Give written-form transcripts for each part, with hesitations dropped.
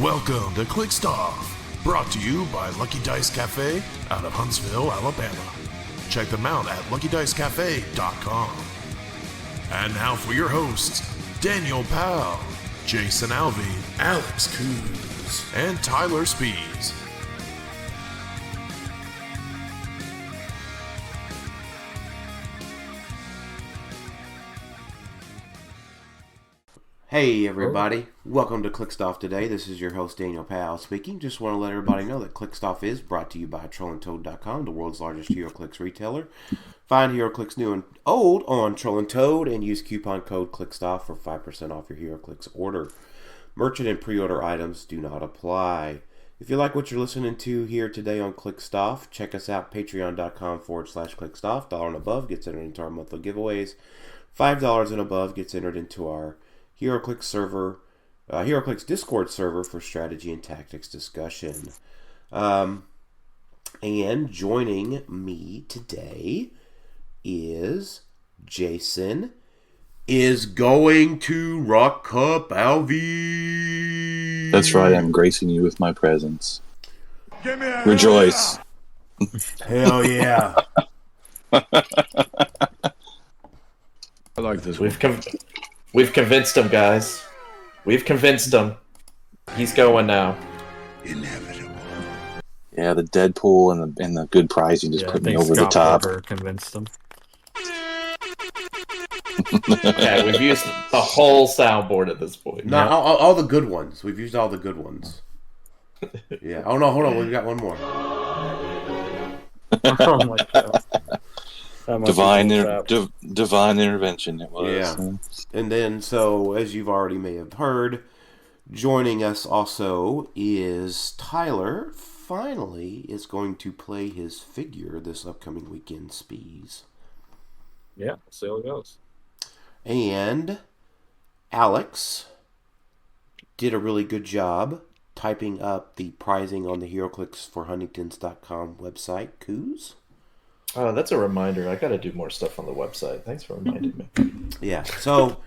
Welcome to Clixed Off, brought to you by Lucky Dice Cafe out of Huntsville, Alabama. Check them out at LuckyDiceCafe.com. And now for your hosts, Daniel Powell, Jason Alvey, Alex Coos, and Tylor Spees. Hey everybody, welcome to Clixed Off today. This is your host Daniel Powell speaking. Just want to let everybody know that Clixed Off is brought to you by TrollandToad.com, the world's largest HeroClix retailer. Find HeroClix new and old on Troll and Toad and use coupon code CLIXEDOFF for 5% off your HeroClix order. Merchant and pre-order items do not apply. If you like what you're listening to here today on Clixed Off, check us out, patreon.com/ClixedOff. $1 and above gets entered into our monthly giveaways. $5 and above gets entered into our HeroClix server, HeroClix Discord server for strategy and tactics discussion. And joining me today is Jason is going to Rock Cup Alvey. That's right, I'm gracing you with my presence. Rejoice. Hell yeah. I like this. We've convinced him, guys. We've convinced him. He's going now. Inevitable. Yeah, the Deadpool and the good pricing just put me over the top. Porter convinced him. Okay, we've used the whole soundboard at this point. No, all the good ones. We've used all the good ones. Yeah. Oh no, hold on. We've got one more. Oh my God. Divine intervention it was. Yeah. And then, so, as you've already may have heard, joining us also is Tylor. Finally is going to play his figure this upcoming weekend, Spees. Yeah, see how it goes. And Alex did a really good job typing up the pricing on the HeroClix for Huntingtons.com website. Coos? Oh, that's a reminder. I got to do more stuff on the website. Thanks for reminding me. Yeah. So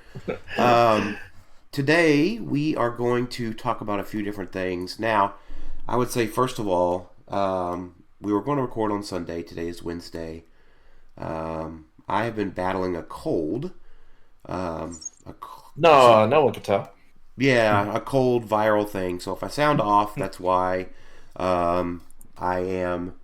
today we are going to talk about a few different things. Now, I would say first of all, we were going to record on Sunday. Today is Wednesday. I have been battling a cold. No one can tell. Yeah, a cold viral thing. So if I sound off, that's why. I am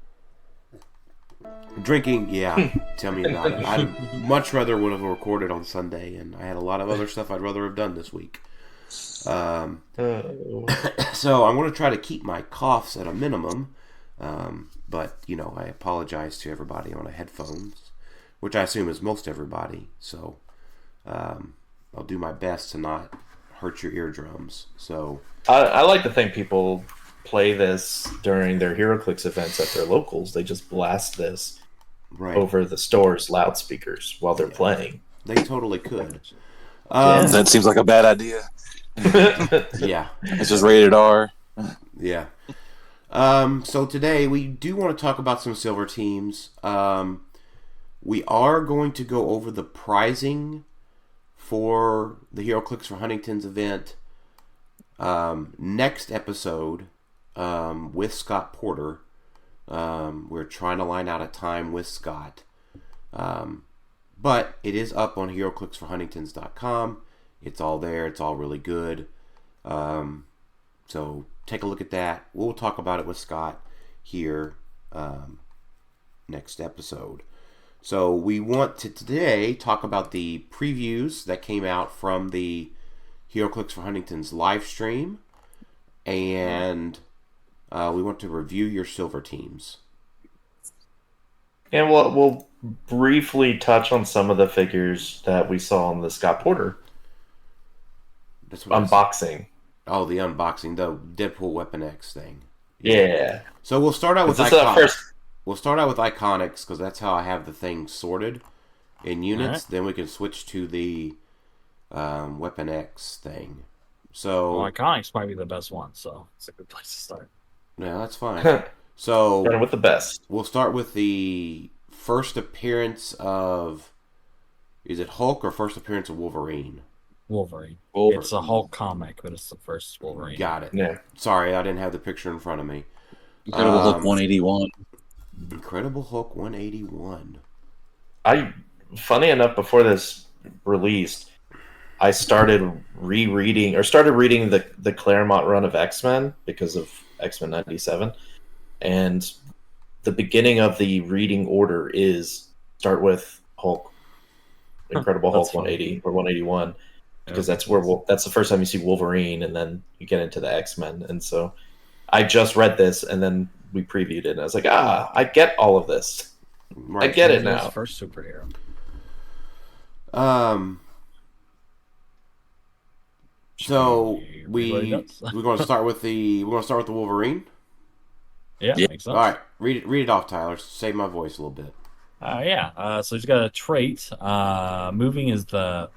drinking. Yeah, tell me about it. I much rather would have recorded on Sunday, and I had a lot of other stuff I'd rather have done this week. So I'm going to try to keep my coughs at a minimum. But, I apologize to everybody on the headphones, which I assume is most everybody. So I'll do my best to not hurt your eardrums. So I like to think people play this during their HeroClix events at their locals. They just blast this over the store's loudspeakers while they're playing. They totally could. That seems like a bad idea. Yeah. It's just rated R. Yeah. So today we do want to talk about some silver teams. We are going to go over the pricing for the HeroClix for Huntington's event next episode with Scott Porter. We're trying to line out a time with Scott. But it is up on HeroClixForHuntingtons.com. It's all there. It's all really good. So take a look at that. We'll talk about it with Scott here next episode. So we want to today talk about the previews that came out from the HeroClix for Huntington's live stream. And we want to review your silver teams. And we'll briefly touch on some of the figures that we saw on the Scott Porter unboxing. Oh, the unboxing, the Deadpool Weapon X thing. Yeah. So we'll start out with Iconics. We'll start out with Iconics because that's how I have the thing sorted in units. Right. Then we can switch to the Weapon X thing. So Iconics might be the best one, so it's a good place to start. Yeah, that's fine. So starting with the best. We'll start with the first appearance of, is it Hulk or first appearance of Wolverine? Wolverine. Wolverine. It's a Hulk comic, but it's the first Wolverine. Got it. Yeah. Sorry, I didn't have the picture in front of me. Incredible Hulk 181. Incredible Hulk 181. Funny enough, before this released, I started reading the Claremont run of X-Men because of X-Men 97, and the beginning of the reading order is start with Hulk, Incredible Hulk 180 or 181, because that's the first time you see Wolverine, and then you get into the X-Men. And so I just read this, and then we previewed it, and I was like, I get all of this. Right. I get it now. First superhero. So we're going to start with the Wolverine. Yeah, makes sense. All right, read it off, Tyler. Save my voice a little bit. So he's got a trait. Moving is the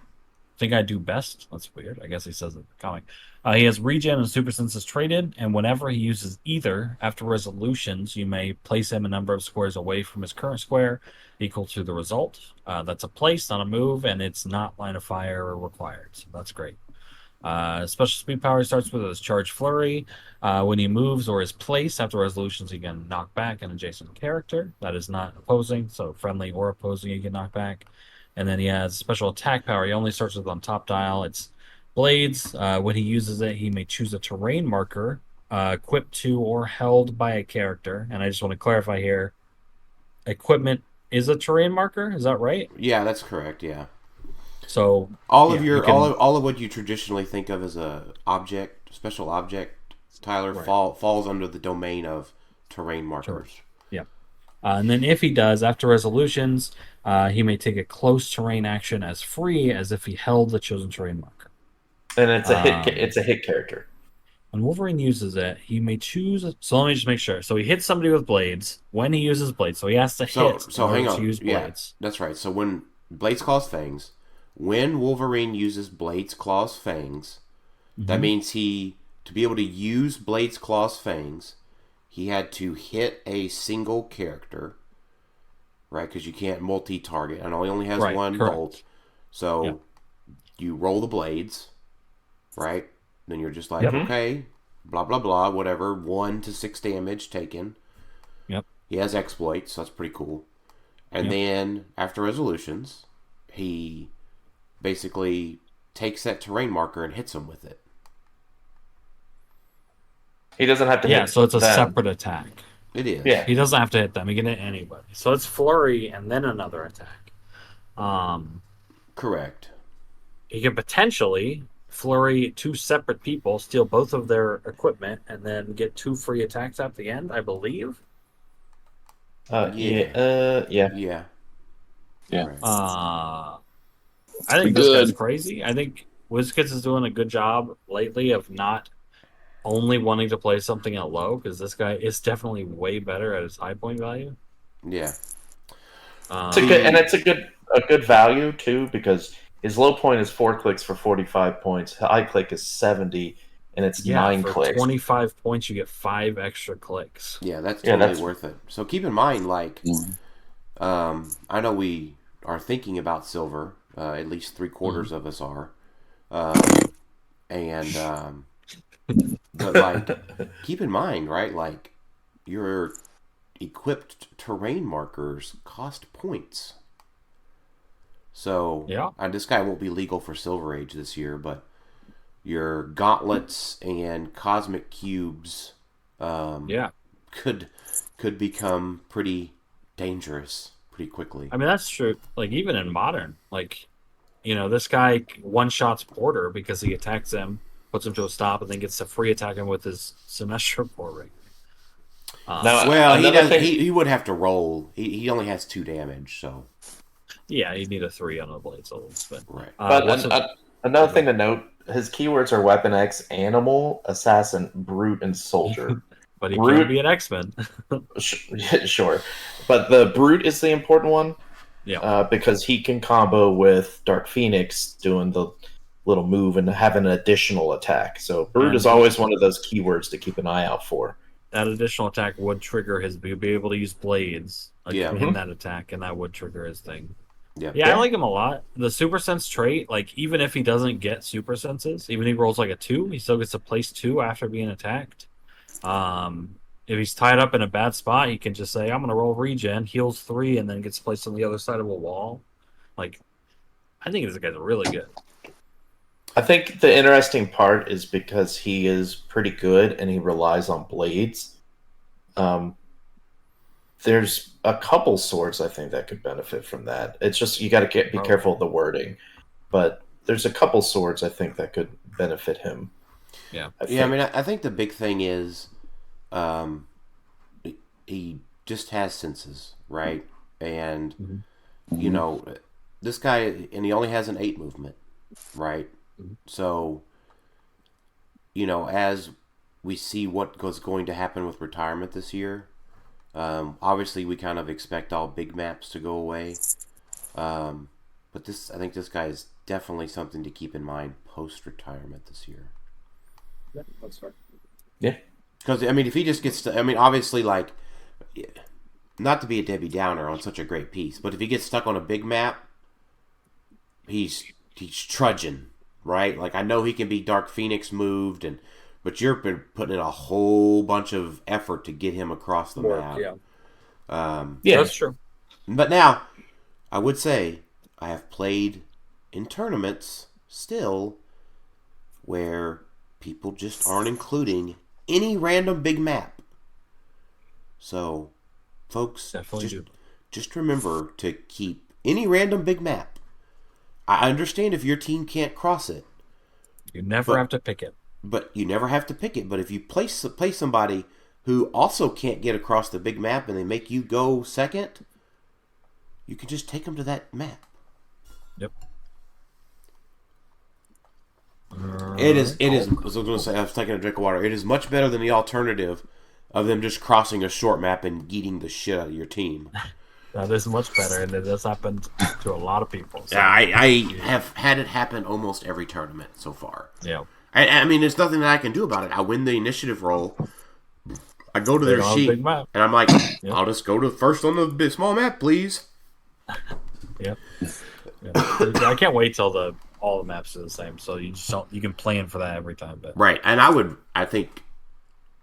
thing I do best. That's weird. I guess he says it in the comic. He has regen and super senses traded, and whenever he uses either, after resolutions, you may place him a number of squares away from his current square, equal to the result. That's a place, not a move, and it's not line of fire required. So that's great. Special speed power starts with his charge flurry. When he moves or is placed after resolutions, he can knock back an adjacent character. That is not opposing, so friendly or opposing, he can knock back. And then he has special attack power. He only starts with on top dial. It's blades. When he uses it, he may choose a terrain marker equipped to or held by a character. And I just want to clarify here: equipment is a terrain marker. Is that right? Yeah, that's correct. Yeah. So all of what you traditionally think of as a special object, Tyler, falls under the domain of terrain markers. Sure. Yeah. And then if he does, after resolutions, he may take a close terrain action as free as if he held the chosen terrain marker. And it's a hit character. When Wolverine uses it, he may choose. So let me just make sure. So he hits somebody with blades when he uses blades. So he has to hit. So hang on. To use blades. Yeah, that's right. So when Blades, Claws, Fangs, when Wolverine uses Blades, Claws, Fangs, that means to be able to use Blades, Claws, Fangs, he had to hit a single character, right? Because you can't multi-target. I know he only has one bolt. So you roll the blades, right? Then you're just like, okay, blah, blah, blah, whatever. 1 to 6 damage taken. Yep. He has exploits, so that's pretty cool. And then after resolutions, he basically takes that terrain marker and hits him with it. He doesn't have to hit so it's a them. separate attack. It is. Yeah. He doesn't have to hit them. He can hit anybody. So it's flurry and then another attack. Correct. He can potentially flurry 2 separate people, steal both of their equipment, and then get 2 free attacks at the end, I believe. Yeah. Yeah. I think this guy's crazy. I think WizKids is doing a good job lately of not only wanting to play something at low, because this guy is definitely way better at his high point value. Yeah. It's a good value too, because his low point is 4 clicks for 45 points. High click is 70, and it's 9 for clicks. 25 points, you get 5 extra clicks. Yeah, that's totally worth it. So keep in mind, I know we are thinking about silver. At least 3/4 of us are. But keep in mind, right? Your equipped terrain markers cost points. So this guy won't be legal for Silver Age this year, but your gauntlets and cosmic cubes could become pretty dangerous pretty quickly. I mean, that's true. Even in modern, this guy one-shots Porter because he attacks him, puts him to a stop, and then gets to free attack him with his Sinestro Porter. He would have to roll. He only has 2 damage, so... Yeah, you need a 3 on the blades a little bit. Right. Another thing to note, his keywords are Weapon X, Animal, Assassin, Brute, and Soldier. But he could be an X-Men. Sure. But the Brute is the important one. Yeah. Because he can combo with Dark Phoenix doing the little move and have an additional attack. So Brute is always one of those keywords to keep an eye out for. That additional attack would trigger his... He'd be able to use blades in that attack, and that would trigger his thing. Yeah, I like him a lot. The Super Sense trait, like, even if he doesn't get Super Senses, even if he rolls like a 2, he still gets to place 2 after being attacked. If he's tied up in a bad spot, he can just say, I'm going to roll regen, heals 3, and then gets placed on the other side of a wall. Like, I think this guy's really good. I think the interesting part is because he is pretty good and he relies on blades. There's a couple swords I think that could benefit from that. It's just you got to be careful of the wording, but there's a couple swords I think that could benefit him. Yeah, I think the big thing is, he just has senses, right? And you know, this guy, and he only has an 8 movement, right? So, you know, as we see what was going to happen with retirement this year. Obviously, we kind of expect all big maps to go away, but I think this guy is definitely something to keep in mind post-retirement this year. Yeah, that's fair. Yeah, because I mean, if he just gets to, I mean, obviously, like, not to be a Debbie Downer on such a great piece, but if he gets stuck on a big map, he's trudging, right? Like, I know he can be Dark Phoenix moved but you've been putting in a whole bunch of effort to get him across the map. Yeah, that's true. But now, I would say, I have played in tournaments still where people just aren't including any random big map. So, folks, just remember to keep any random big map. I understand if your team can't cross it. You never have to pick it. But you never have to pick it. But if you play somebody who also can't get across the big map and they make you go second, you can just take them to that map. Yep. It is. I was going to say, I was taking a drink of water. It is much better than the alternative of them just crossing a short map and eating the shit out of your team. That is much better, and it has happened to a lot of people. So. Yeah, I have had it happen almost every tournament so far. Yeah. I mean, there's nothing that I can do about it. I win the initiative roll. I go to their sheet, and I'm like, I'll just go to first on the small map, please. Yep. Yeah. I can't wait till all the maps are the same, so you can plan for that every time. But. Right, and I think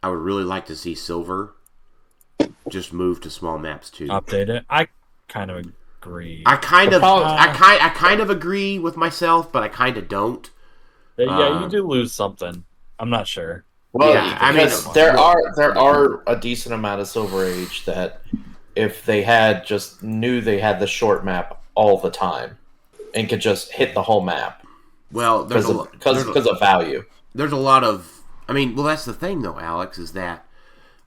I would really like to see Silver just move to small maps too. Update it. I kind of agree. I kind of agree with myself, but I kind of don't. Yeah, you do lose something. I'm not sure. Well, yeah, I mean, there are a decent amount of Silver Age that if they knew they had the short map all the time and could just hit the whole map. Well, because of value. There's a lot of. I mean, well, that's the thing though, Alex, is that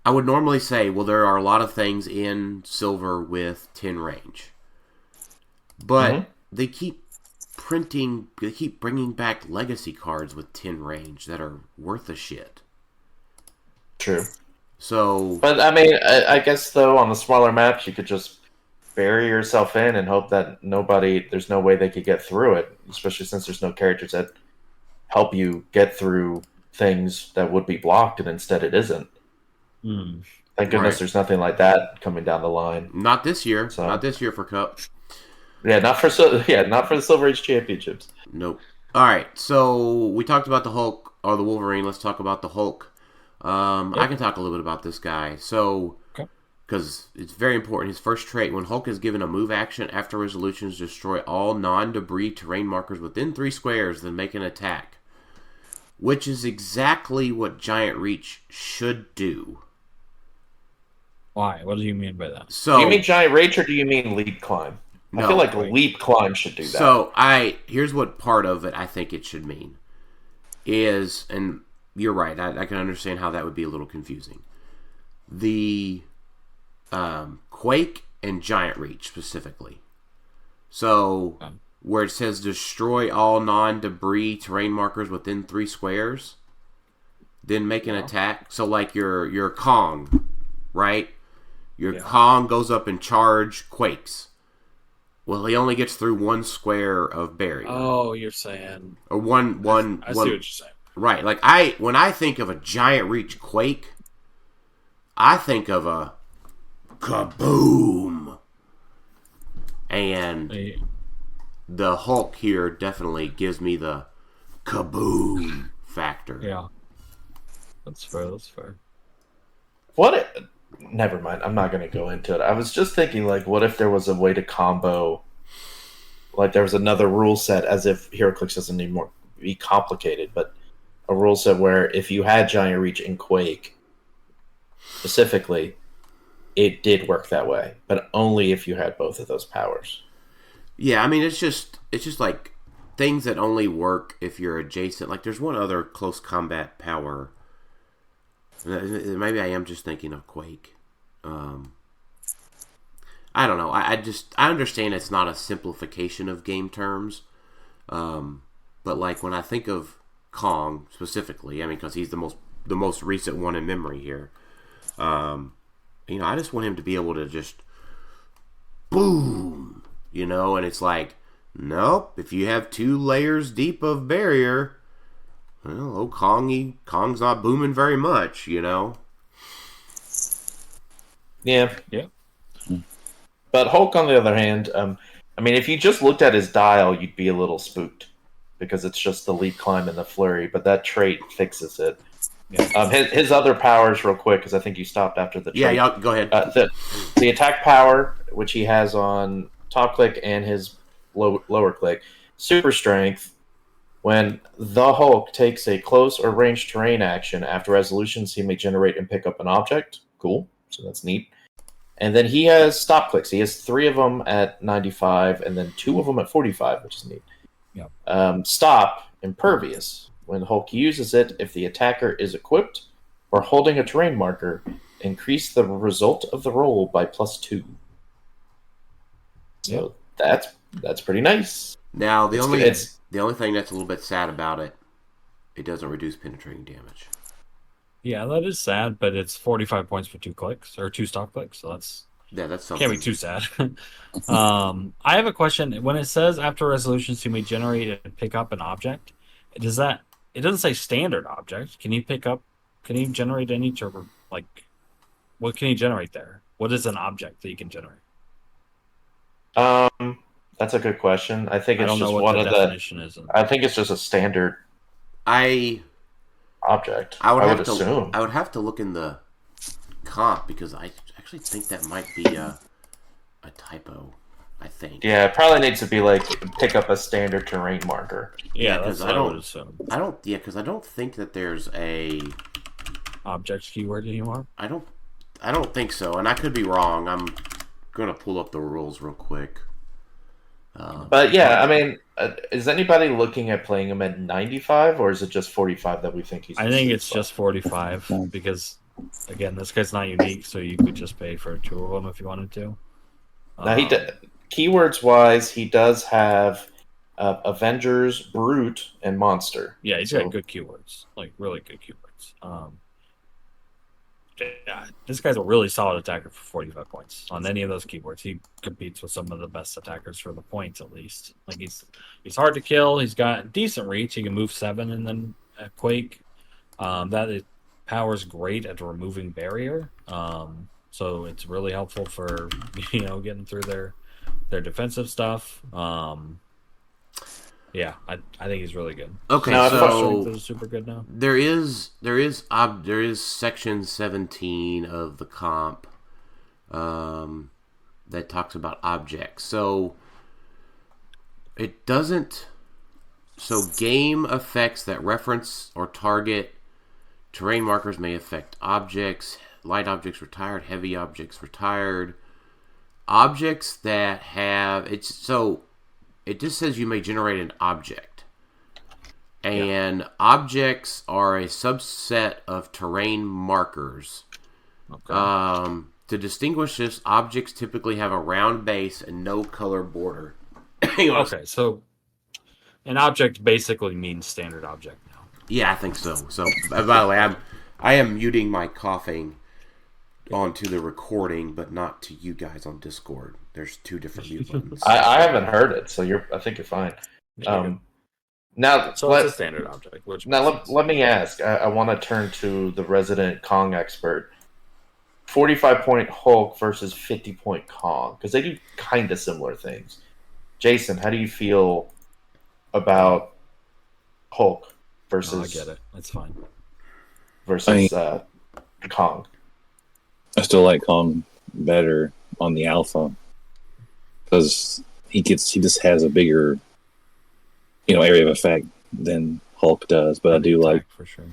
I would normally say, well, there are a lot of things in Silver with 10 range, but they keep bringing back legacy cards with 10 range that are worth a shit. True. So, but I mean, I guess though on the smaller maps you could just bury yourself in and hope that there's no way they could get through it, especially since there's no characters that help you get through things that would be blocked, and instead it isn't. Thank goodness there's nothing like that coming down the line. Not this year. So, not this year for Cup. Yeah, not for the Silver Age Championships. Nope. All right, so we talked about the Hulk or the Wolverine. Let's talk about the Hulk. I can talk a little bit about this guy. So, because it's very important. His first trait: when Hulk is given a move action after resolutions, destroy all non-debris terrain markers within 3 squares, then make an attack. Which is exactly what Giant Reach should do. Why? What do you mean by that? So, do you mean Giant Reach or do you mean Leap Climb? No, I feel like Leap Climb should do that. So here's what part of it I think it should mean is, and you're right, I can understand how that would be a little confusing. The Quake and Giant Reach specifically. So where it says destroy all non-debris terrain markers within 3 squares, then make an attack. So like your Kong, right? Your Kong goes up and charge Quakes. Well, he only gets through 1 square of barrier. Oh, you're saying... Or one. I see what you're saying. Right. Like, when I think of a Giant Reach Quake, I think of a kaboom. And the Hulk here definitely gives me the kaboom factor. Yeah. That's fair. Never mind. I'm not going to go into it. I was just thinking, like, what if there was a way to combo, like there was another rule set, as if HeroClix doesn't need more be complicated, but a rule set where if you had Giant Reach and Quake specifically, it did work that way, but only if you had both of those powers. Yeah, I mean, it's just like things that only work if you're adjacent. Like, there's one other close combat power. Maybe I am just thinking of Quake. I don't know. I understand it's not a simplification of game terms. But like when I think of Kong specifically, I mean, because he's the most recent one in memory here. I just want him to be able to just boom, and it's like, nope, if you have 2 layers deep of barrier, well, Kong's not booming very much, Yeah. Yeah. But Hulk, on the other hand, if you just looked at his dial, you'd be a little spooked because it's just the leap, climb, and the flurry. But that trait fixes it. Yeah. His other powers, real quick, because I think you stopped after the trait. Yeah, go ahead. The attack power, which he has on top click and his lower click, super strength. When the Hulk takes a close or ranged terrain action after resolutions, he may generate and pick up an object. Cool. So that's neat. And then he has stop clicks. He has 3 of them at 95 and then 2 of them at 45, which is neat. Yeah. Stop, impervious. When Hulk uses it, if the attacker is equipped or holding a terrain marker, increase the result of the roll by +2. So that's pretty nice. Now, the only thing that's a little bit sad about it doesn't reduce penetrating damage. Yeah, that is sad, but it's 45 points for 2 clicks, or 2 stop clicks, so that's something. Can't be too sad. I have a question. When it says after resolutions you may generate and pick up an object, it doesn't say standard object. Can you generate any what can you generate there? What is an object that you can generate? That's a good question. I think it's just one of the definition is. I think it's just a standard object. I would assume. I would have to look in the comp because I actually think that might be a typo. I think. Yeah, it probably needs to be like pick up a standard terrain marker. Yeah, because I don't think that there's a object keyword anymore. I don't think so, and I could be wrong. I'm gonna pull up the rules real quick. But yeah, is anybody looking at playing him at 95, or is it just 45 that we think he's? I think it's just 45 because, again, this guy's not unique, so you could just pay for 2 of them if you wanted to. Now keywords wise, he does have Avengers, Brute, and Monster. Yeah, he's got good keywords, like really good keywords. Yeah, this guy's a really solid attacker for 45 points on any of those keyboards. He competes with some of the best attackers for the points, at least. Like he's hard to kill. He's got decent reach. He can move 7 and then Quake. Power's great at removing barrier. So it's really helpful for getting through their defensive stuff. Yeah, I think he's really good. Okay, so super good now. There is section 17 of the comp that talks about objects. So it doesn't. So game effects that reference or target terrain markers may affect objects. Light objects retired, heavy objects retired. Objects that have it just says you may generate an object. And objects are a subset of terrain markers. Okay. To distinguish this, objects typically have a round base and no color border. Okay, so an object basically means standard object now. Yeah, I think so. So, by the way, I am muting my coughing onto the recording, but not to you guys on Discord. There's 2 different mute buttons. I haven't heard it, so I think you're fine. Now, so it's a standard object. Let me ask. I want to turn to the resident Kong expert. 45-point Hulk versus 50-point Kong, because they do kind of similar things. Jason, how do you feel about Hulk versus? I get it. It's fine. Versus Kong. I still like Kong better on the alpha because he just has a bigger, area of effect than Hulk does. But I do like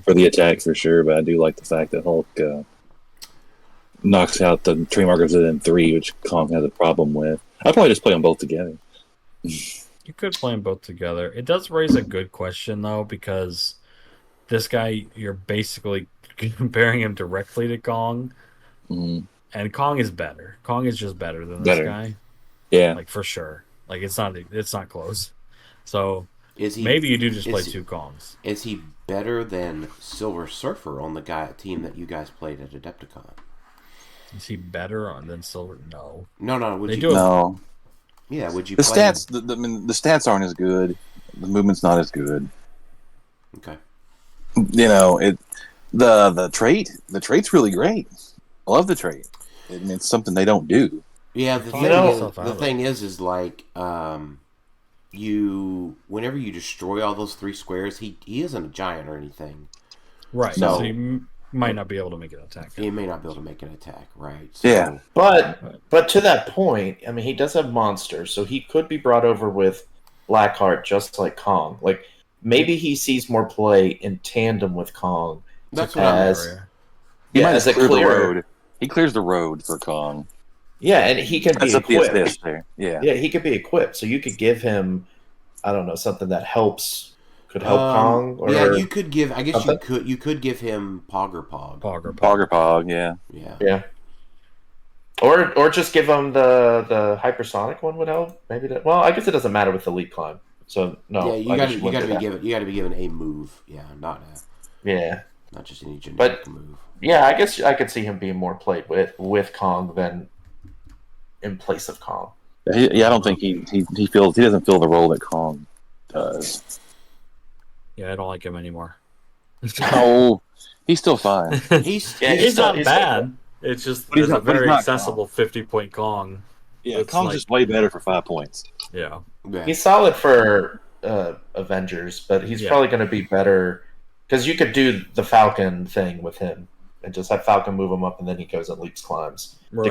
for the attack for sure. But I do like the fact that Hulk knocks out the tree markers within 3, which Kong has a problem with. I'd probably just play them both together. You could play them both together. It does raise a good question though, because this guy, you're basically comparing him directly to Kong. Mm-hmm. And Kong is better. Kong is just better than this guy. Yeah. Like, for sure. Like, it's not close. So, maybe you do just play 2 Kongs. Is he better than Silver Surfer on the team that you guys played at Adepticon? Is he better than Silver? No. No. No. Yeah, would you the play stats, the stats aren't as good. The movement's not as good. Okay. The trait's really great. I love the trait. It's something they don't do. Yeah, the thing is like whenever you destroy all those 3 squares, he isn't a giant or anything. Right. So he might not be able to make an attack. He may not be able to make an attack, right? So, yeah. But to that point, I mean, he does have monsters, so he could be brought over with Blackheart just like Kong. Like, maybe he sees more play in tandem with Kong. That's what I'm He might clear the road. He clears the road for Kong. Yeah, and he can be equipped. Yeah, he could be equipped. So you could give him, I don't know, something that could help Kong. Or you could give. I guess you could give him Poggerpog. Poggerpog. Yeah. Or just give him the hypersonic one would help. Maybe that. Well, I guess it doesn't matter with the leap climb. So no. Yeah, you got to be given a move. Yeah, not just any generic move. Yeah, I guess I could see him being more played with Kong than in place of Kong. I don't think he doesn't fill the role that Kong does. Yeah, I don't like him anymore. No, he's still fine. He's not bad. It's just there's a very accessible 50-point Kong. Yeah, Kong's just way better for 5 points. Yeah. He's solid for Avengers, but he's probably going to be better because you could do the Falcon thing with him and just have Falcon move him up, and then he goes and leaps climbs to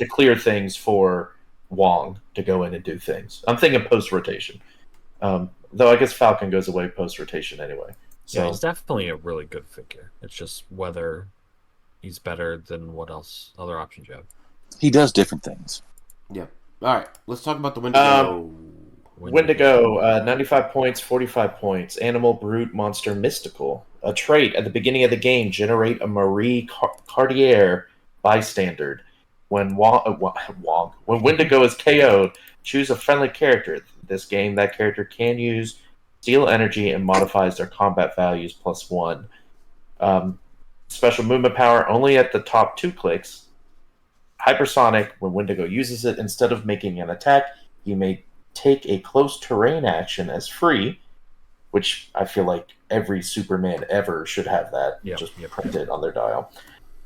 clear things for Wong to go in and do things. I'm thinking post rotation, though. I guess Falcon goes away post rotation anyway. So he's definitely a really good figure. It's just whether he's better than what other options you have. He does different things. Yeah. All right. Let's talk about the Wendigo. Wendigo, 95 points, 45 points. Animal, brute, monster, mystical. A trait at the beginning of the game: generate a Marie Cartier bystander. When Wendigo is KO'd, choose a friendly character. This game, that character can use steal energy and modifies their combat values +1. Special movement power only at the top 2 clicks. Hypersonic, when Wendigo uses it, instead of making an attack, he may take a close terrain action as free, which I feel like every Superman ever should have that printed on their dial.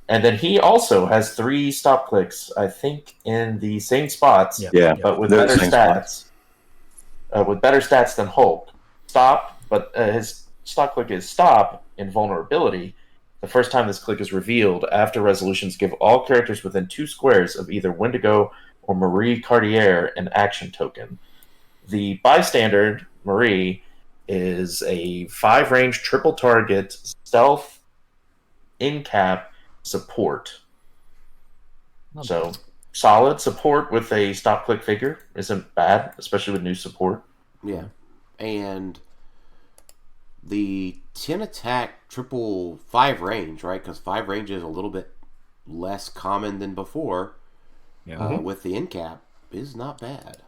And then he also has 3 stop clicks, I think, in the same spots, but with better stats. With better stats than Hulk. Stop, but his stop click is stop in vulnerability. The first time this click is revealed, after resolutions give all characters within 2 squares of either Wendigo or Marie Cartier an action token. The bystander, Marie, is a 5-range triple target stealth in-cap support. Solid support with a stop click figure isn't bad, especially with new support. Yeah. And the 10 attack triple 5 range, right? Because 5 range is a little bit less common than before. Yeah. With the in cap is not bad.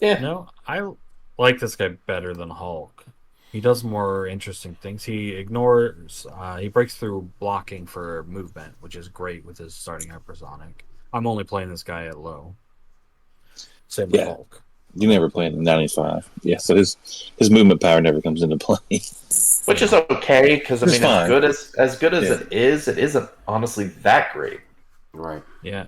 Yeah. No, I like this guy better than Hulk. He does more interesting things. He breaks through blocking for movement, which is great with his starting hypersonic. I'm only playing this guy at low. Same with Hulk. You never play in the 95. Yeah, so his movement power never comes into play. Which is okay, because I mean, as good as it isn't honestly that great. Right. Yeah.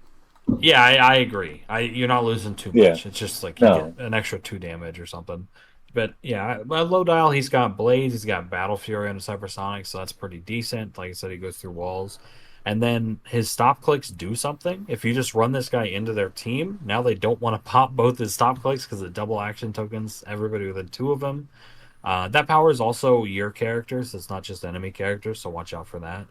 Yeah, I agree. You're not losing too much. Yeah. It's just like you No. get an extra 2 damage or something. But yeah, low dial, he's got Blaze, he's got Battle Fury and Cybersonic, so that's pretty decent. Like I said, he goes through walls. And then his stop clicks do something. If you just run this guy into their team, now they don't want to pop both his stop clicks because the double action tokens everybody within 2 of them. That power is also your characters. It's not just enemy characters, so watch out for that.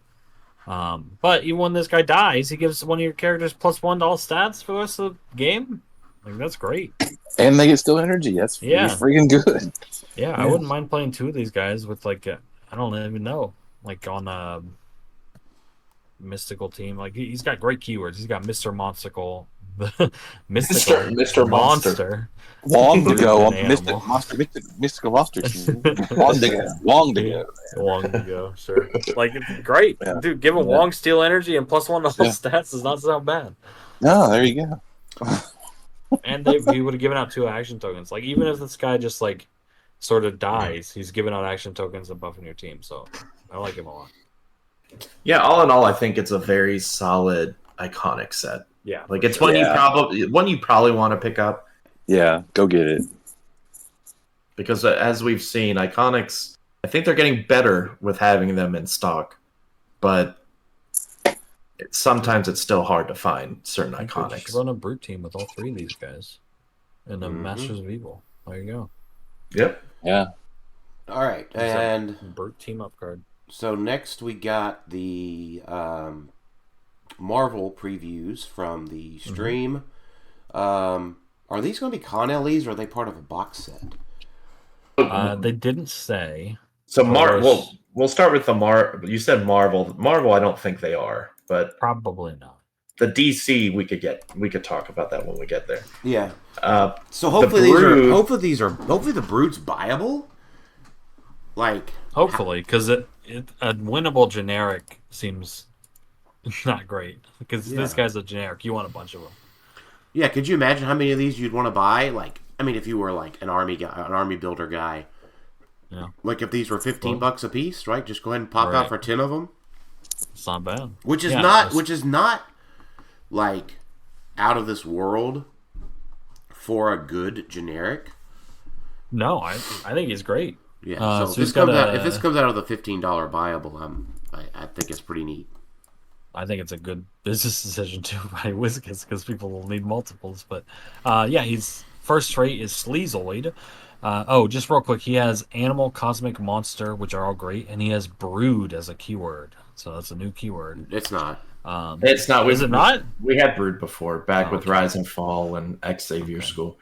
But even when this guy dies, he gives one of your characters +1 to all stats for the rest of the game. Like, that's great. And they get still energy. That's freaking good. Yeah, I wouldn't mind playing 2 of these guys with like I don't even know, like on a mystical team. Like he's got great keywords. He's got Mr. Monsticle, Mr. Monster. Long to go on Animal. mystical monster team. Long to go. Sure. Like it's great, dude. Giving Wong steal energy and +1 to all stats does not sound bad. No, there you go. And he would have given out 2 action tokens. Like even if this guy just like sort of dies, he's giving out action tokens and buffing your team. So I like him a lot. Yeah, all in all, I think it's a very solid iconic set. Yeah, like it's one you probably want to pick up. Yeah, go get it. Because as we've seen, iconics, I think they're getting better with having them in stock, but sometimes it's still hard to find certain iconics. Just run a brute team with all 3 of these guys, and the Masters of Evil. There you go. Yep. Yeah. All right, and brute team up card. So next we got the Marvel previews from the stream. Are these going to be con LEs or are they part of a box set? They didn't say. So we'll start with the You said Marvel. Marvel, I don't think they are, but probably not. The DC we could talk about that when we get there. Yeah. So hopefully the Brood's buyable. Like hopefully, because a winnable generic seems not great. Because this guy's a generic, you want a bunch of them. Yeah, could you imagine how many of these you'd want to buy? Like, I mean, if you were like an army builder guy, yeah. Like if these were $15 a piece, right? Just go ahead and pop out for 10 of them. It's not bad. Which is not like out of this world for a good generic. No, I think he's great. Yeah. So if this comes out of the $15 buyable, I think it's pretty neat. I think it's a good business decision too by Wizkis because people will need multiples. But his first trait is Sleazoid. Just real quick, he has Animal, Cosmic, Monster, which are all great, and he has Brood as a keyword. So that's a new keyword. It's not. It's not. Is it not? We had Brood before, back with Rise and Fall and Xavier School.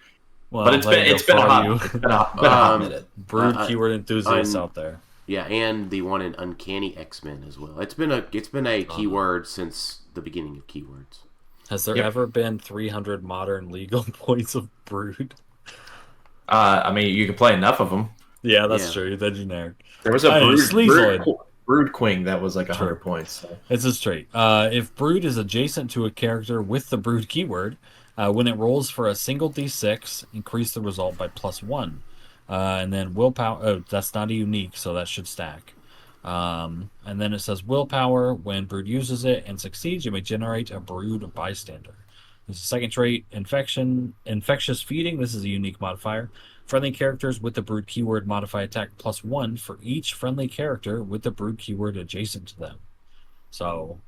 Well, but it's been a hot minute. Brood keyword enthusiasts out there. Yeah, and the one in Uncanny X-Men as well. It's been a keyword since the beginning of keywords. Has there ever been 300 modern legal points of Brood? I mean, you can play enough of them. Yeah, that's true. They're generic. There was a Brood Queen that was like 100 points. So. It's a straight. If Brood is adjacent to a character with the Brood keyword, when it rolls for a single d6, increase the result by +1. And then willpower. Oh, that's not a unique, so that should stack. And then it says willpower. When Brood uses it and succeeds, you may generate a Brood bystander. There's a second trait, infectious feeding. This is a unique modifier. Friendly characters with the Brood keyword modify attack +1 for each friendly character with the Brood keyword adjacent to them. So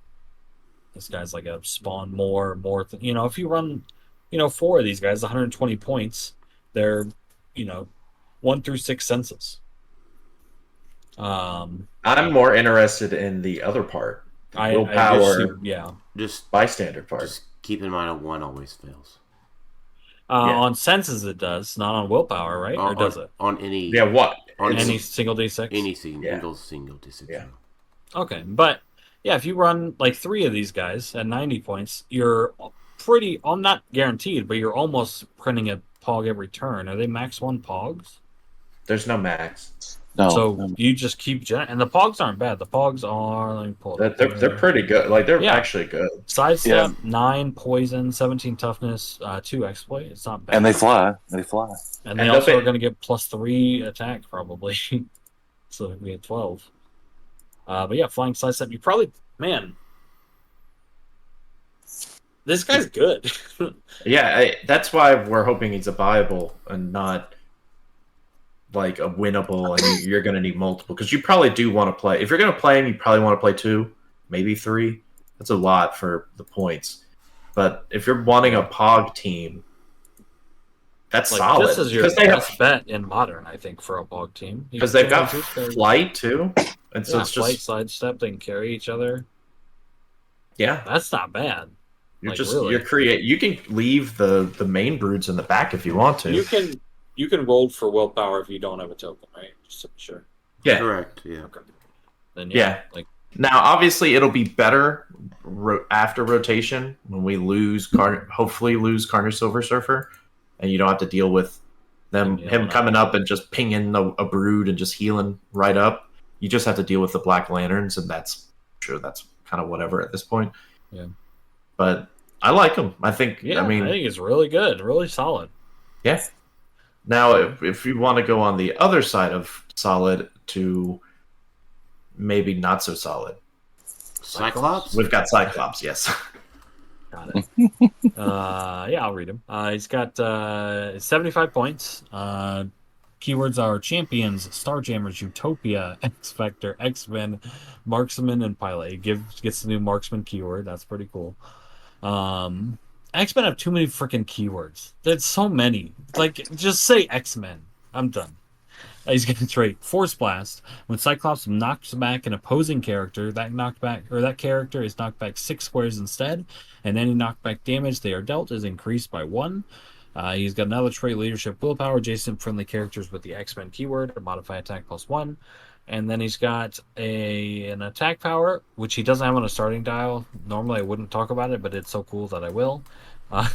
this guy's like a spawn more. If you run, 4 of these guys, 120 points. They're, 1 through 6 senses. I'm more interested in the other part. Willpower. Just bystander part. Just keep in mind a 1 always fails. On senses it does, not on willpower, right? Or does it? On any... Yeah, what? On any single d6? Any single d6. Yeah. Okay, but if you run like 3 of these guys at 90 points, you're pretty... I'm not guaranteed, but you're almost printing a Pog every turn. Are they max 1 Pogs? There's no max. No. So you just keep... And the Pogs aren't bad. The Pogs are... Let me pull it up. They're pretty good. Like, they're actually good. Sidestep, 9 poison, 17 toughness, 2 exploit. It's not bad. And they fly. And they also are going to get +3 attack, probably. So we had 12. But flying sidestep, you probably... Man. This guy's good. Yeah, that's why we're hoping he's a viable and not like a winnable, and you're going to need multiple. Because you probably do want to play. If you're going to play him, you probably want to play 2, maybe 3. That's a lot for the points. But if you're wanting a Pog team, that's like, solid. This is your best bet in Modern, I think, for a Pog team. Because they've got Flight, too. And so it's just... Flight, Sidestep, they can carry each other. Yeah. That's not bad. You're like, just really. You can leave the main broods in the back if you want to. You can roll for willpower if you don't have a token, right? Just to be sure. Yeah. Correct. Yeah. Okay. Then like now, obviously, it'll be better after rotation when we hopefully lose Carnage Silver Surfer, and you don't have to deal with him coming up and just pinging a brood and just healing right up. You just have to deal with the Black Lanterns, and that's kind of whatever at this point. Yeah. But I like him. I think. Yeah, I mean, I think it's really good, really solid. Yeah. Now, if you want to go on the other side of solid to maybe not so solid, Cyclops. We've got Cyclops. Yes. Got it. Yeah, I'll read him. He's got 75 points. Keywords are Champions, Starjammers, Utopia, X-Vector, X-Men, Marksman, and Pilot. He gets the new Marksman keyword. That's pretty cool. X-Men have too many freaking keywords. There's so many. Like, just say X-Men. I'm done. He's going to trade Force Blast. When Cyclops knocks back an opposing character, that character is knocked back 6 squares instead, and any knockback damage they are dealt is increased by 1. He's got another trait, Leadership Willpower, adjacent friendly characters with the X-Men keyword, or modify attack +1. And then he's got an attack power, which he doesn't have on a starting dial. Normally I wouldn't talk about it, but it's so cool that I will.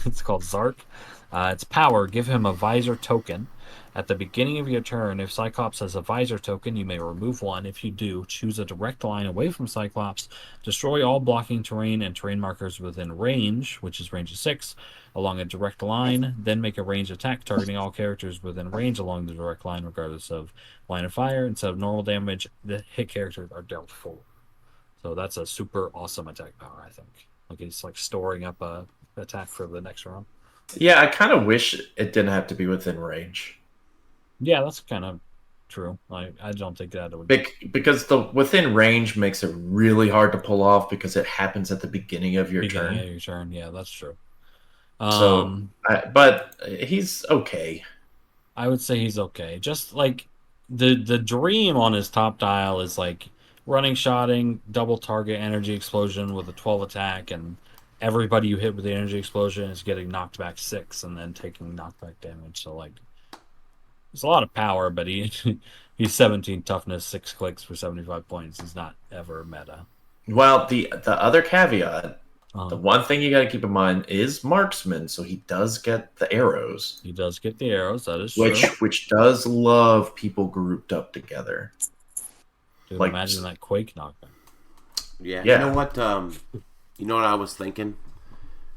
It's called Zark. It's power. Give him a Visor token. At the beginning of your turn, if Cyclops has a Visor token, you may remove 1. If you do, choose a direct line away from Cyclops. Destroy all blocking terrain and terrain markers within range, which is range of 6, along a direct line. Then make a range attack targeting all characters within range along the direct line, regardless of line of fire. Instead of normal damage, the hit characters are dealt 4. So that's a super awesome attack power, I think. Like, it's like storing up a attack for the next round. Yeah, I kind of wish it didn't have to be within range. Yeah, that's kind of true. I don't think that would because the within range makes it really hard to pull off because it happens at the beginning of your turn. Yeah, that's true. But he's okay. I would say he's okay. Just like the dream on his top dial is like running, shotting, double target energy explosion with a 12 attack, and everybody you hit with the energy explosion is getting knocked back 6 and then taking knockback damage. So like, there's a lot of power, but he's 17 toughness, 6 clicks for 75 points. He's not ever meta. Well, the other caveat, the one thing you got to keep in mind is marksman, so he does get the arrows. He does get the arrows. That is true. Which does love people grouped up together. Dude, like, imagine that Quake knockback. Yeah. You know what? You know what I was thinking.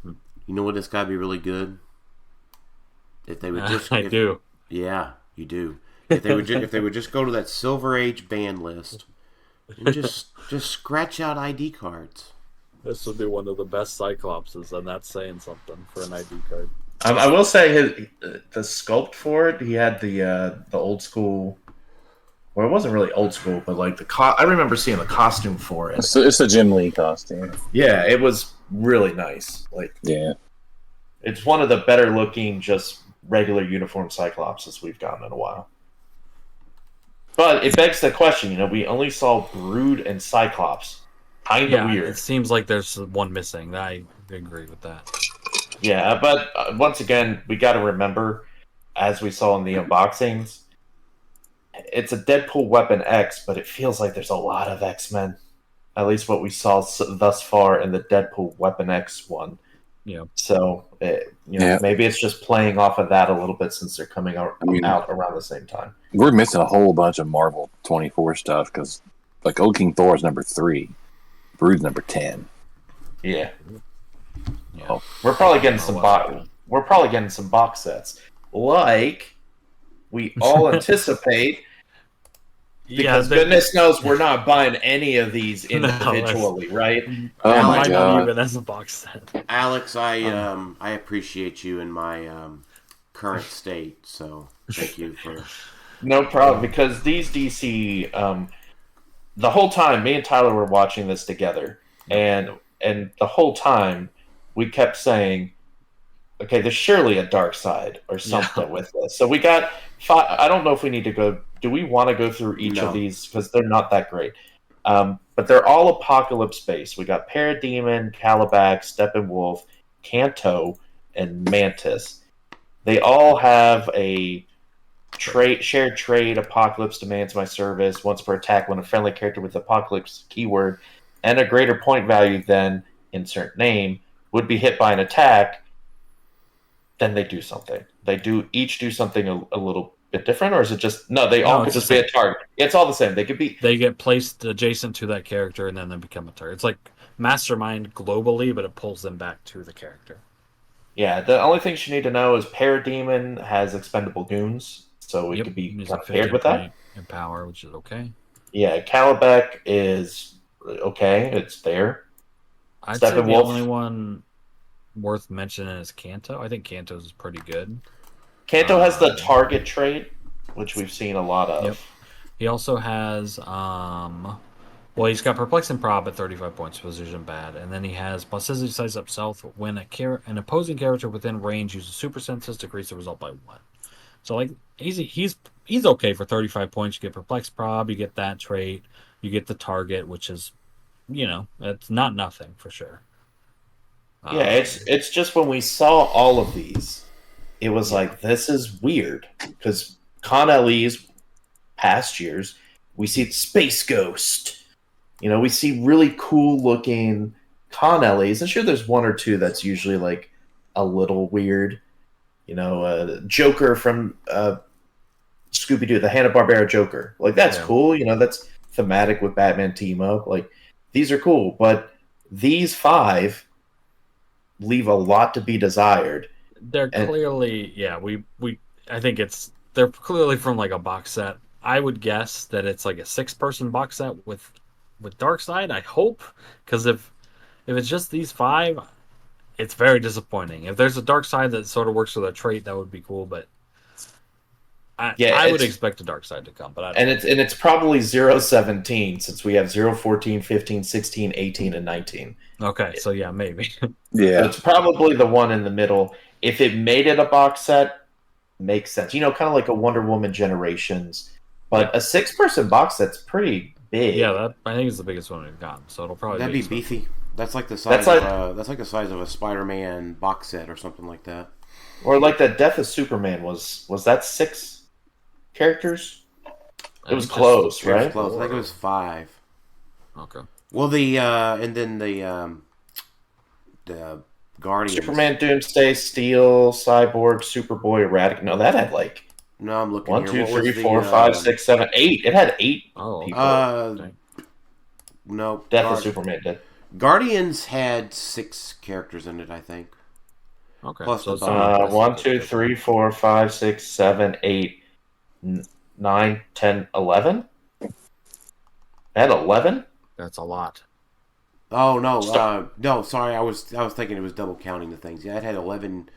You know what? This guy be really good. If they would just, I do. Yeah, you do. If they would just go to that Silver Age ban list and just scratch out ID cards. This would be one of the best Cyclopses, and that's saying something for an ID card. I will say the sculpt for it. He had the old school. Well, it wasn't really old school, but like I remember seeing the costume for it. It's a Jim Lee costume. Yeah, it was really nice. Like, yeah, it's one of the better looking, just regular uniform Cyclopses we've gotten in a while. But it begs the question. We only saw Brood and Cyclops. Kind of weird. It seems like there's one missing. I agree with that. Yeah, but once again, we got to remember, as we saw in the unboxings, it's a Deadpool Weapon X, but it feels like there's a lot of X-Men. At least what we saw thus far in the Deadpool Weapon X one. Yeah. So, maybe it's just playing off of that a little bit since they're coming out around the same time. We're missing a whole bunch of Marvel 24 stuff because, like, Old King Thor is number 3. Brood's number 10. Yeah. We're probably getting some box sets. Like we all anticipate Because goodness knows we're not buying any of these individually, right? Oh It my might not god. even as a box set. Alex, I appreciate you in my current state, so thank you for. No problem, because these DC, the whole time, me and Tyler were watching this together, and the whole time we kept saying, okay, there's surely a dark side or something with this. So we got five. I don't know if we need to go. Do we want to go through each of these? Because they're not that great. But they're all apocalypse based. We got Parademon, Calabac, Steppenwolf, Kanto, and Mantis. They all have a shared trade. Apocalypse demands my service once per attack when a friendly character with apocalypse keyword and a greater point value than insert name would be hit by an attack. Then they do something. They each do something a little bit different, or is it just they all could just be a target? It's all the same. They get placed adjacent to that character and then they become a target. It's like Mastermind globally, but it pulls them back to the character. Yeah, the only thing you need to know is Parademon has expendable goons, so we could be kind of paired with that. In power, which is okay. Yeah, Calabac is okay. It's there. I'd say the only one worth mentioning is Kanto. I think Kanto's is pretty good. Kanto has the target trait, which we've seen a lot of. Yep. He also has he's got Perplexing Prob at 35 points, position bad, and then he has Plasticity Size up south when an opposing character within range uses Super Senses to decrease the result by 1. So like he's okay for 35 points. You get Perplexed Prob, you get that trait, you get the target, which is it's not nothing for sure. Yeah, it's just when we saw all of these, it was like, this is weird. Because Con LE's past years, we see Space Ghost. We see really cool looking Con LEs. I'm sure there's one or two that's usually like a little weird. Joker from Scooby-Doo, the Hanna-Barbera Joker. Like, that's cool. That's thematic with Batman team up. Like, these are cool. But these 5 leave a lot to be desired. They're clearly, I think they're clearly from like a box set. I would guess that it's like a 6-person box set with Darkseid, I hope, because if it's just these 5, it's very disappointing. If there's a Darkseid that sort of works with a trait, that would be cool, but I would expect a Darkseid to come, but it's probably 0-17 since we have 0-14, 15, 16, 18, and 19. Okay, so maybe. Yeah. So it's probably the one in the middle. If it made it a box set, makes sense. Kind of like a Wonder Woman Generations. But a 6-person box set's pretty big. Yeah, I think it's the biggest one we've gotten, so it'll probably That'd be beefy. That's like the size that's like the size of a Spider-Man box set or something like that. Or like that Death of Superman was that 6 characters? It was close, right? It was close. I think it was 5. Okay. Well, and then the Guardians. Superman, Doomsday, Steel, Cyborg, Superboy, Erratic. No, that had like No, I'm looking 1, here. 2, 3, 4, 5, 6, 7, 8. It had 8 people. No. Death of Superman did. Guardians had 6 characters in it, I think. Okay. Plus so the 1, 2, 3, 4, 5, 6, 7, 8, 9, 10, 11? Had 11? That's a lot. Oh no, no, sorry, I was thinking it was double counting the things. Yeah, it had 11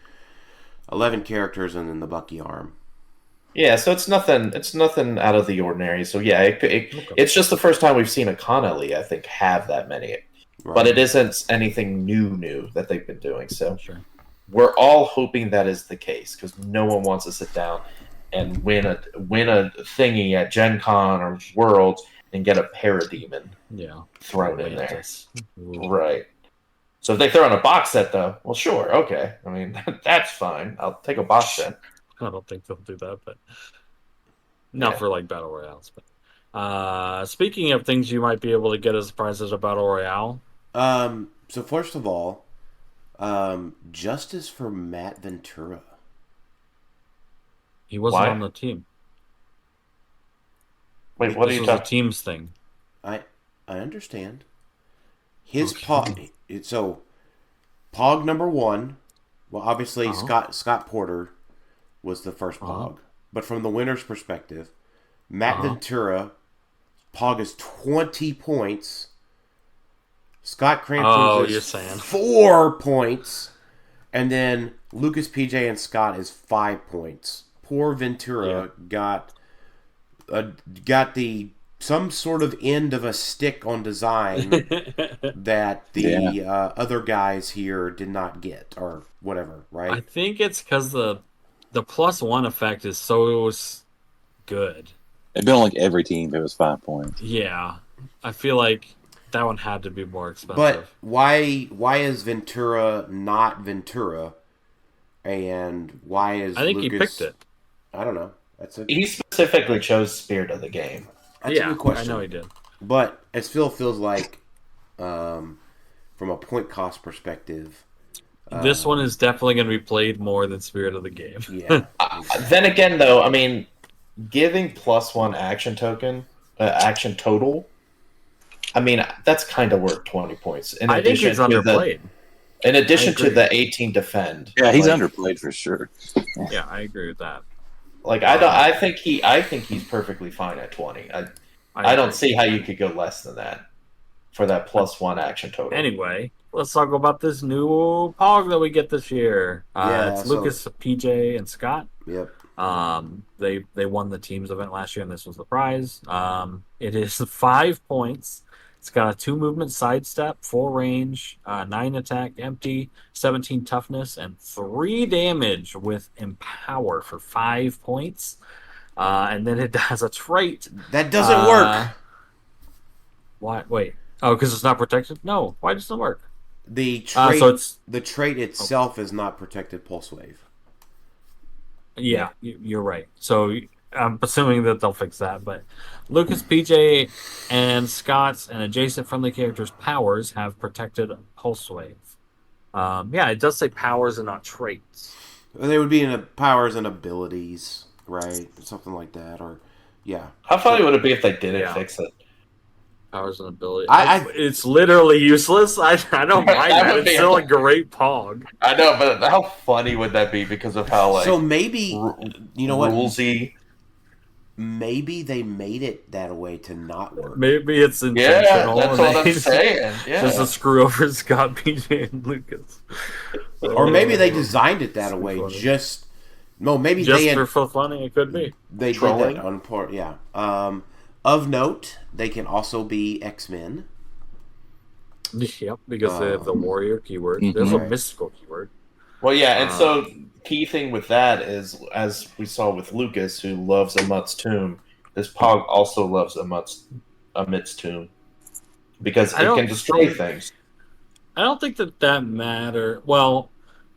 characters and then the Bucky arm. Yeah, so it's nothing out of the ordinary. So yeah, it's just the first time we've seen a Connelly, I think, have that many. Right. But it isn't anything new that they've been doing. So we're all hoping that is the case because no one wants to sit down and win a thingy at Gen Con or Worlds and get a Parademon thrown in there. Right. So if they throw in a box set, though, well, sure, okay. I mean, that's fine. I'll take a box set. I don't think they'll do that, but not for like Battle Royales. But speaking of things you might be able to get as prizes at Battle Royale. So first of all, justice for Matt Ventura. He wasn't on the team. Wait, what are you talking? A teams thing. I understand. His Pog. So, Pog number 1. Well, obviously Scott Porter was the first Pog, but from the winner's perspective, Matt Ventura Pog is 20 points. Scott Crampton's you're is saying 4 points. And then Lucas, PJ, and Scott is 5 points. Poor Ventura got the some sort of end of a stick on design that the other guys here did not get, or whatever, right? I think it's because the +1 effect is so good. It'd been on like every team if it was 5 points. Yeah, I feel like that one had to be more expensive. But why is Ventura not Ventura? And why is I think Lucas... he picked it. I don't know. He specifically chose Spirit of the Game. That's a good question. I know he did. But it still feels like, from a point cost perspective, this one is definitely going to be played more than Spirit of the Game. Yeah. Then again, though, I mean, giving +1 action total, I mean, that's kind of worth 20 points. I think he's underplayed. In addition to the 18 defend. Yeah, he's underplayed for sure. Yeah, I agree with that. Like I think he's perfectly fine at 20. I don't see how you could go less than that for that +1 action total. Anyway, let's talk about this new Pog that we get this year. It's Lucas, PJ, and Scott. Yep. They won the teams event last year, and this was the prize. It is 5 points. It's got a 2 movement sidestep, 4 range, 9 attack, empty, 17 toughness, and 3 damage with empower for 5 points. And then it has a trait. That doesn't work. Why? Wait. Oh, because it's not protected? No. Why doesn't it work? The trait, the trait itself is not protected pulse wave. Yeah, you're right. So I'm assuming that they'll fix that. But Lucas, PJ, and Scott's and adjacent friendly characters' powers have protected pulse wave. Yeah, it does say powers and not traits. They would be in powers and abilities, right? Something like that, or yeah. How funny would it be if they didn't fix it? Powers and abilities. It's literally useless. I don't mind that. It's still a great Pog. I know, but how funny would that be because of how so maybe you know what? Rulesy. Maybe they made it that way to not work. Maybe it's intentional. Yeah, that's what I'm saying. Yeah. Just to screw over Scott, PJ, and Lucas. Or maybe they designed it that way. Funny. Maybe just they for funny. It could be. They trolling. did that on part. Yeah. Of note, they can also be X-Men. Yep, because they have the warrior keyword. Mm-hmm. There's a mystical keyword. Well, yeah, and so key thing with that is, as we saw with Lucas, who loves Amut's Tomb, this Pog also loves Amut's Tomb because it can destroy things. I don't think that matter. Well,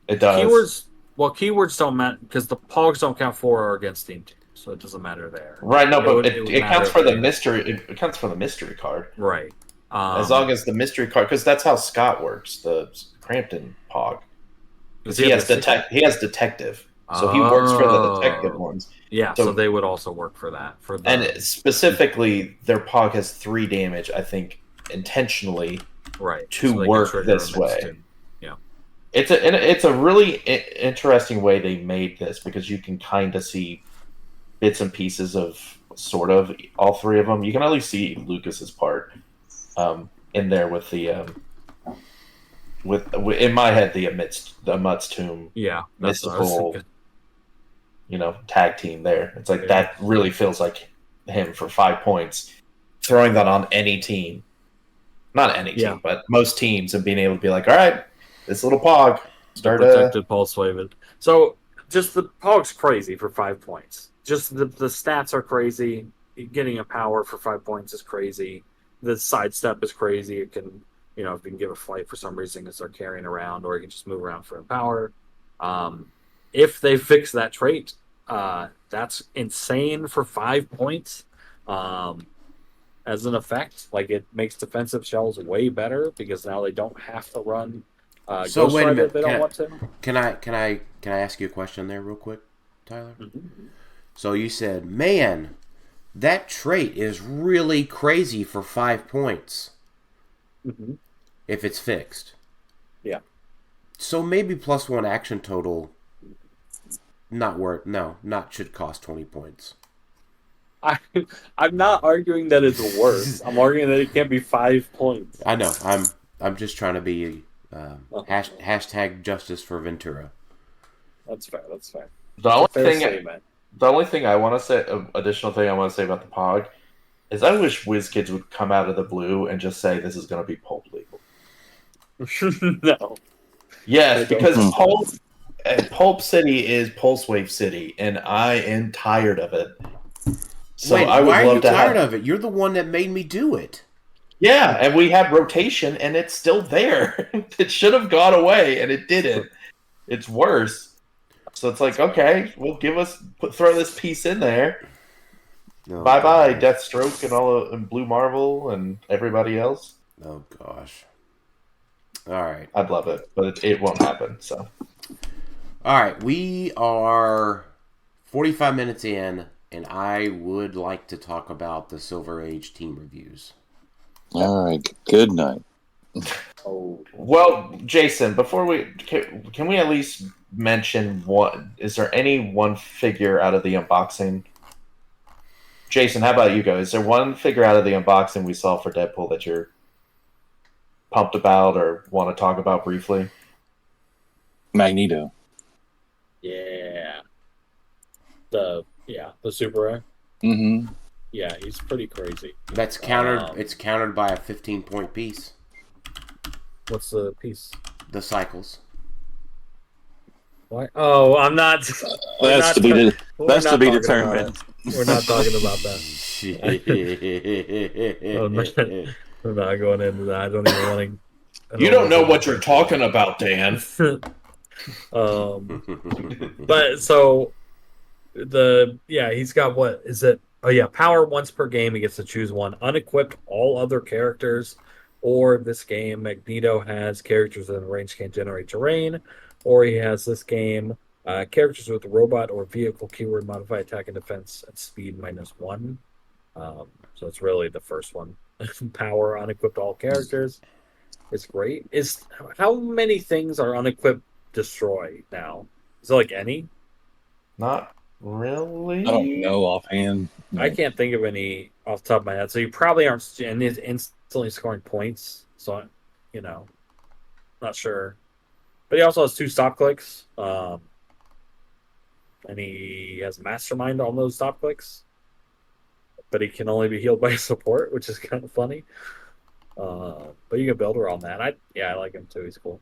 it does. Keywords don't matter because the Pogs don't count for or against team teams, so it doesn't matter there. Right? No, but it counts for the mystery. It counts for the mystery card. Right. As long as the mystery card, because that's how Scott works, the Crampton Pog. Because he has detective, so he works for the detective ones. Yeah, so they would also work for that. And specifically, their Pog has 3 damage. I think intentionally, right, to work this way. Yeah, it's a really interesting way they made this because you can kind of see bits and pieces of sort of all 3 of them. You can only see Lucas's part in there with the. With in my head, the Amut's Tomb, mystical, tag team there. It's like that really feels like him for 5 points. Throwing that on any team, not any team, but most teams, and being able to be like, all right, this little Pog start protected pulse wave. So just the Pog's crazy for 5 points. Just the stats are crazy. Getting a power for 5 points is crazy. The sidestep is crazy. It can. If you can give a flight for some reason because they're carrying around, or you can just move around for empower. If they fix that trait, that's insane for 5 points. As an effect, like it makes defensive shells way better because now they don't have to run. So wait a minute. They don't want to. Can I ask you a question there real quick, Tyler? Mm-hmm. So you said, man, that trait is really crazy for 5 points. Mm-hmm. If it's fixed. Yeah. So maybe +1 action total not should cost 20 points. I'm not arguing that it's worse. I'm arguing that it can't be 5 points. I know. I'm just trying to be hashtag justice for Ventura. That's fair. That's fair. The only thing I want to say, additional thing I want to say about the Pog, is I wish WizKids would come out of the blue and just say this is going to be pulp legal. No. Yes, because Pulp City is Pulse Wave City, and I am tired of it. So Wait, I would why are love you to tired of it? You're the one that made me do it. Yeah, and we had rotation, and it's still there. It should have gone away, and it didn't. It's worse. So it's like, okay, well, throw this piece in there. Oh, Bye-bye, gosh. Deathstroke and Blue Marvel and everybody else. Oh gosh. All right. I'd love it, but it won't happen. So, All right. We are 45 minutes in, and I would like to talk about the Silver Age team reviews. All right. Good night. Oh. well, Jason, before can we at least mention one? Is there any one figure out of the unboxing? Jason, how about you go? Is there one figure out of the unboxing we saw for Deadpool that you're pumped about or want to talk about briefly? Magneto. Yeah. The Super Rare. Mm-hmm. Yeah, he's pretty crazy. That's countered. It's countered by a 15-point piece. What's the piece? The cycles. Why? Oh, I'm not. That's to be determined. We're not talking about that. We're not going into that. I don't even want to. You don't know what you're talking about, Dan. But so he's got what is it? Oh yeah, power once per game. He gets to choose one. Unequipped all other characters, or this game Magneto has characters in range can't generate terrain, or he has this game characters with robot or vehicle keyword modify attack and defense at speed -1. So it's really the first one. Power unequipped all characters. It's great. How many things are unequipped destroy now? Is it like any? Not really. I don't know offhand. I can't think of any off the top of my head. So you probably aren't instantly scoring points. So, not sure. But he also has 2 stop clicks. And he has Mastermind on those stop clicks. But he can only be healed by support, which is kind of funny. But you can build around that. I like him too. He's cool.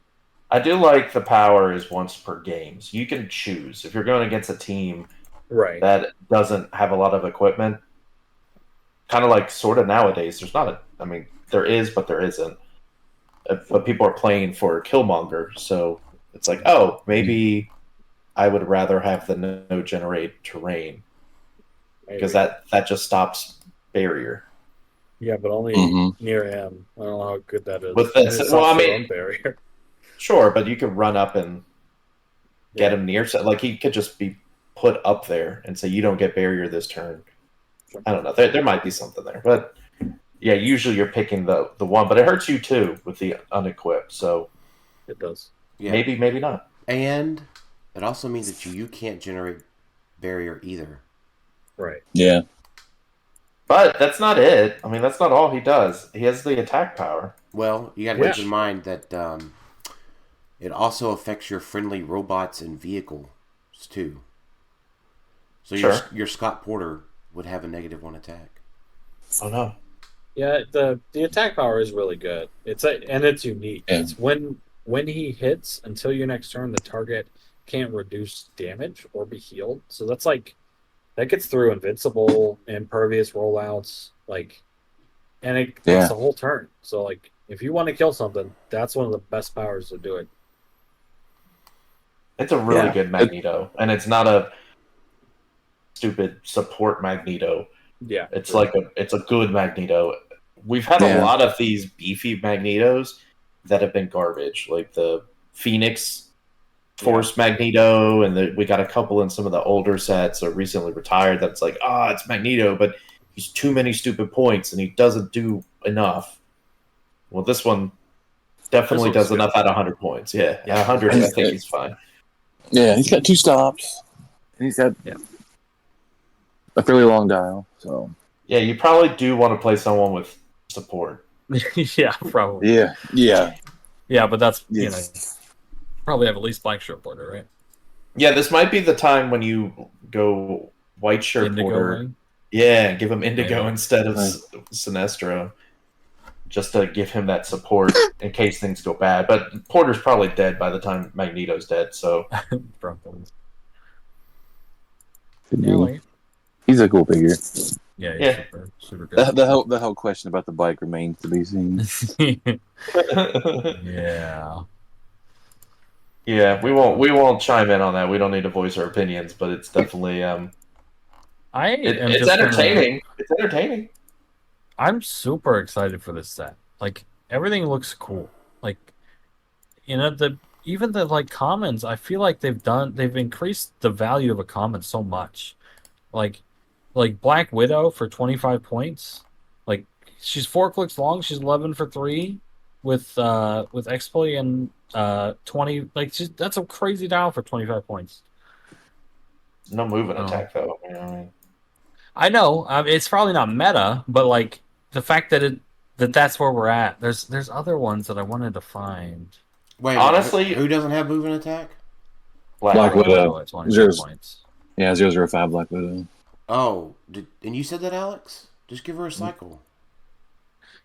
I do like the power is once per game. So you can choose. If you're going against a team that doesn't have a lot of equipment, kind of like sort of nowadays, there is, but there isn't. But people are playing for Killmonger, so it's like, oh, maybe I would rather have the no generate terrain. Because that just stops barrier. Yeah, but only near him. I don't know how good that is. With this, barrier. Sure, but you could run up and get him near. So, like, he could just be put up there and say, you don't get barrier this turn. Sure. I don't know. There might be something there. But, yeah, usually you're picking the one. But it hurts you, too, with the unequipped. So it does. Yeah. Maybe not. And it also means that you can't generate barrier either. Right. Yeah. But that's not it. I mean, that's not all he does. He has the attack power. Well, you got to keep in mind that it also affects your friendly robots and vehicles, too. So your Scott Porter would have a -1 attack. Oh, no. Yeah, the attack power is really good. And it's unique. Yeah. It's when he hits, until your next turn, the target can't reduce damage or be healed. So that's like... That gets through invincible, impervious rollouts, and it takes the whole turn. So, if you want to kill something, that's one of the best powers to do it. It's a really good Magneto, and it's not a stupid support Magneto. Yeah, it's it's a good Magneto. We've had a lot of these beefy Magnetos that have been garbage, like the Phoenix Force Magneto, and we got a couple in some of the older sets or recently retired that's like, it's Magneto, but he's too many stupid points and he doesn't do enough. Well, this one definitely does enough at 100 points. Yeah, at 100, I think he's fine. Yeah, he's got 2 stops. And he's got a fairly long dial. So Yeah, you probably do want to play someone with support. Yeah, probably. yeah, But that's yes. probably have at least black shirt porter, right? Yeah, this might be the time when you go white shirt Indigo porter. ring? Yeah, give him Indigo Yeah. instead of Right. Sinestro, just to give him that support in case things go bad. But Porter's probably dead by the time Magneto's dead. So Probably. Could Yeah, be. like, He's a cool figure. yeah, he's Yeah. super good. The whole question about the bike remains to be seen. Yeah. yeah, we won't chime in on that. We don't need to voice our opinions, but it's definitely it's entertaining. It's entertaining. I'm super excited for this set. Like everything looks cool. Like even the like commons, I feel like they've increased the value of a common so much. Like Black Widow for 25 points. Like she's 4 clicks long, she's 11 for 3 with exploit and 20 that's a crazy dial for 25 points. No movement Oh. attack though. You know what I mean? I know it's probably not meta, but like the fact that that's where we're at. There's other ones that I wanted to find. Wait, Honestly- who doesn't have movement attack? Black Widow. At 25 Zero's- points. Yeah, 005 Black Widow. Oh, and you said that, Alex? Just give her a cycle.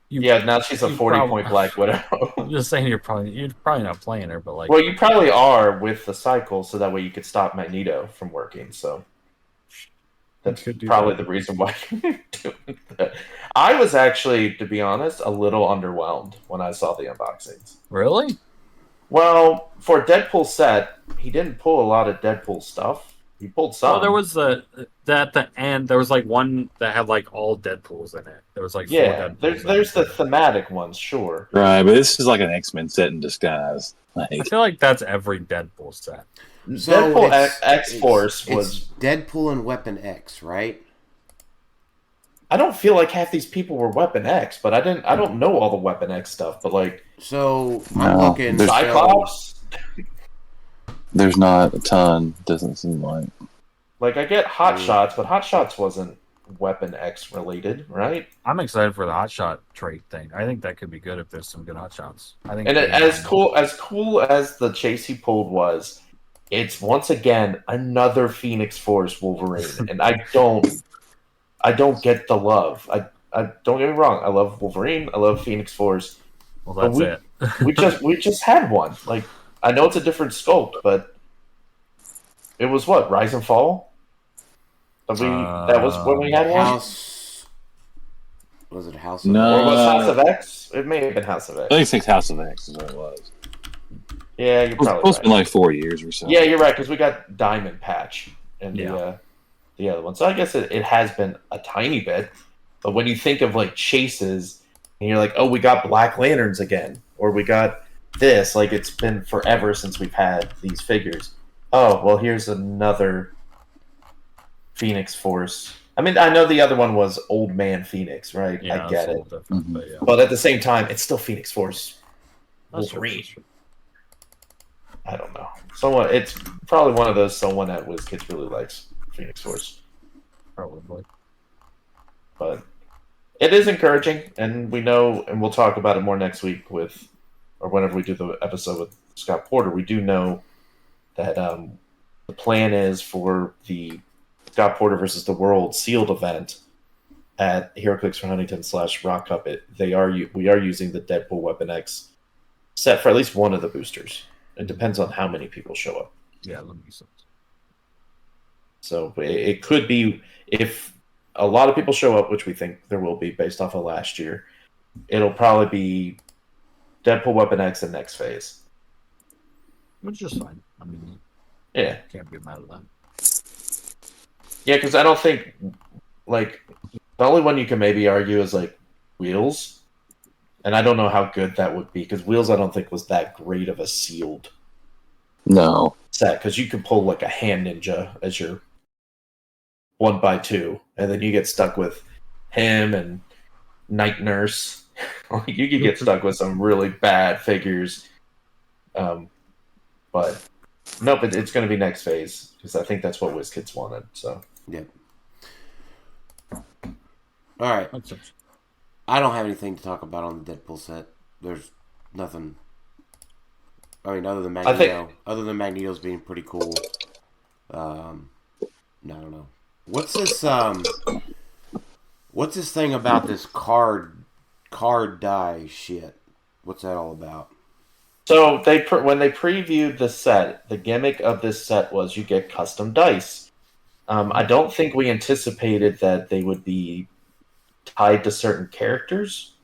Yeah, now she's a you 40-point Black Widow. I'm just saying you're probably not playing her, but like Well, you probably are with the cycle, so that way you could stop Magneto from working. So that's could do probably that. the reason why you're doing that. I was actually, to be honest, a little underwhelmed when I saw the unboxings. really? Well, for a Deadpool set, he didn't pull a lot of Deadpool stuff. He pulled some. Well, there was at the end there was like one that had like all Deadpools in it. There was like 4 yeah. Deadpools. There's the thematic ones, sure. Right, but this is like an X-Men set in disguise. I Like, feel like that's every Deadpool set. So Deadpool it's- X-Force it's was. Deadpool and Weapon X, right? I don't feel like half these people were Weapon X, but I don't know all the Weapon X stuff, but like So I'm No, looking. there's- Cyclops. there's not a ton, doesn't seem like. Like I get Hot Shots, but Hot Shots wasn't Weapon X related, right? I'm excited for the hot shot trait thing. I think that could be good if there's some good hot shots. I think And as cool as the chase he pulled was, it's once again another Phoenix Force Wolverine, and I don't get the love. I don't get me wrong. I love Wolverine. I love Phoenix Force. Well, that's we- it. we just had one. Like I know it's a different sculpt, but it was what Rise and Fall. That was when we had one. House. Was it House? No. Or was House of X? It may have been House of I X. think it's House of X is what it was. Yeah, you're It was probably supposed to be right. like 4 years or so. Yeah, you're right because we got Diamond Patch and Yeah. the other one. So I guess it has been a tiny bit, but when you think of like chases, and you're like, oh, we got Black Lanterns again, or we got this. Like it's been forever since we've had these figures. Oh, well, here's another Phoenix Force. I mean, I know the other one was Old Man Phoenix, right? Yeah, I get it's a it. little different, Mhm. but yeah. But at the same time, it's still Phoenix Force That's true. Wolverine. I don't know. It's probably one of those someone at WizKids really likes Phoenix Force. Probably. But it is encouraging, and we know, and we'll talk about it more next week or whenever we do the episode with Scott Porter. We do know that the plan is for the Scott Porter versus the World sealed event at HeroClix for Huntington / Rock Cup. We are using the Deadpool Weapon X set for at least one of the boosters. It depends on how many people show up. Yeah, let me see. So it could be if a lot of people show up, which we think there will be based off of last year. It'll probably be Deadpool Weapon X and next phase. Which is fine. I mean, Yeah, can't be mad at that. yeah, because I don't think like the only one you can maybe argue is like Wheels, and I don't know how good that would be because Wheels I don't think was that great of a sealed No. set because you could pull like a Hand Ninja as your 1x2, and then you get stuck with him and Night Nurse. You could get stuck with some really bad figures. But nope, it's going to be next phase because I think that's what WizKids wanted. So Yep. All right. That's it. I don't have anything to talk about on the Deadpool set. There's nothing. I mean, other than Magneto. Other than Magneto's being pretty cool. I don't know. What's this? What's this thing about this card die shit? What's that all about? So when they previewed the set, the gimmick of this set was you get custom dice. I don't think we anticipated that they would be tied to certain characters.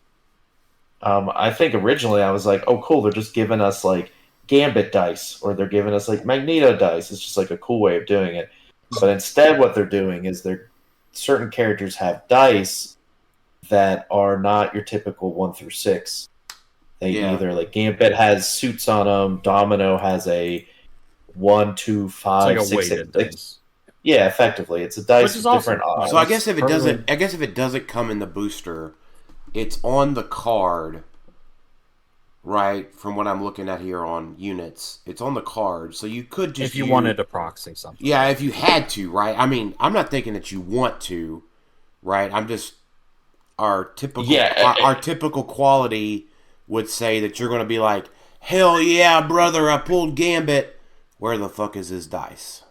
I think originally I was like, oh cool, they're just giving us like Gambit dice, or they're giving us like Magneto dice. It's just like a cool way of doing it. But instead what they're doing is certain characters have dice that are not your typical 1 through 6. They either, like, Gambit has suits on them, Domino has a 1, 2, 5, it's like 6, a weighted 6. dice. Yeah, effectively. It's a dice with different awesome. odds. So I guess if it doesn't come in the booster, it's on the card, right? From what I'm looking at here on units, it's on the card. So you could just if you wanted to proxy something. Yeah, if you had to, right? I mean, I'm not thinking that you want to, right? I'm just our typical quality would say that you're going to be like, hell yeah, brother, I pulled Gambit. Where the fuck is his dice?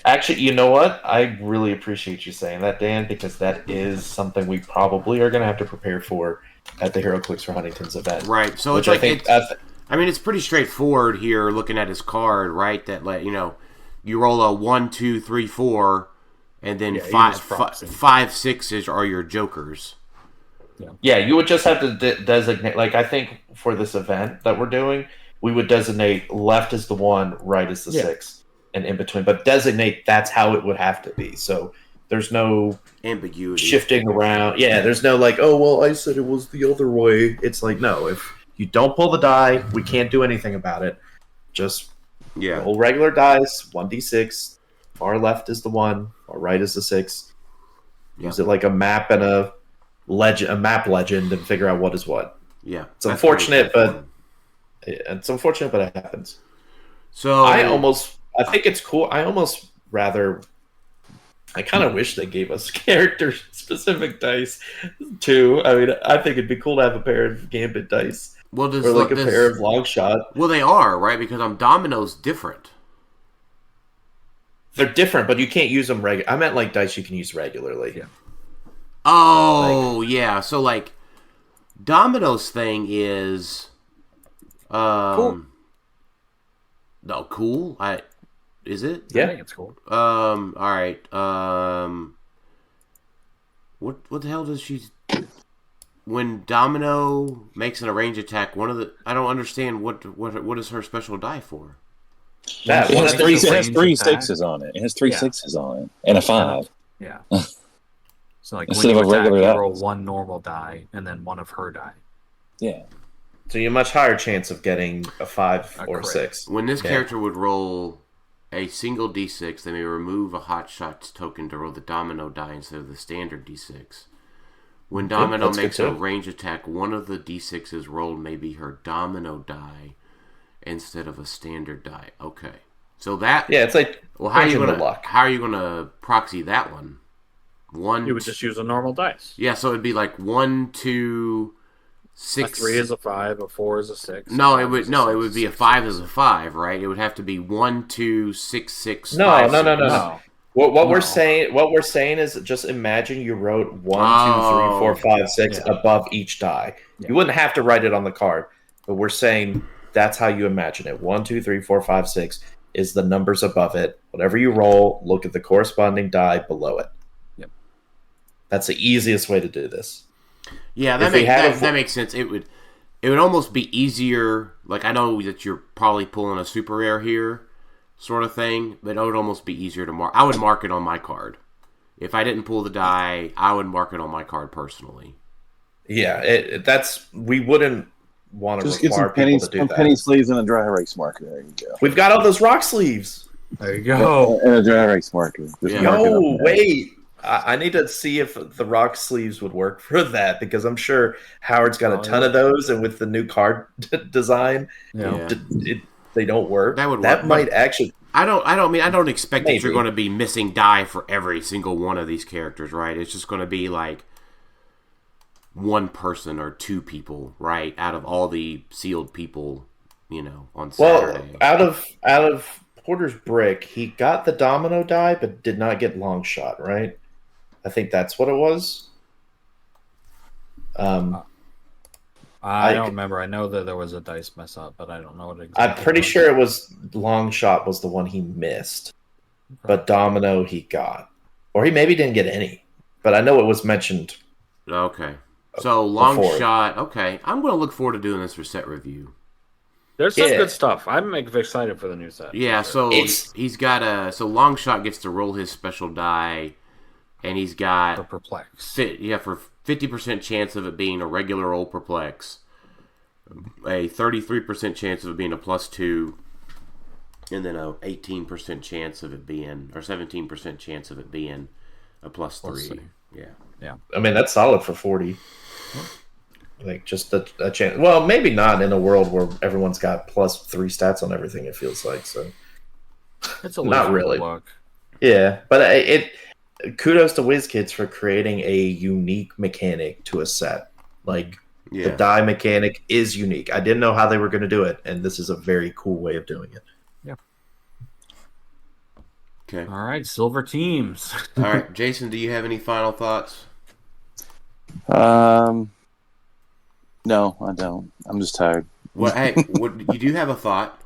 Actually, you know what? I really appreciate you saying that, Dan, because that is something we probably are going to have to prepare for at the HeroClix for Huntington's event. Right. So which it's like, I think I mean, it's pretty straightforward here looking at his card, right? That, like, you roll a 1, 2, 3, 4, and then 5, 6 are your jokers. Yeah, you would just have to designate, like, I think for this event that we're doing, we would designate left is the 1, right is the 6, and in between. But designate, that's how it would have to be. So there's no ambiguity shifting around. Yeah, there's no like, oh, well, I said it was the other way. It's like, no, if you don't pull the die, we can't do anything about it. Just roll regular dice, 1d6. Far left is the 1, far right is the 6. Use it like a map and a map legend, and figure out what is what. Yeah, it's unfortunate, but it happens. So I think it's cool. I kind of wish they gave us character-specific dice, too. I mean, I think it'd be cool to have a pair of Gambit dice. Well, or like a pair of Longshot. Well, they are, right? Because Domino's different. They're different, but you can't use them regular. I meant like dice you can use regularly. Yeah. Oh, yeah. So, like, Domino's thing is... cool. No, cool? Is it? Yeah. I think it's cool. All right. What the hell does she... When Domino makes an range attack, I don't understand what is her special die for? It has 3 6s on it. It has 3 6s on it. And a 5. Yeah. So like instead when of a regular you die, roll 1 normal die and then 1 of her die. Yeah. So you have a much higher chance of getting a 5 or 6. When this character would roll a single d6, they may remove a hot shots token to roll the Domino die instead of the standard d6. When Domino makes a range attack, one of the d6s rolled may be her Domino die instead of a standard die. Okay. So that... Yeah, it's like... Well, how are you gonna proxy that one? You would just use a normal dice. Yeah, so it'd be like 1, 2, 6... A 3 is a 5, a 4 is a 6. No, it would be a 5 is a 5, right? It would have to be 1, 2, 6, 6, No, 5, no, 6. no, no, no. What we're saying is just imagine you wrote 1, 2, 3, 4, 5, 6 above each die. You wouldn't have to write it on the card, but we're saying that's how you imagine it. 1, 2, 3, 4, 5, 6 is the numbers above it. Whatever you roll, look at the corresponding die below it. Yep. That's the easiest way to do this. Yeah, that makes sense. It would almost be easier. Like, I know that you're probably pulling a super rare here, sort of thing, but it would almost be easier to mark. I would mark it on my card. If I didn't pull the die, I would mark it on my card personally. Yeah, we wouldn't want to just require people to do that. Penny sleeves and a dry erase marker. There you go. We've got all those rock sleeves. There you go. And a dry erase marker. Wait. I need to see if the rock sleeves would work for that, because I'm sure Howard's got a ton of those, and with the new card design, they don't work. That might actually. I don't expect that you're going to be missing die for every single one of these characters, right? It's just going to be like one person or two people, right? Out of all the sealed people, on Well, Saturday. out of Porter's brick, he got the domino die, but did not get long shot, right? I think that's what it was. I don't remember. I know that there was a dice mess up, but I don't know what exactly. I'm pretty sure it was long shot was the one he missed, but domino he got, or he maybe didn't get any. But I know it was mentioned. Okay, so long before. shot. Okay, I'm going to look forward to doing this for set review. There's some good stuff. I'm excited for the new set. Yeah, so he's got so long shot gets to roll his special die, and he's got For perplex. for 50% chance of it being a regular old perplex, a 33% chance of it being a +2, and then a 18% chance of it being, or 17% chance of it being a +3. Yeah. I mean, that's solid for 40. Like, just a chance. Well, maybe not in a world where everyone's got +3 stats on everything, it feels like. So It's a not really. Look. Yeah, but kudos to WizKids for creating a unique mechanic to a set. Like, the die mechanic is unique. I didn't know how they were going to do it, and this is a very cool way of doing it. Yeah. Okay. All right, silver teams. All right, Jason, do you have any final thoughts? No, I don't. I'm just tired. Well, hey, you do have a thought.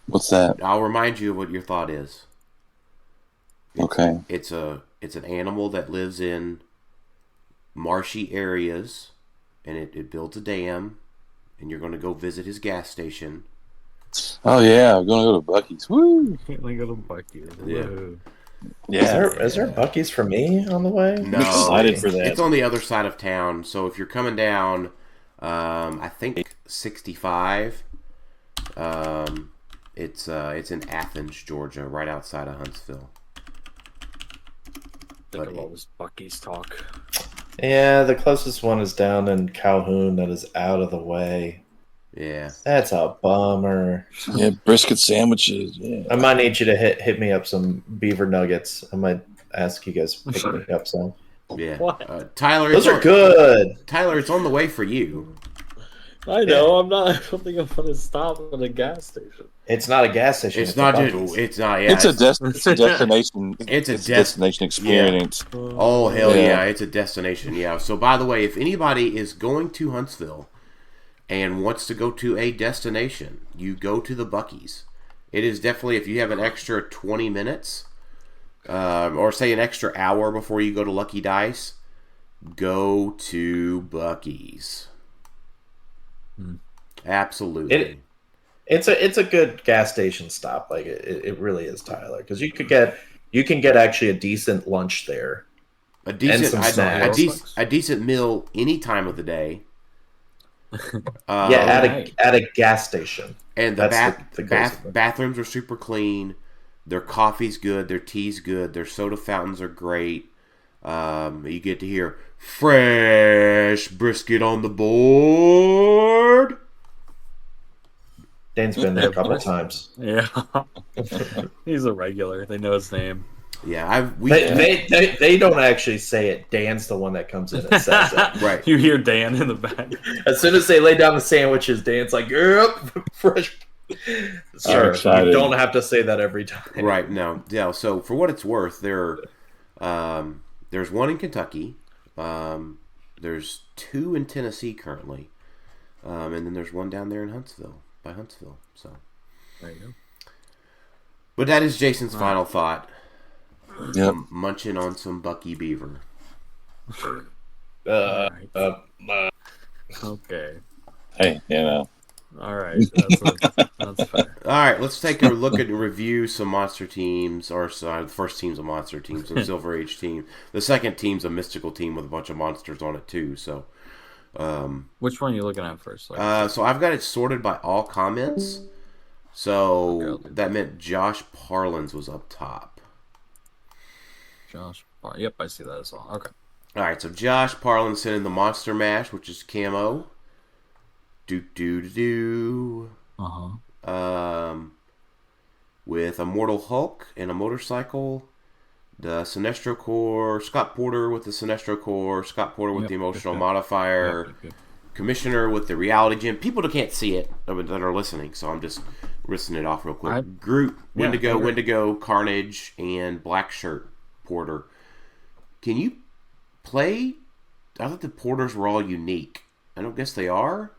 What's that? I'll remind you of what your thought is. Okay. It's an animal that lives in marshy areas, and it builds a dam, and you're going to go visit his gas station. Oh yeah, I'm gonna go to Buc-ee's. Woo! Can't go to Buc-ee's. Yeah. Is there Buc-ee's for me on the way? No, I'm excited for that. It's on the other side of town. So if you're coming down, I think 65. It's in Athens, Georgia, right outside of Huntsville. Think of all this Buc-ee's talk. Yeah, the closest one is down in Calhoun that is out of the way. Yeah. That's a bummer. Yeah, brisket sandwiches. Yeah. I might need you to hit me up some beaver nuggets. I might ask you guys to pick me up some. Yeah. What? Tyler, Those are good. Tyler, it's on the way for you. I know. I don't think I'm going to stop at a gas station. It's not a gas station. It's not. Buc-ee's. It's not. Yeah, It's a destination. It's a destination experience. Oh hell Yeah. yeah! It's a destination. Yeah. So by the way, if anybody is going to Huntsville and wants to go to a destination, you go to the Buc-ee's. It is definitely, if you have an extra 20 minutes, or say an extra hour before you go to Lucky Dice, go to Buc-ee's. Absolutely. It's a good gas station stop. Like it really is, Tyler, because you can get actually a decent lunch there. A decent a decent meal any time of the day. At a gas station. And the bathrooms are super clean. Their coffee's good. Their tea's good. Their soda fountains are great. You get to hear fresh brisket on the board. Dan's been there a couple of times. Yeah. He's a regular. They know his name. Yeah, they don't actually say it. Dan's the one that comes in and says it. Right. You hear Dan in the back. As soon as they lay down the sandwiches, Dan's like, "Yep, fresh." Sure, you don't have to say that every time. Right. No. Yeah. So for what it's worth, there's one in Kentucky. There's two in Tennessee currently, and then there's one down there in Huntsville. By Huntsville, so there you go. But that is Jason's final thought. Yep. Munching on some Bucky Beaver. Okay. Hey, All right. That's fair. All right, let's take a look at and review some monster teams, or sorry, the first team's a monster team, some Silver Age team. The second team's a mystical team with a bunch of monsters on it too. So. Which one are you looking at first? So I've got it sorted by all comments. So that meant Josh Parlins was up top. Yep, I see that as well. Okay. All right, so Josh Parlins sent in the Monster Mash, which is camo. With a Mortal Hulk and a motorcycle. the Sinestro Core, Scott Porter with the Sinestro Core, Scott Porter with the emotional modifier, Commissioner with the reality gem. People that can't see it that are listening, so I'm just listing it off real quick. Groot, Wendigo, Carnage, and Black Shirt Porter. Can you play? I thought the Porters were all unique. I don't guess they are.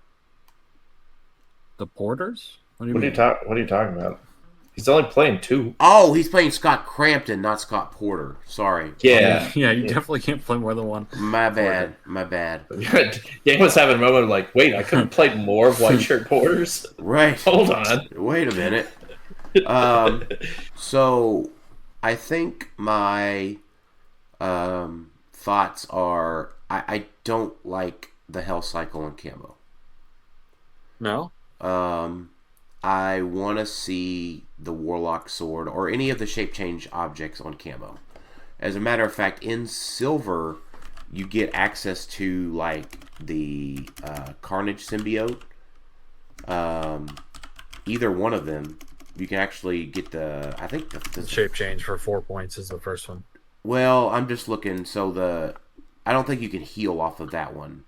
The Porters? What are you talking about? He's only playing 2. Oh, he's playing Scott Crampton, not Scott Porter. Sorry. Yeah. You definitely can't play more than one. My bad. Gang was having a moment of like, wait, I couldn't play more of White Shirt Porters? Right. Hold on. Wait a minute. So, I think my thoughts are, I don't like the Hell Cycle on camo. No? I want to see the Warlock Sword or any of the shape change objects on camo. As a matter of fact, in silver, you get access to like the Carnage symbiote. Either one of them, you can actually get I think the shape change for 4 points is the first one. Well, I'm just looking. So I don't think you can heal off of that one.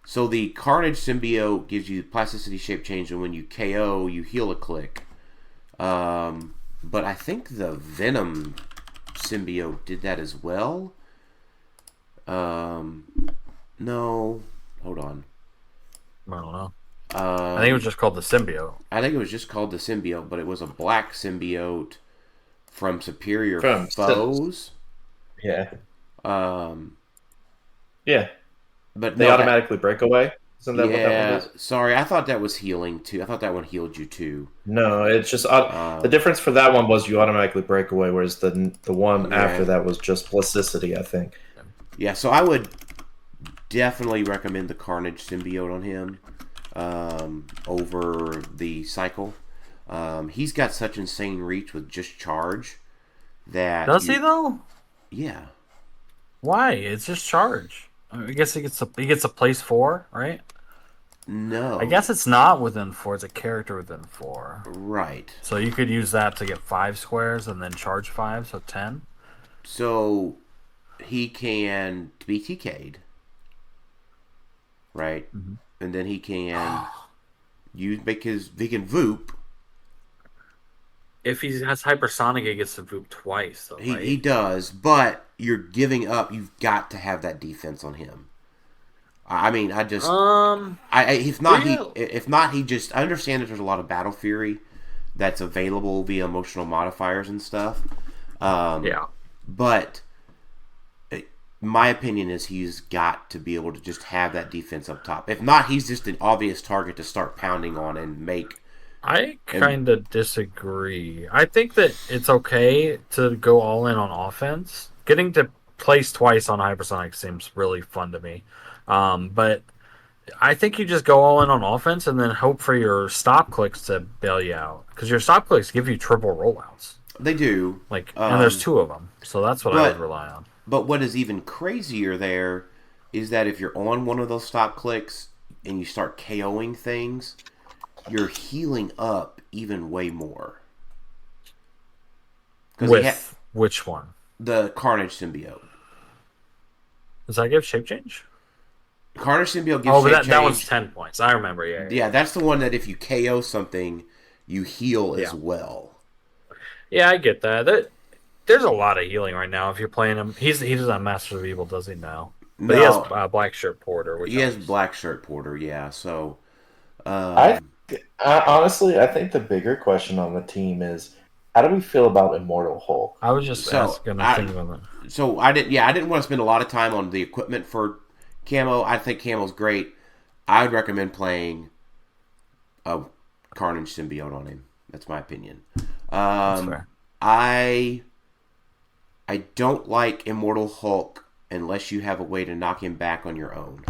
So the Carnage symbiote gives you plasticity shape change, and when you KO, you heal a click. But I think the Venom symbiote did that as well. No, hold on. I don't know. I think it was just called the symbiote. I think it was just called the symbiote, but it was a black symbiote from Superior Foes. Yeah. Yeah. But they automatically break away? Isn't that what that one is? Sorry, I thought that was healing too. I thought that one healed you too. No, it's just the difference for that one was you automatically break away, whereas the one after that was just plasticity, I think. Yeah, so I would definitely recommend the Carnage symbiote on him over the Cycle. He's got such insane reach with just charge that. Does he though? Yeah. Why? It's just charge. I guess he gets a place 4, right? No. I guess it's not within 4. It's a character within 4. Right. So you could use that to get 5 squares and then charge 5, so 10. So he can be TK'd. Right? Mm-hmm. And then he can he can Voop. If he has hypersonic, he gets to Voop twice, though, right? He does, but you're giving up. You've got to have that defense on him. I mean, I just, if not, he just. I understand that there's a lot of battle fury that's available via emotional modifiers and stuff. But my opinion is he's got to be able to just have that defense up top. If not, he's just an obvious target to start pounding on and make. I kind of disagree. I think that it's okay to go all in on offense. Getting to place twice on hypersonic seems really fun to me. But I think you just go all in on offense and then hope for your stop clicks to bail you out. Because your stop clicks give you triple rollouts. They do. And there's 2 of them. So that's what I would rely on. But what is even crazier there is that if you're on one of those stop clicks and you start KOing things, you're healing up even way more. With which one? The Carnage symbiote. Does that give shape change? Carnage symbiote gives shape change. That one's 10 points. I remember, Yeah, that's the one that if you KO something, you heal as well. Yeah, I get that. There's a lot of healing right now if you're playing him. He doesn't have Masters of Evil, does he now? But he has Black Shirt Porter. He has Black Shirt Porter, yeah. So, honestly, I think the bigger question on the team is, how do we feel about Immortal Hulk? I was just asking. Think about that. So I didn't want to spend a lot of time on the equipment for camo. I think camo's great. I would recommend playing a Carnage symbiote on him. That's my opinion. That's fair. I don't like Immortal Hulk unless you have a way to knock him back on your own.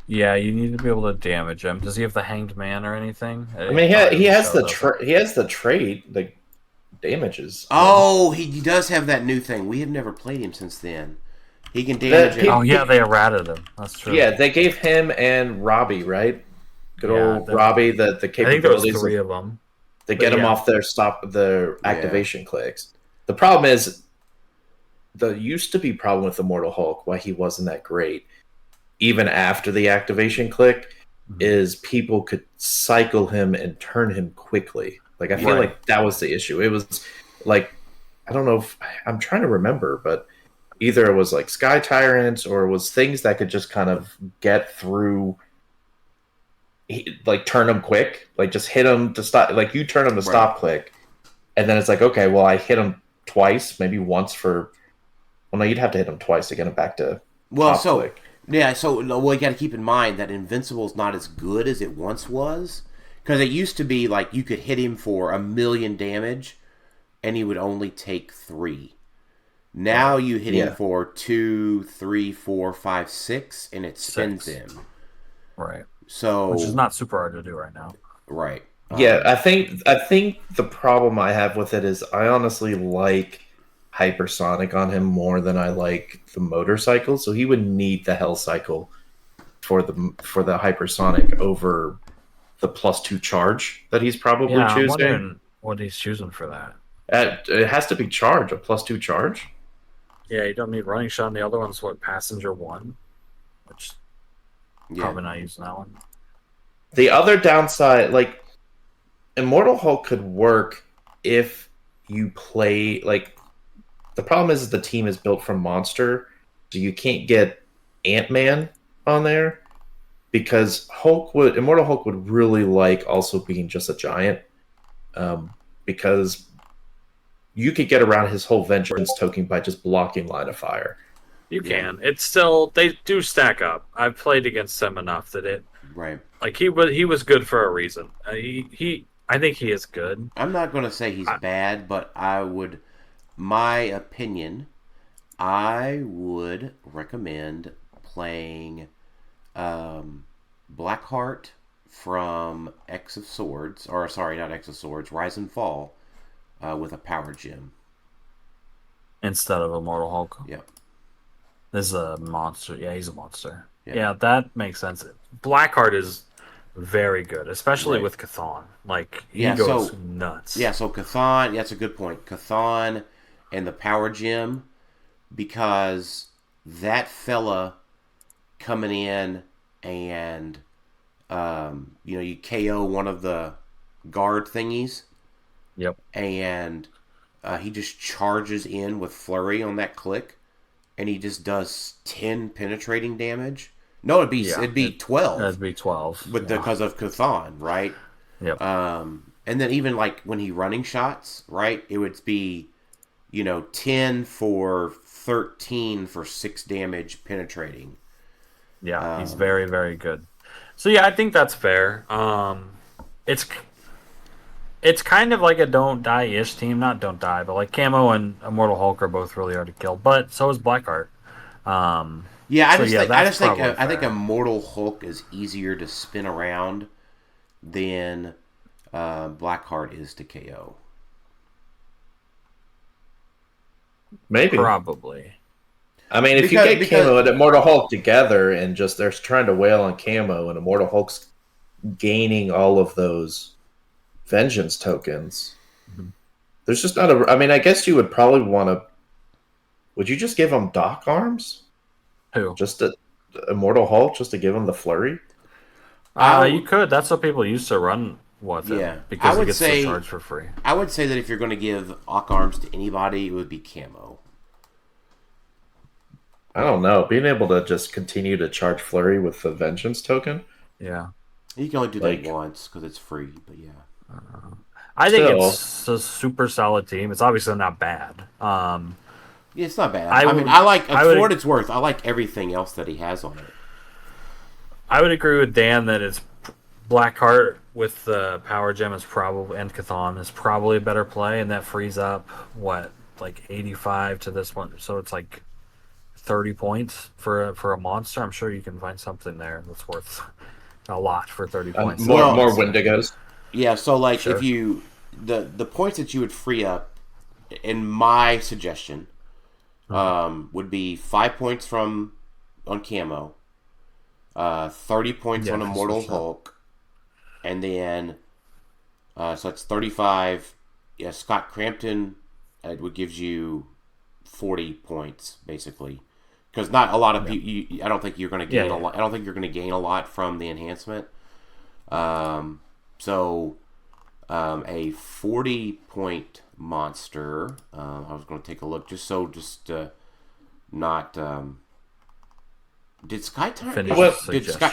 Yeah, you need to be able to damage him. Does he have the Hanged Man or anything? I mean, he has the trait, like damages. Oh, he does have that new thing. We have never played him since then. He can damage him. Oh yeah, they errated him. That's true. Yeah, they gave him and Robbie, right? Good old Robbie, the capabilities. I think there was 3 of them. To get him off their activation clicks. The problem is, the used to be problem with Immortal Hulk, why he wasn't that great, even after the activation click, is people could cycle him and turn him quickly. Like, I feel like that was the issue. It was like, I don't know if I'm trying to remember, but either it was like Sky Tyrants or it was things that could just kind of get through, like turn them quick, like just hit them to stop. Like you turn them to stop click, and then it's like, okay, well, I hit him twice, maybe once for. Well, no, you'd have to hit him twice to get him back to top click. Yeah, so you got to keep in mind that Invincible's not as good as it once was, because it used to be like you could hit him for 1,000,000 damage, and he would only take 3. Now you hit him for 2, 3, 4, 5, 6, and it spins him. Right. So, which is not super hard to do right now. Right. Yeah, I think the problem I have with it is I honestly like hypersonic on him more than I like the motorcycle, so he would need the hell cycle for the hypersonic over the +2 charge that he's probably choosing. I'm wondering what he's choosing for that. It has to be charge, a +2 charge. Yeah, you don't need running shot, and the other one's passenger 1, which probably not using that one. The other downside, like Immortal Hulk could work if you play like. The problem is the team is built from Monster, so you can't get Ant-Man on there because Immortal Hulk would really like also being just a giant, because you could get around his whole Vengeance token by just blocking line of fire. You can. It's still, they do stack up. I've played against them enough that it like he was good for a reason. I think he is good. I'm not going to say he's bad, but my opinion, I would recommend playing Blackheart from X of Swords, or sorry, not X of Swords, Rise and Fall, with a power gem instead of Immortal Hulk. Yep. This is a monster. Yeah, he's a monster. Yeah, that makes sense. Blackheart is very good, especially with Chthon. Like, he goes nuts. Yeah, so Chthon, that's a good point. Chthon and the power gem, because that fella coming in and you KO one of the guard thingies. Yep. And he just charges in with flurry on that click, and he just does 10 penetrating damage. No, it'd be 12. It'd be 12 because of Chthon, right? Yep. And then even like when he running shots, right? It would be 10 for 13 for 6 damage penetrating. Yeah, he's very, very good. So yeah, I think that's fair. It's kind of like a don't die-ish team. Not don't die, but like Camo and Immortal Hulk are both really hard to kill. But so is Blackheart. I think Immortal Hulk is easier to spin around than Blackheart is to KO. Maybe. Probably. I mean, if you get Camo and Immortal Hulk together and just they're trying to wail on Camo and Immortal Hulk's gaining all of those Vengeance tokens, there's just not I mean, I guess you would probably want to. Would you just give him Doc Arms? Who? Just Immortal Hulk, just to give him the flurry? You could. That's what people used to run with him, because he gets to charge for free. I would say that if you're going to give Doc Arms to anybody, it would be Camo. I don't know. Being able to just continue to charge flurry with the Vengeance token? Yeah. You can only do that once because it's free, but yeah. I think it's a super solid team. It's obviously not bad. Yeah, it's not bad. For what it's worth, I like everything else that he has on it. I would agree with Dan that it's Blackheart with the power gem and Chthon is probably a better play, and that frees up 85 to this one. So it's like 30 points for a monster. I'm sure you can find something there that's worth a lot for 30 points. More Wendigos. Yeah, so if you the points that you would free up, in my suggestion, would be 5 points on Camo, 30 points on Immortal Hulk, and then so it's 35. Yeah, Scott Crampton it gives you 40 points basically. Because not a lot of people. I don't think you're going to gain a lot. I don't think you're going to gain a lot from the enhancement. So a 40-point monster. I was going to take a look just not. Did Skytire?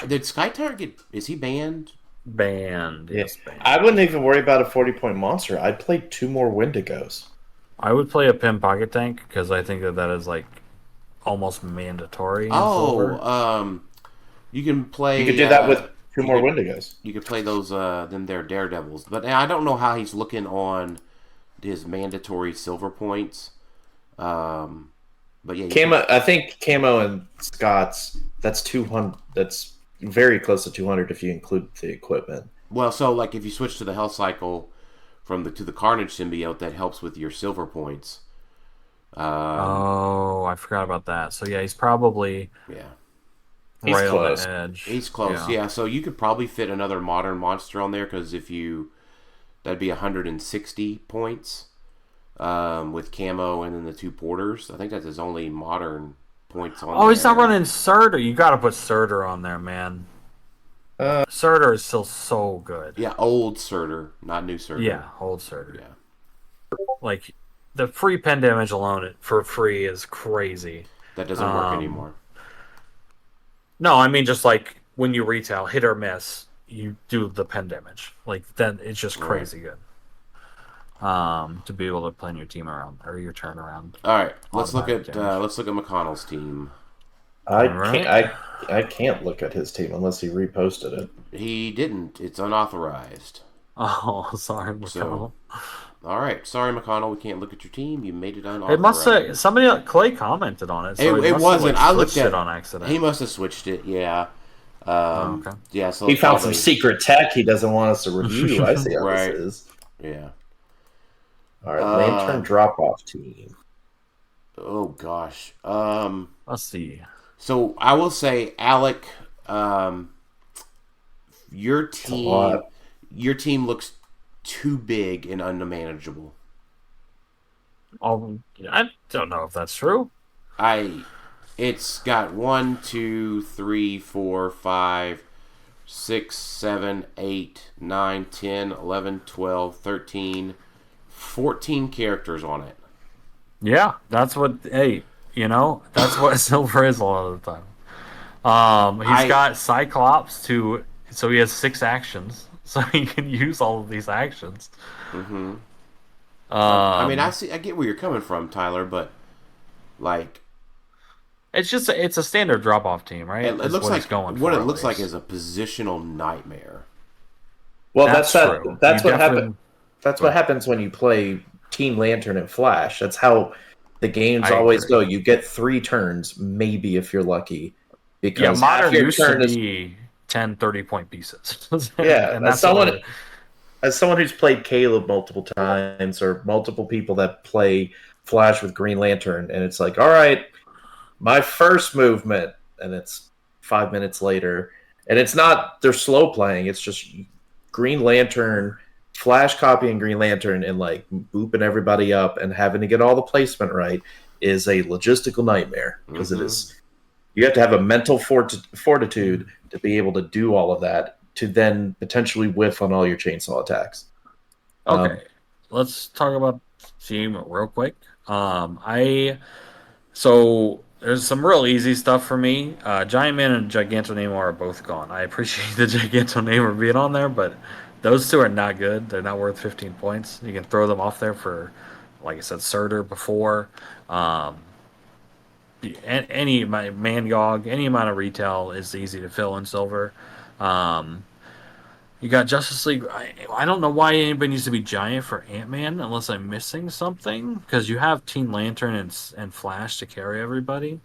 Did Skytire get? Is he banned? Banned. Yes, banned. I wouldn't even worry about a 40-point monster. I'd play 2 more Wendigos. I would play a Pim Pocket Tank because I think that is like almost mandatory. You can play. You could do that with 2 more Wendigos. You could play those them there Daredevils, but I don't know how he's looking on his mandatory silver points. But yeah, I think Camo and Scott's. That's 200. That's very close to 200 if you include the equipment. Well, so like if you switch to the health cycle to the Carnage symbiote, that helps with your silver points. I forgot about that. So yeah, he's probably He's right close. on the edge. He's close. Yeah. So you could probably fit another modern monster on there because that'd be 160 points with camo and then the 2 porters. I think that's his only modern points on. He's not running Surtur. You got to put Surtur on there, man. Surtur is still so good. Yeah, old Surtur, not new Surtur. Yeah, old Surtur. Yeah. Like the free pen damage alone for free is crazy. That doesn't work anymore. No, I mean just like when you retail, hit or miss, you do the pen damage. Like then it's just crazy good. To be able to plan your team around or your turn around. All right, let's look at McConnell's team. I can't look at his team unless he reposted it. He didn't. It's unauthorized. Oh, sorry, McConnell. So, all right, sorry, McConnell. We can't look at your team. You made it unauthorized. It must have somebody. Clay commented on it. So it wasn't. I looked at it on accident. He must have switched it. Yeah. Okay. Yeah. So he found some secret tech he doesn't want us to review. I see how this is. Yeah. All right, Lantern drop-off team. Oh gosh. Let's see. So I will say, Alec, your team looks too big and unmanageable. I don't know if that's true. It's got 1, 2, 3, 4, 5, 6, 7, 8, 9, 10, 11, 12, 13, 14 characters on it. Yeah, that's what. Hey, that's what silver is a lot of the time. He's got Cyclops so he has 6 actions, so he can use all of these actions. Mm-hmm. I mean, I get where you're coming from, Tyler, but like, it's a standard drop off team, right? It looks like what it looks like is a positional nightmare. Well, that's true. That's what happened. That's what happens when you play Team Lantern and Flash. That's how the games always go. You get 3 turns, maybe if you're lucky. Because modern used to be 10, 30-point pieces. Yeah, and as someone who's played Caleb multiple times, or multiple people that play Flash with Green Lantern, and it's like, all right, my first movement, and it's 5 minutes later, and it's not they're slow playing. It's just Green Lantern. Flash copying Green Lantern and like booping everybody up and having to get all the placement right is a logistical nightmare because it is. You have to have a mental fortitude to be able to do all of that to then potentially whiff on all your chainsaw attacks. Okay, let's talk about team real quick. So there's some real easy stuff for me. Giant Man and Giganto Namor are both gone. I appreciate the Giganto Namor being on there, but those 2 are not good. They're not worth 15 points. You can throw them off there for, like I said, Surtur before. Any Mangog, any amount of retail is easy to fill in silver. You got Justice League. I don't know why anybody needs to be giant for Ant-Man unless I'm missing something, because you have Teen Lantern and Flash to carry everybody.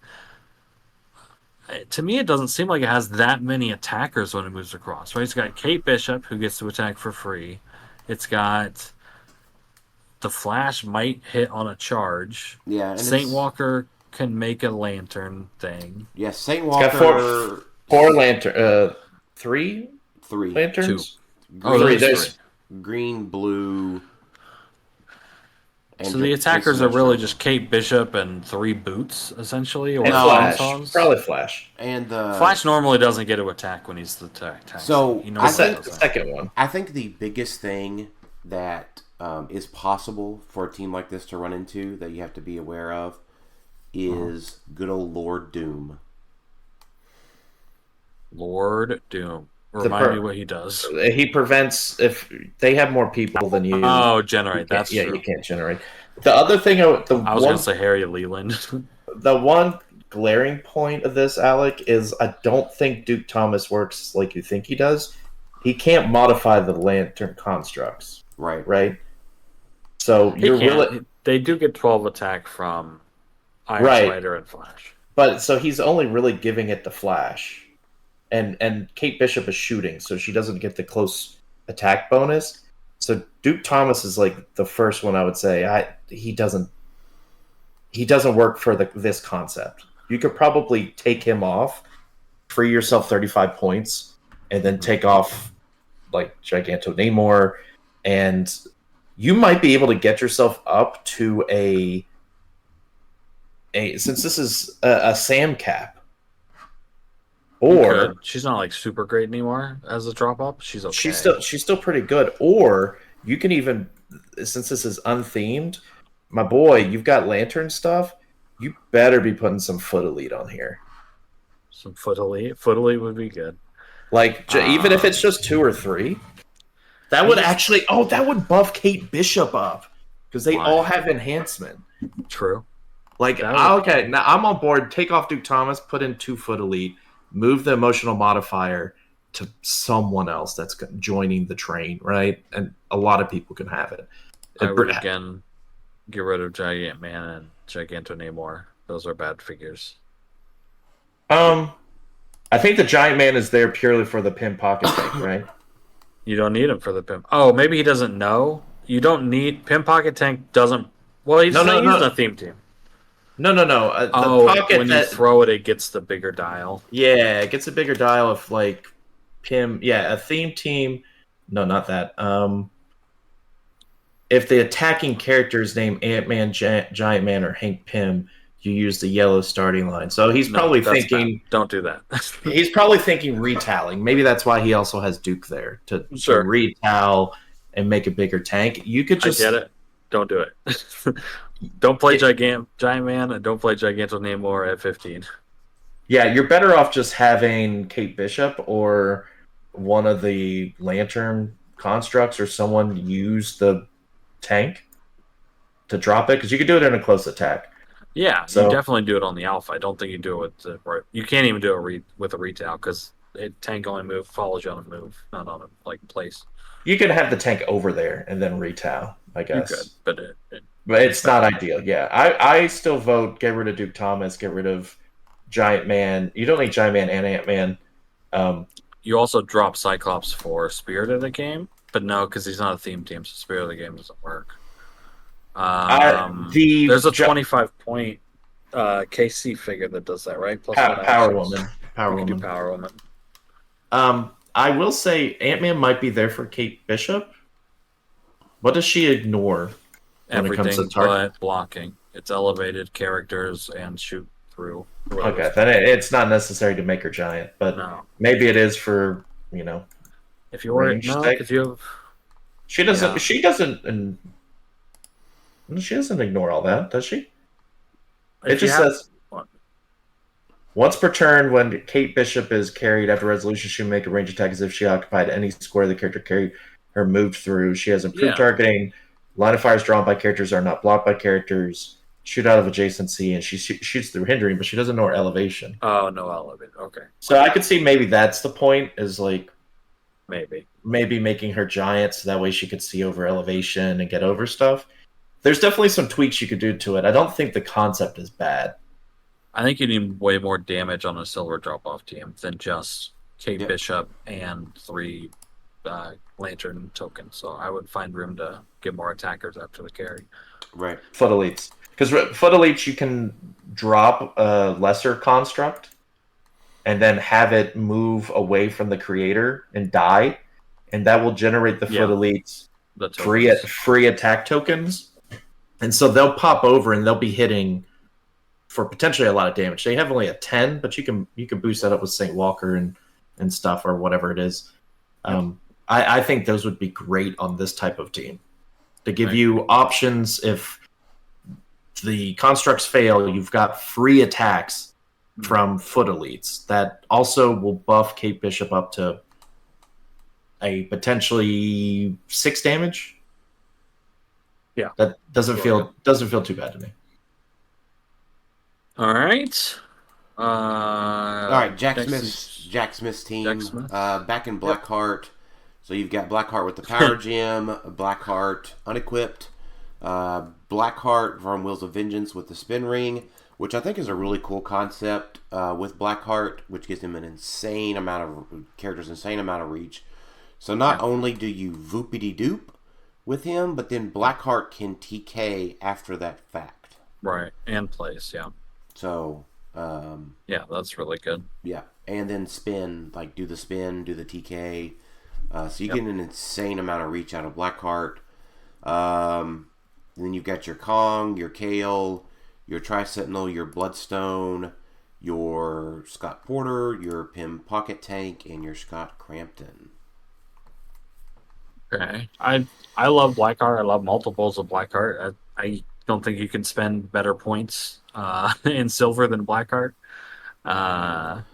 To me, it doesn't seem like it has that many attackers when it moves across, right? It's got Kate Bishop, who gets to attack for free. It's got the Flash might hit on a charge. Yeah, and Saint Walker can make a lantern thing. Yeah, Saint Walker. It's got 4 lantern. 3 lanterns. 2. Three. There's green, blue. And So the attackers are really just Kate Bishop and 3 boots, essentially, or And Flash. chainsaws? Probably Flash. And Flash normally doesn't get to attack when he's the tank. So, he The normally think- doesn't. second one. I think the biggest thing that is possible for a team like this to run into that you have to be aware of is good old Lord Doom. Lord Doom. Remind me what he does. He prevents if they have more people than you. Oh, generate. That's yeah, true. you can't generate. The other thing, I was going to say Harry Leland. the one glaring point of this, Alec, is I don't think Duke Thomas works like you think he does. He can't modify the lantern constructs, right? So you're really They do get 12 attack from Iron Right. Spider and Flash. but so he's only really giving it the Flash. And Kate Bishop is shooting, so she doesn't get the close attack bonus. So Duke Thomas is like the first one I would say. He doesn't work for this concept. You could probably take him off, free yourself 35 points, and then take off like Giganto Namor, and you might be able to get yourself up to a since this is a Sam cap. Or she's not like super great anymore as a drop up. She's okay. She's still pretty good. Or you can even, since this is unthemed, my boy, you've got lantern stuff. You better be putting some Foot Elite on here. Some Foot Elite. Foot Elite would be good. Like even if it's just 2 or 3, that would actually that would buff Kate Bishop up because they all have enhancement. True. Like okay, now I'm on board. Take off Duke Thomas, put in 2 Foot Elite. Move the emotional modifier to someone else that's joining the train, right? And a lot of people can have it. I would again get rid of Giant Man and Giganto Namor. Those are bad figures. I think the Giant Man is there purely for the pin pocket tank, right? You don't need him for the pin. Oh, maybe he doesn't know. You don't need pin pocket tank. Doesn't. Well, he's using a theme team. No. The pocket when you throw it, it gets the bigger dial. Yeah, it gets a bigger dial of like Pym. Yeah, a theme team. No, not that. If the attacking characters name Ant-Man, Giant Man, or Hank Pym, you use the yellow starting line. So he's probably thinking... Bad. Don't do that. He's probably thinking retalling. Maybe that's why he also has Duke there, to retal and make a bigger tank. You could just... I get it. Don't do it. Don't play Giant Man, and don't play Giganto Namor at 15. Yeah, you're better off just having Kate Bishop or one of the Lantern constructs or someone use the tank to drop it, because you could do it in a close attack. Yeah, so, you definitely do it on the Alpha. I don't think you do it with you can't even do it with a retail, because tank only follows you on a move, not on a place. You could have the tank over there and then retail, I guess. You could, but it's not ideal. Yeah, I still vote get rid of Duke Thomas, get rid of Giant Man. You don't need Giant Man and Ant-Man. You also drop Cyclops for Spirit of the Game, but no, because he's not a theme team, so Spirit of the Game doesn't work. There's a 25-point KC figure that does that, right? Plus Power Woman. Power Woman. I will say Ant-Man might be there for Kate Bishop. What does she ignore? Everything but blocking. It's elevated characters and shoot through. Okay, then it's not necessary to make her giant, but maybe it is for, if you were because you have. She doesn't. She doesn't ignore all that, does she? It just says once per turn, when Kate Bishop is carried after resolution, she may make a range attack as if she occupied any square the character carried her moved through. She has improved targeting. Line of fires drawn by characters are not blocked by characters. Shoot out of adjacency, and she shoots through hindering, but she doesn't know her elevation. Oh, no elevation. Okay. So I could see maybe that's the point, is like maybe making her giant so that way she could see over elevation and get over stuff. There's definitely some tweaks you could do to it. I don't think the concept is bad. I think you need way more damage on a silver drop-off team than just Kate Bishop and 3 Lantern tokens. So I would find room to get more attackers after the carry. Right. Foot Elites. Because Foot Elites, you can drop a lesser construct and then have it move away from the creator and die. And that will generate the Foot Elites free attack tokens. And so they'll pop over and they'll be hitting for potentially a lot of damage. They have only a 10, but you can boost that up with St. Walker and stuff or whatever it is. I think those would be great on this type of team to give you options. If the constructs fail, you've got free attacks from foot elites that also will buff Kate Bishop up to a potentially 6 damage. Yeah, that doesn't feel too bad to me. All right. All right, Jack Smith's team. Jack Smith. Back in Blackheart. So you've got Blackheart with the Power Gem, Blackheart unequipped, Blackheart from Wheels of Vengeance with the Spin Ring, which I think is a really cool concept with Blackheart, which gives him an insane amount of reach. So not only do you voopity-doop with him, but then Blackheart can TK after that fact. Right, and place, yeah. So... yeah, that's really good. Yeah, and then spin, like do the spin, do the TK. So you get an insane amount of reach out of Blackheart. Then you've got your Kong, your Kale, your Tri-Sentinel, your Bloodstone, your Scott Porter, your Pym Pocket Tank, and your Scott Crampton. Okay. I love Blackheart. I love multiples of Blackheart. I don't think you can spend better points in silver than Blackheart.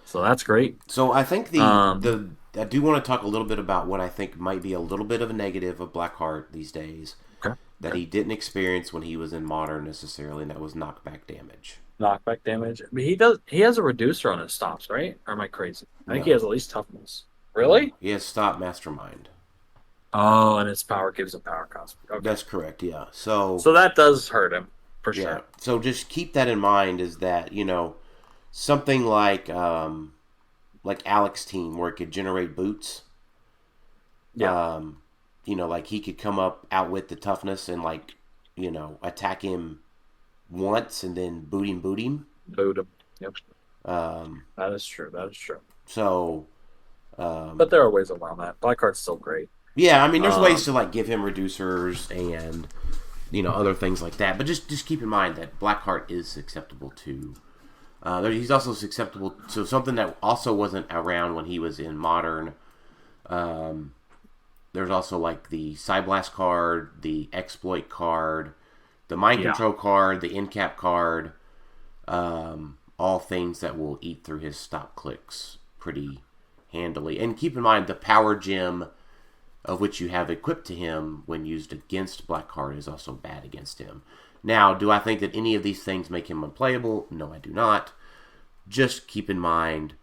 So that's great. So I think I do want to talk a little bit about what I think might be a little bit of a negative of Blackheart these days. Okay. That he didn't experience when he was in Modern necessarily, and that was knockback damage. Knockback damage. I mean, he has a reducer on his stops, right? Or am I crazy? I think he has at least toughness. Really? He has Stop Mastermind. Oh, and his power gives him power cost. Okay. That's correct, yeah. So that does hurt him, for sure. Yeah. So just keep that in mind, is that, something like Alec's team where it could generate boots. Yeah. Like he could come up, outwit the toughness and attack him once and then boot him. Boot him. Yep. That is true. So but there are ways around that. Blackheart's still great. Yeah, I mean there's ways to give him reducers and other things like that. But just keep in mind that Blackheart is susceptible to he's also susceptible to something that also wasn't around when he was in Modern. There's also the Psyblast card, the Exploit card, the Mind Control card, the Incap card. All things that will eat through his stop clicks pretty handily. And keep in mind the Power Gem of which you have equipped to him when used against Blackheart is also bad against him. Now, do I think that any of these things make him unplayable? No, I do not. Just keep in mind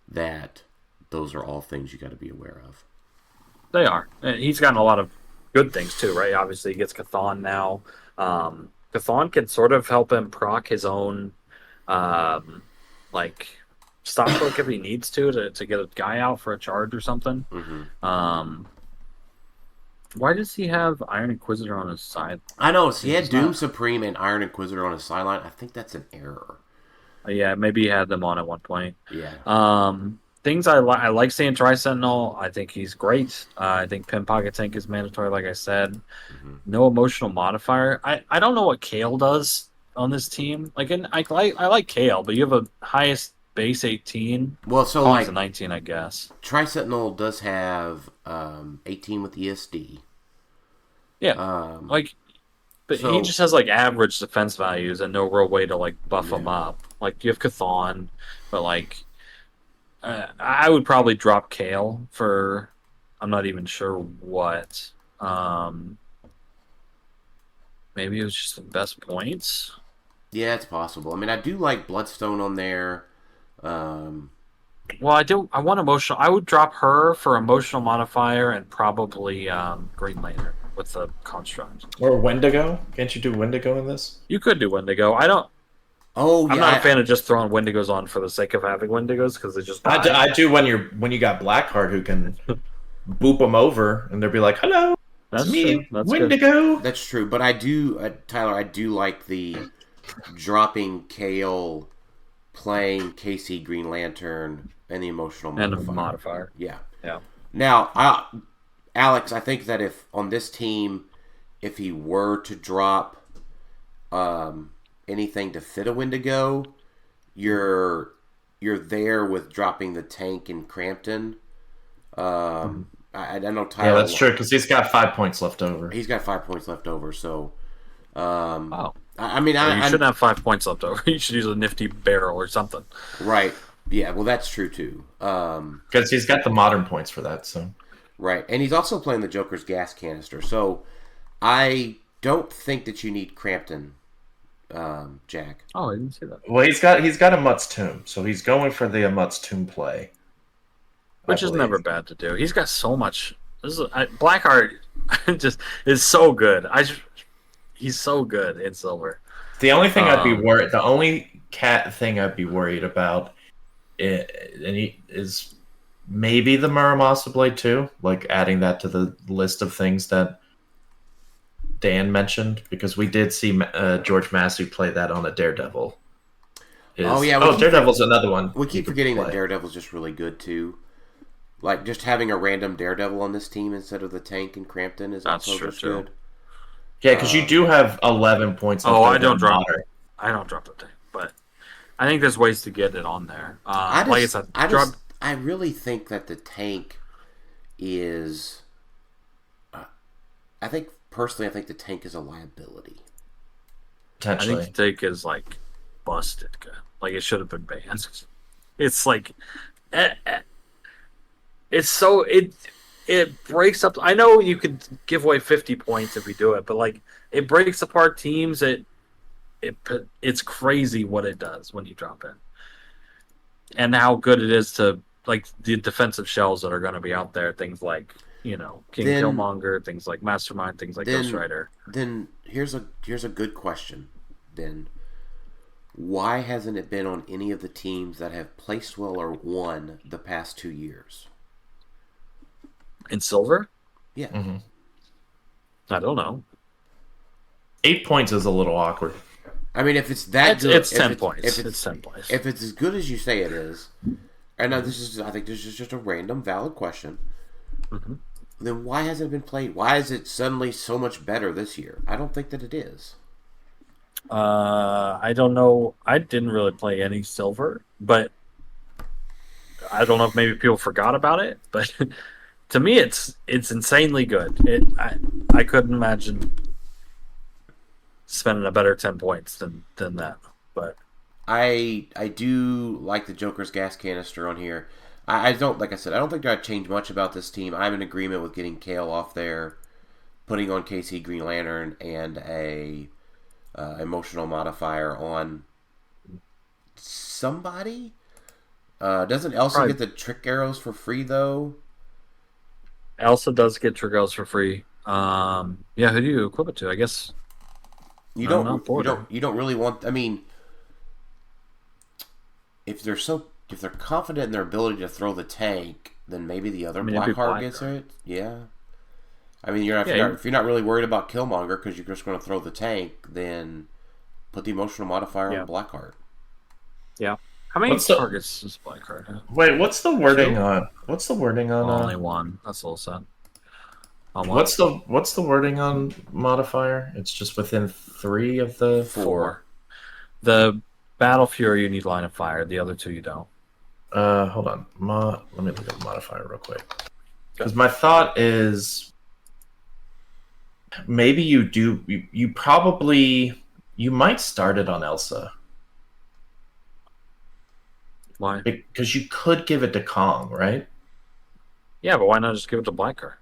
that those are all things you got to be aware of. They are. And he's gotten a lot of good things too, right? Obviously, he gets Chthon now. Chthon can sort of help him proc his own, stop click if he needs to get a guy out for a charge or something. Mm-hmm. Why does he have Iron Inquisitor on his side? I know. He had Doom Supreme and Iron Inquisitor on his sideline. I think that's an error. Yeah, maybe he had them on at one point. Yeah. Things I like seeing Tri-Sentinel. I think he's great. I think Pym Pocket Tank is mandatory, like I said. Mm-hmm. No emotional modifier. I don't know what Kale does on this team. I like Kale, but you have a highest base 18. Well, so Kong's a 19, I guess. Tri-Sentinel does have 18 with ESD. Yeah. But he just has average defense values and no real way to buff him up. You have Chthon, but I would probably drop Kale for I'm not even sure what. Maybe it was just the best points. Yeah, it's possible. I mean, I do like Bloodstone on there. Well, I want emotional. I would drop her for emotional modifier and probably Green Lantern with the construct. Or Wendigo? Can't you do Wendigo in this? You could do Wendigo. I don't. Oh, yeah. I'm not a fan of just throwing Wendigos on for the sake of having Wendigos because they just. I do when you got Blackheart who can boop them over and they'll be like, "Hello, that's me, true. That's Wendigo." That's true, but I do, Tyler. I do like the dropping Kale, playing Casey Green Lantern, and the emotional modifier. And a modifier. Yeah. Yeah. Now, Alex, I think that if on this team, if he were to drop anything to fit a Wendigo, you're there with dropping the tank in Crampton. I know Tylor. Yeah, that's true, because he's got 5 points left over. He's got 5 points left over, so... Wow. I mean, Well, you shouldn't have 5 points left over. You should use a nifty barrel or something. Right. Yeah, well, that's true, too. Because he's got the modern points for that, so... Right, and he's also playing the Joker's gas canister, so I don't think that you need Crampton, Jack. Oh, I didn't see that. Well, he's got a Mutt's Tomb, so he's going for the Mutt's Tomb play. Which is never bad to do. He's got so much. Blackheart just is so good. He's so good in silver. The only thing I'd be worried, the only cat thing I'd be worried about, is maybe the Muramasa Blade too, like adding that to the list of things that Dan mentioned, because we did see George Massey play that on a Daredevil. Daredevil's another one. We keep forgetting that Daredevil's just really good too. Like, just having a random Daredevil on this team instead of the tank in Crampton is also just good. Yeah, because you do have 11 points. I don't drop the tank, but I think there's ways to get it on there. I really think that the tank is... I think the tank is a liability. Potentially. I think the tank is, like, busted good. Like, it should have been banned. It's like... It's so it breaks up. I know you could give away 50 points if we do it, but like it breaks apart teams. It's crazy what it does when you drop in, and how good it is to like the defensive shells that are going to be out there. Things like King Killmonger, things like Mastermind, things like Ghost Rider. Then here's a good question. Then why hasn't it been on any of the teams that have placed well or won the past 2 years? In silver? Yeah. Mm-hmm. I don't know. 8 points is a little awkward. I mean, if it's that good... It's 10 points. It's 10 points. If it's as good as you say it is, and I think this is just a random, valid question, then why hasn't it been played? Why is it suddenly so much better this year? I don't think that it is. I don't know. I didn't really play any silver, but I don't know if maybe people forgot about it, but... To me, it's insanely good. I couldn't imagine spending a better 10 points than that. But I do like the Joker's gas canister on here. I don't, like I said, I don't think I'd change much about this team. I'm in agreement with getting Kale off there, putting on KC Green Lantern, and a emotional modifier on somebody. Doesn't Elsa get the trick arrows for free though? Elsa does get trick arrows for free. Who do you equip it to? I guess you don't really want. I mean, if they're confident in their ability to throw the tank, then maybe the other Blackheart gets it. Yeah. I mean, if you're not really worried about Killmonger because you're just going to throw the tank, then put the emotional modifier on Blackheart. Yeah. How many targets does Blackheart have? Wait, what's the wording on? Only one. That's a little sad. What's the wording on modifier? It's just within 3 of the 4. The Battle Fury you need line of fire. The other 2 you don't. Hold on. Let me look at the modifier real quick. Because my thought is maybe you do. You might start it on Elsa. Why? Because you could give it to Kong, right? Yeah, but why not just give it to Blackheart?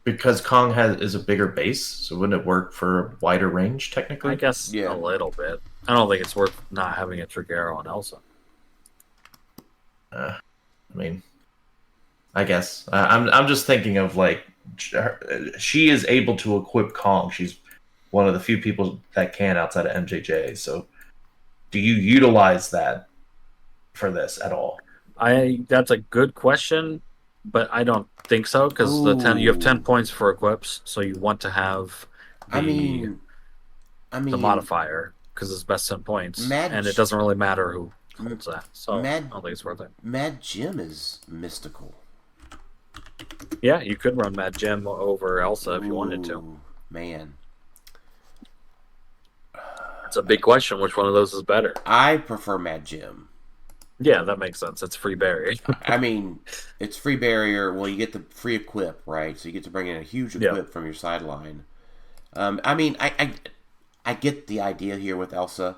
Because Kong is a bigger base, so wouldn't it work for a wider range, technically? I guess a little bit. I don't think it's worth not having a trick arrow on Elsa. I mean, I guess. I'm just thinking of, like, she is able to equip Kong. She's one of the few people that can outside of MJJ, so do you utilize that for this at all? That's a good question, but I don't think so, because you have 10 points for equips, so you want to have the modifier because it's best 10 points, and it doesn't really matter who holds that. So I don't think it's worth it. Mad Jim is mystical. Yeah, you could run Mad Jim over Elsa if you wanted to. Man. It's a big question. Which one of those is better? I prefer Mad Jim. Yeah, that makes sense. It's free barrier. I mean, it's free barrier. Well, you get the free equip, right? So you get to bring in a huge equip from your sideline. I mean, I get the idea here with Elsa,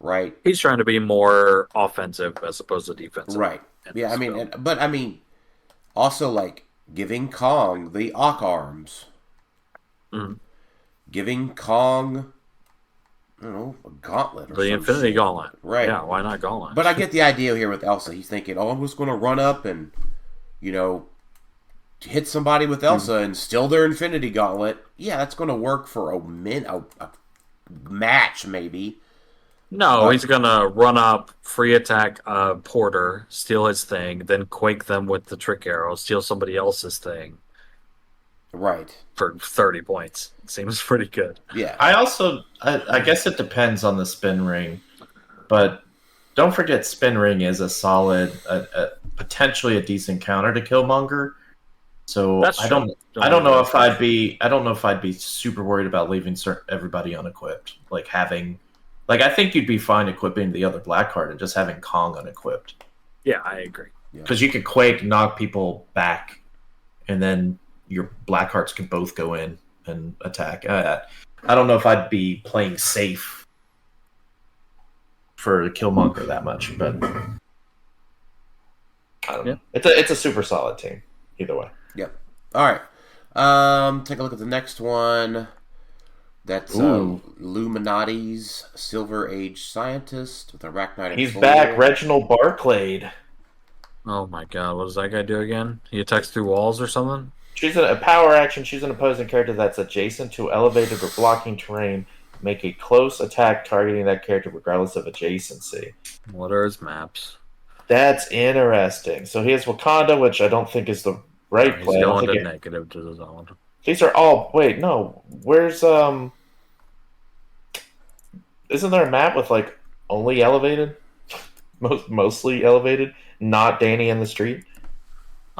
right? He's trying to be more offensive as opposed to defensive. Right. Yeah, I mean, but I mean, also like giving Kong the Ock arms. Mm-hmm. Giving Kong, I don't know, a gauntlet or the Infinity Gauntlet. Right. Yeah, why not Gauntlet? But I get the idea here with Elsa. He's thinking, oh, I'm just going to run up and, you know, hit somebody with Elsa and steal their Infinity Gauntlet. Yeah, that's going to work for a match, maybe. No, he's going to run up, free attack Porter, steal his thing, then quake them with the trick arrow, steal somebody else's thing. Right. For 30 points. Seems pretty good. Yeah. I guess it depends on the spin ring, but don't forget spin ring is a solid, potentially a decent counter to Killmonger. So I don't know if I'd be super worried about leaving everybody unequipped. I think you'd be fine equipping the other black card and just having Kong unequipped. Yeah, I agree. Because you could quake, knock people back, and then your black hearts can both go in and attack. I don't know if I'd be playing safe for Killmonger that much, but I don't know. It's a super solid team either way. Yep. All right. Take a look at the next one. That's Illuminati's Silver Age Scientist with Arachnite. He's back, Reginald Barclay. Oh my god, what does that guy do again? He attacks through walls or something? She's a power action. She's an opposing character that's adjacent to elevated or blocking terrain. Make a close attack targeting that character regardless of adjacency. What are his maps? That's interesting. So he has Wakanda, which I don't think is the right play. He's going to negative to the zone. These are all... Wait, no. Where's... Isn't there a map with, only elevated? Mostly elevated? Not Danny in the street?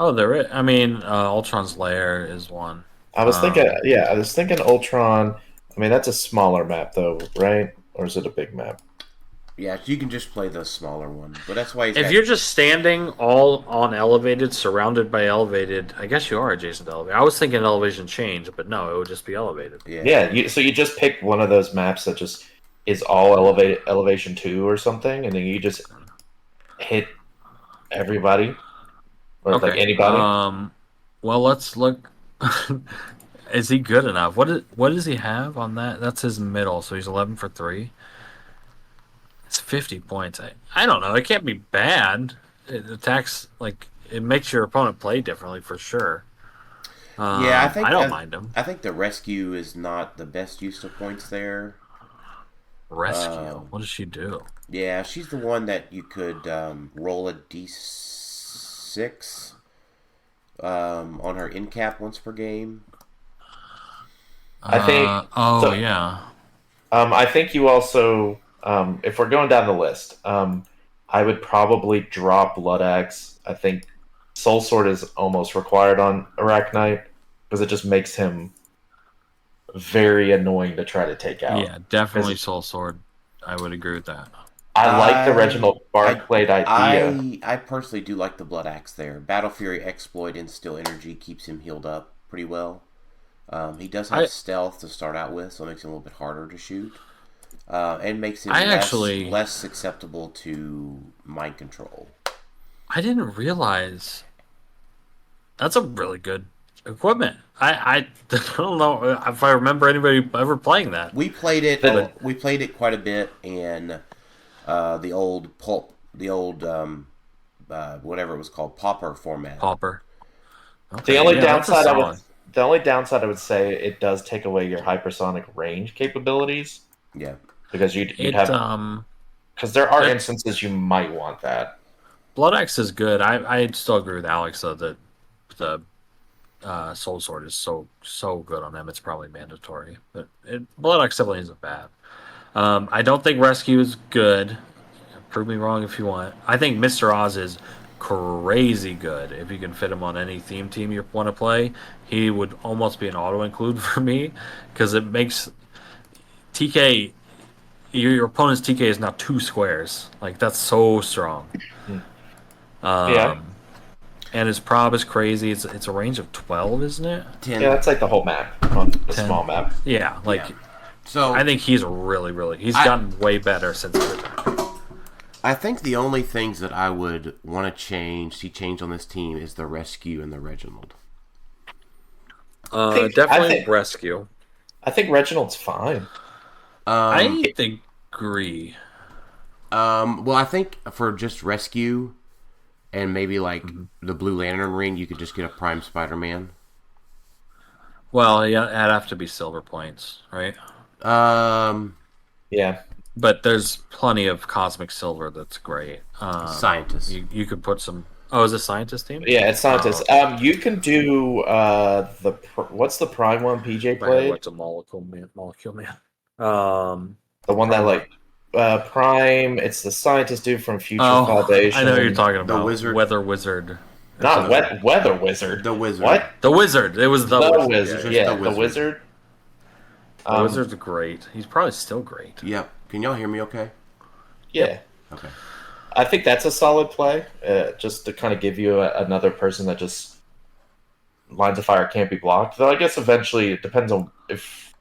Oh, there is. I mean, Ultron's Lair is one. I was thinking Ultron. I mean, that's a smaller map, though, right? Or is it a big map? Yeah, you can just play the smaller one, but that's why. If you're just standing all on elevated, surrounded by elevated, I guess you are adjacent to elevated. I was thinking elevation change, but no, it would just be elevated. Yeah. So you just pick one of those maps that just is all elevated, elevation 2 or something, and then you just hit everybody. Or anybody? Well, let's look. Is he good enough? What does he have on that? That's his middle, so he's 11 for 3. It's 50 points. I don't know. It can't be bad. It attacks it makes your opponent play differently for sure. I don't mind him. I think the rescue is not the best use of points there. Rescue. What does she do? Yeah, she's the one that you could roll a D6 on her in cap once per game. I think. Yeah. I think you also, if we're going down the list, I would probably drop Blood Axe. I think Soul Sword is almost required on Arachnite because it just makes him very annoying to try to take out. Yeah, definitely Soul Sword. I would agree with that. I like the Reginald Barclay idea. I personally do like the Blood Axe there. Battle Fury exploit Instill Energy keeps him healed up pretty well. He does have stealth to start out with, so it makes him a little bit harder to shoot. And makes him less susceptible to mind control. I didn't realize that's a really good equipment. I don't know if I remember anybody ever playing that. We played it. We played it quite a bit in the old whatever it was called, Pauper format. Pauper. Okay, the only downside I would say, it does take away your hypersonic range capabilities. Yeah, because you'd have because there are instances you might want that. Blood Axe is good. I still agree with Alex though that the Soul Sword is so good on them. It's probably mandatory, but Blood Axe definitely isn't bad. I don't think Rescue is good. Prove me wrong if you want. I think Mr. Oz is crazy good. If you can fit him on any theme team you want to play, he would almost be an auto include for me because it makes TK. your opponent's TK is now 2 squares. Like, that's so strong. Yeah. And his prob is crazy. It's a range of 12, isn't it? 10. Yeah, that's like the whole map on the 10. small map. Yeah, like So I think he's he's gotten way better since the return. I think the only things that I would want to see change on this team is the Rescue and the Reginald. Definitely Rescue. I think Reginald's fine. I agree. Well, I think for just Rescue and maybe like the Blue Lantern ring, you could just get a Prime Spider-Man. Well, yeah, it'd have to be silver points, right? Yeah. But there's plenty of Cosmic Silver that's great. Scientist. You could put some... Oh, is it Scientist team? Yeah, it's Scientist. Oh, okay. You can do what's the Prime one PJ played? What's a Molecule Man? The one that like Prime. It's the Scientist dude from Future Foundation. I know who you're talking about. The Wizard. Weather Wizard. Not Weather Wizard. The Wizard. What? The Wizard. It was the Wizard. Yeah, Yeah, the the Wizard. The Wizard's great. He's probably still great. Yep. Can y'all hear me okay? Yeah. Okay. I think that's a solid play, just to kind of give you another person that just lines of fire can't be blocked. Though I guess eventually it depends on if,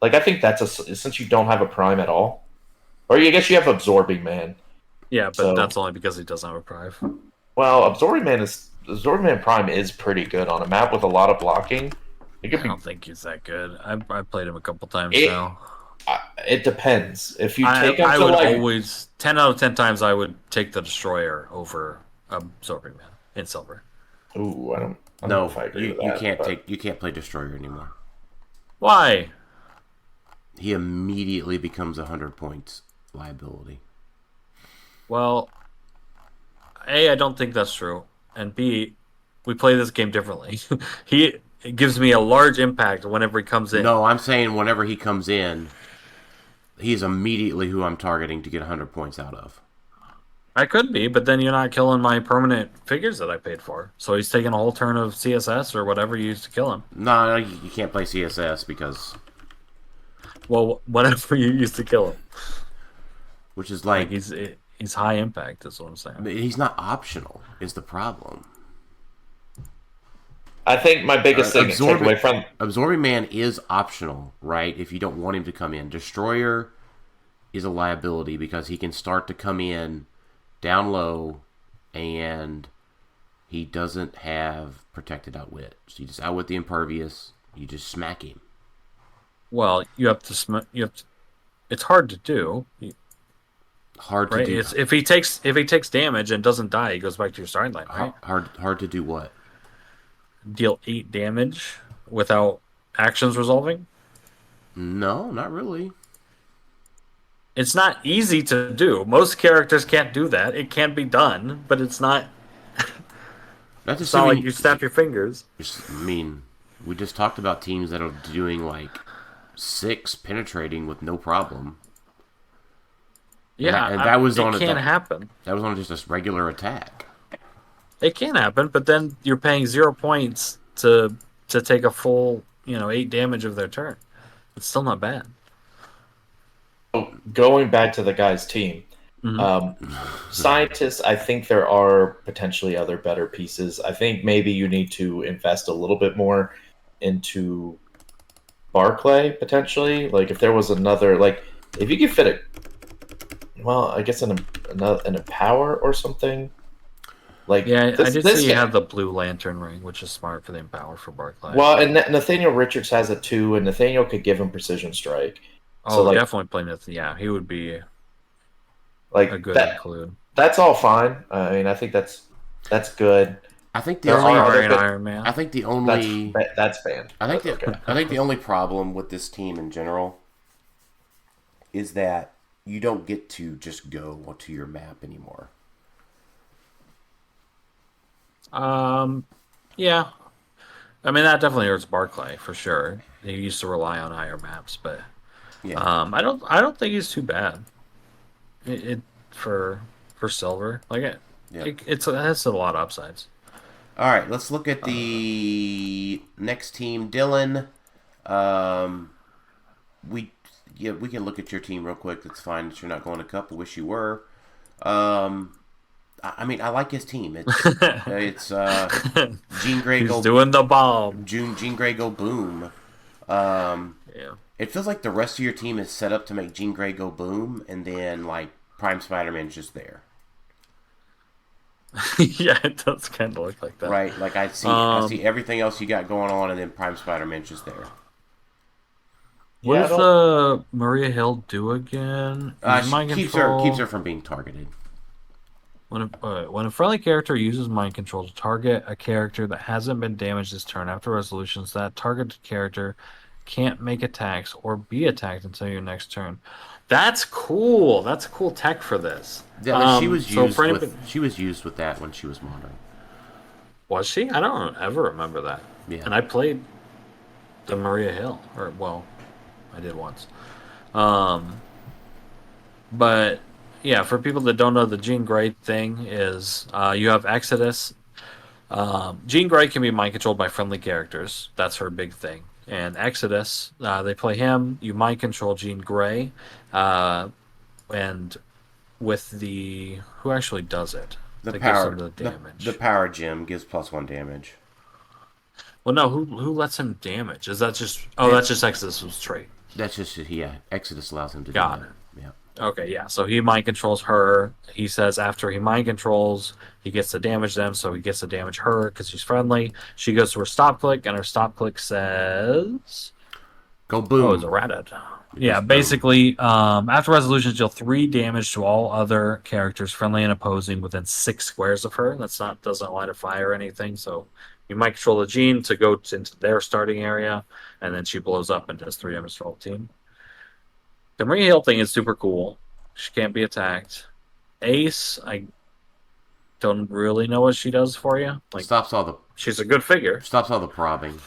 like, I think that's since you don't have a prime at all, or I guess you have Absorbing Man. Yeah, but that's only because he doesn't have a prime. Well, Absorbing Man Prime is pretty good on a map with a lot of blocking. I don't think he's that good. I played him a couple times now. It depends. If you take I would always 10 out of 10 times I would take the Destroyer over Absorbing Man in silver. Ooh, I don't No, know if I agree with that, you can't play Destroyer anymore. Why? He immediately becomes 100 points liability. Well, A, I don't think that's true, and B, we play this game differently. It gives me a large impact whenever he comes in. No, I'm saying whenever he comes in, he's immediately who I'm targeting to get 100 points out of. I could be, but then you're not killing my permanent figures that I paid for. So he's taking a whole turn of CSS or whatever you used to kill him. No, you can't play CSS because... Well, whatever you used to kill him. Which is like he's high impact, is what I'm saying. He's not optional, is the problem. I think my biggest thing to take away from Absorbing Man is optional, right? If you don't want him to come in. Destroyer is a liability because he can start to come in down low and he doesn't have protected outwit. So you just outwit the impervious, you just smack him. Well, you have to it's hard to do. Hard to do. If he takes damage and doesn't die, he goes back to your starting line, right? Hard to do what? Deal 8 damage without actions resolving? No, not really. It's not easy to do. Most characters can't do that. It can be done, but it's not. It's not like you snap your fingers. We just talked about teams that are doing like 6 penetrating with no problem. Yeah, and that was on it can't happen. That was on just a regular attack. It can happen, but then you're paying 0 points to take a full 8 damage of their turn. It's still not bad. Going back to the guy's team, Scientists, I think there are potentially other better pieces. I think maybe you need to invest a little bit more into Barclay, potentially. Like, if there was another, like, if you could fit it, well, I guess in a power or something. Like, yeah, I did see you have the Blue Lantern ring, which is smart for the Empower for Barclay. Well, and Nathaniel Richards has it too, and Nathaniel could give him Precision Strike. Oh, so, like, definitely play Nathaniel. Yeah, he would be like a good include. That's all fine. I mean, I think that's good. I think the only Iron Man. I think the only that's banned. I think the only problem with this team in general is that you don't get to just go to your map anymore. Yeah. I mean, that definitely hurts Barclay for sure. He used to rely on higher maps, but yeah. I don't think he's too bad. It for silver, like it has a lot of upsides. All right, let's look at the next team, Dylan. yeah, we can look at your team real quick. It's fine that you're not going to Cup. I wish you were. I mean, I like his team. It's Jean Grey He's go doing the bomb. Jean Grey go boom. Yeah. It feels like the rest of your team is set up to make Jean Grey go boom, and then like Prime Spider-Man's just there. Yeah, it does kind of look like that. Right, like I see everything else you got going on, and then Prime Spider-Man's just there. What does Maria Hill do again? She keeps her from being targeted. When a friendly character uses mind control to target a character that hasn't been damaged this turn after resolutions, that targeted character can't make attacks or be attacked until your next turn. That's cool. That's a cool tech for this. Yeah, she was used with that when she was modern. Was she? I don't ever remember that. Yeah. And I played the Maria Hill, I did once. But yeah, for people that don't know, the Jean Grey thing is you have Exodus. Jean Grey can be mind controlled by friendly characters. That's her big thing. And Exodus, they play him. You mind control Jean Grey, and with who actually does it? The power gem gives +1 damage. Well, no, who lets him damage? Is that just? Oh, that's just Exodus's trait. That's just Exodus allows him to Got do it. that. Yeah. Okay, yeah. So he mind controls her. He says after he mind controls, he gets to damage them. So he gets to damage her because she's friendly. She goes to her stop click, and her stop click says, "Go boom." Oh, it's a rabbit. Yeah, basically, after resolutions, deal 3 damage to all other characters, friendly and opposing, within 6 squares of her. Doesn't light a fire or anything. So you might control the Jean to go into their starting area, and then she blows up and does 3 damage to the whole team. The Maria Hill thing is super cool. She can't be attacked. Ace, I don't really know what she does for you. She's a good figure. Stops all the probbing.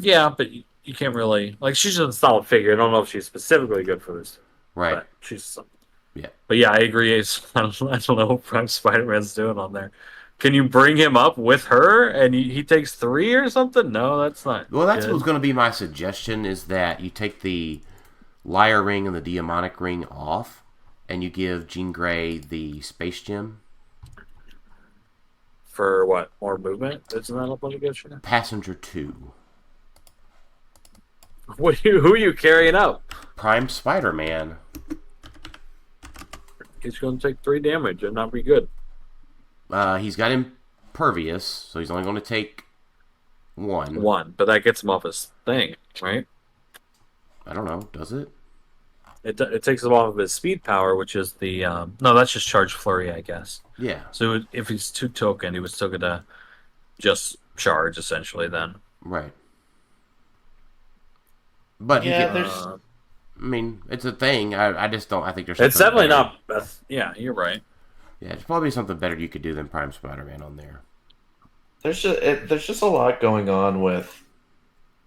Yeah, but you can't really she's a solid figure. I don't know if she's specifically good for this. Right. But she's something. Yeah. But yeah, I agree. I don't know what Prime Spider-Man's doing on there. Can you bring him up with her and he takes 3 or something? No, that's not. Well, that's what's going to be my suggestion is that you take the Liar Ring and the Demonic Ring off, and you give Jean Grey the Space Gem. For what? More movement? Isn't that what it gives you? Passenger 2. Who are you carrying up? Prime Spider-Man. He's going to take 3 damage and not be good. He's got Impervious, so he's only going to take 1. 1, but that gets him off his thing, right? I don't know. Does it? It takes him off of his speed power, which is the... No, that's just Charge Flurry, I guess. Yeah. So if he's 2 token, he was still going to just charge, essentially, then. Right. But there's... I mean, it's a thing. I just don't... I think there's... It's definitely not... Yeah, you're right. Yeah, there's probably something better you could do than Prime Spider-Man on there. There's just a lot going on with